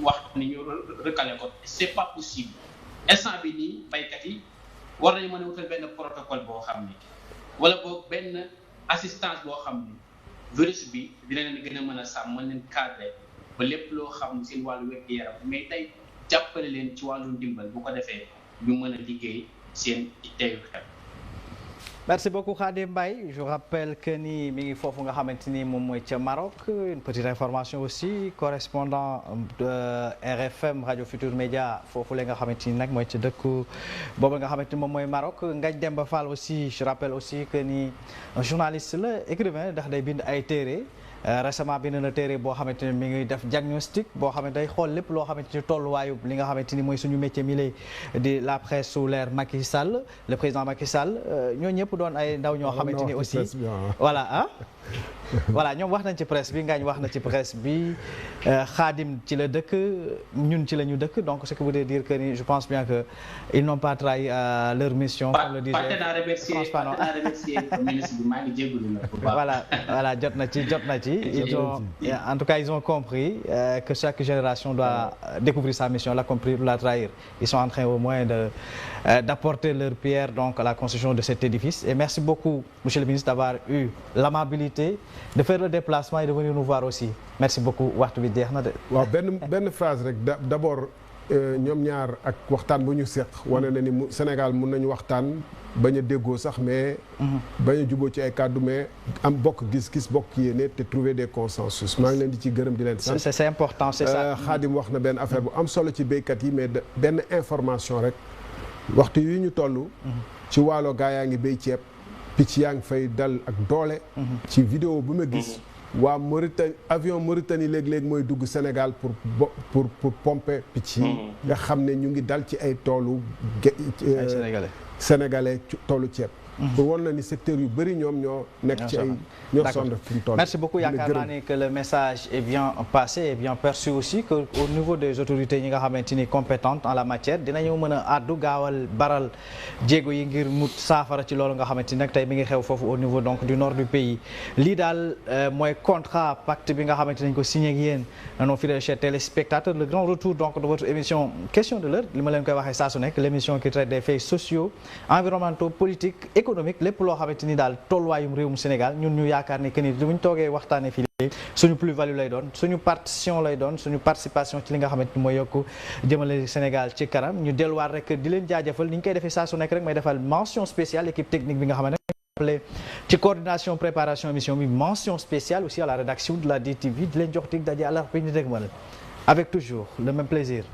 wax ni ñu recalé ko c'est pas possible instant bi nii baykat yi war nañu mën a wutal benn protocole boo xam ni wala boog benn assistance boo xam ni virus bi dina leen gën a mën a sàmm mën leen cadrer ba lépp loo xam seen wàllu wér-gu-yaram mais tey jàppale leen ci wàllu ndimbal bu ko defee ñu mën a liggéey seen teeyu xel. merci beaucoup Khadim Mbaye je rappelle que ni mi ngi foofu nga xamante ni moom mooy ca Maroc une petite information aussi correspondant de RFM Radio Futur Média foofu la nga xamante ni nag mooy ca dëkku boobu nga xamante ni moom mooy Maroc Ngagne Demba Fall aussi je rappelle aussi que ni un journaliste la écrivain ndax day bind ay téere récemment bind na téere boo xamante ni mi ngi def diagnostic boo xamante day xool lépp loo xamante ni tolluwaayu li nga xamante ni mooy suñu métier mi di la presse sous l'ère Macky Sall le président Macky Sall ñoo ñëpp doon ay ndaw ñoo xamante ni aussi voilà ah voilà ñoom wax nañ ci presse bi Ngagne wax na ci presse bi Khadim ci la dëkk ñun ci la ñu dëkk donc ce qui veut dire que ni je pense bien que ils n'ont pas trahi leur mission comme le disait voilà jot na ci en tout cas ils ont compris que chaque génération doit découvrir sa mission l'accomplir ou la trahir ils sont en train au moins d'apporter leur pierre donc à la construction de cet édifice et merci beaucoup monsieur le ministre d'avoir eu l'amabilité de faire le déplacement et de venir nous voir aussi merci beaucoup waxtu bi jeex na de. waaw benn phrase rek d'abord ñoom ñaar ak waxtaan bu ñu seq wane na ni Sénégal mun nañu waxtaan bañ a déggoo sax mais bañ a juboo ci ay kàddu mais am bokk gis-gis bokk yéene te trouver des consensus maa ngi leen di ci gërëm di leen sant c'est important c'est ça. Khadim wax na benn affaire bu am solo ci béykat yi mais benn information rek waxtu yi ñu toll ci waalo gaa yaa ngi béy ceeb picc yaa ngi fay dal ak doole ci vidéo bu ma gis waa Mauritanie avion Mauritanie léeg-léeg mooy dugg Sénégal pour pomper picc yi nga xam ne ñu ngi dal ci ay toolu sénégalais toolu ceeb pour wan na ni secteur yu bëri ñoom ñoo nekk ci ay ñoo sonn fi mu toll. merci beaucoup yaakaar naa ni que le message est bien passé et bien perçu aussi que au niveau des autorités ñi nga xamante ni compétentes en la matière dinañu mën a àddu gaawal baral jéego yi ngir mut saafara ci loolu nga xamante ni nag tey mi ngi xew foofu au niveau donc du nord du pays lii daal mooy contrat pacte bi nga xamante nañ ko signé ak yéen nos fidèles chers téléspectateurs le grand retour donc de votre émission question de l'heure li ma leen koy waxee saa su nekk l'émission qui traite des faits sociaux environnementaux politiques économique lépp loo xamante ni daal tolluwaayum réewum Sénégal ñun ñu yaakaar ne que ni bu ñu toogee waxtaanee fii suñu plus-value lay doon suñu partition lay doon suñu participation ci li nga xamante ni mooy yokku jëmale Sénégal ci kanam ñu delluwaat rek di leen jaajëfal ni ñu koy defee saa su nekk rek may defal mention spéciale équipe technique bi nga xamante ne ci coordination préparation émission bi mention spéciale aussi à la rédaction de la DTV di leen jox tig daje àllarba bi ñu dégmal avec toujours le même plaisir.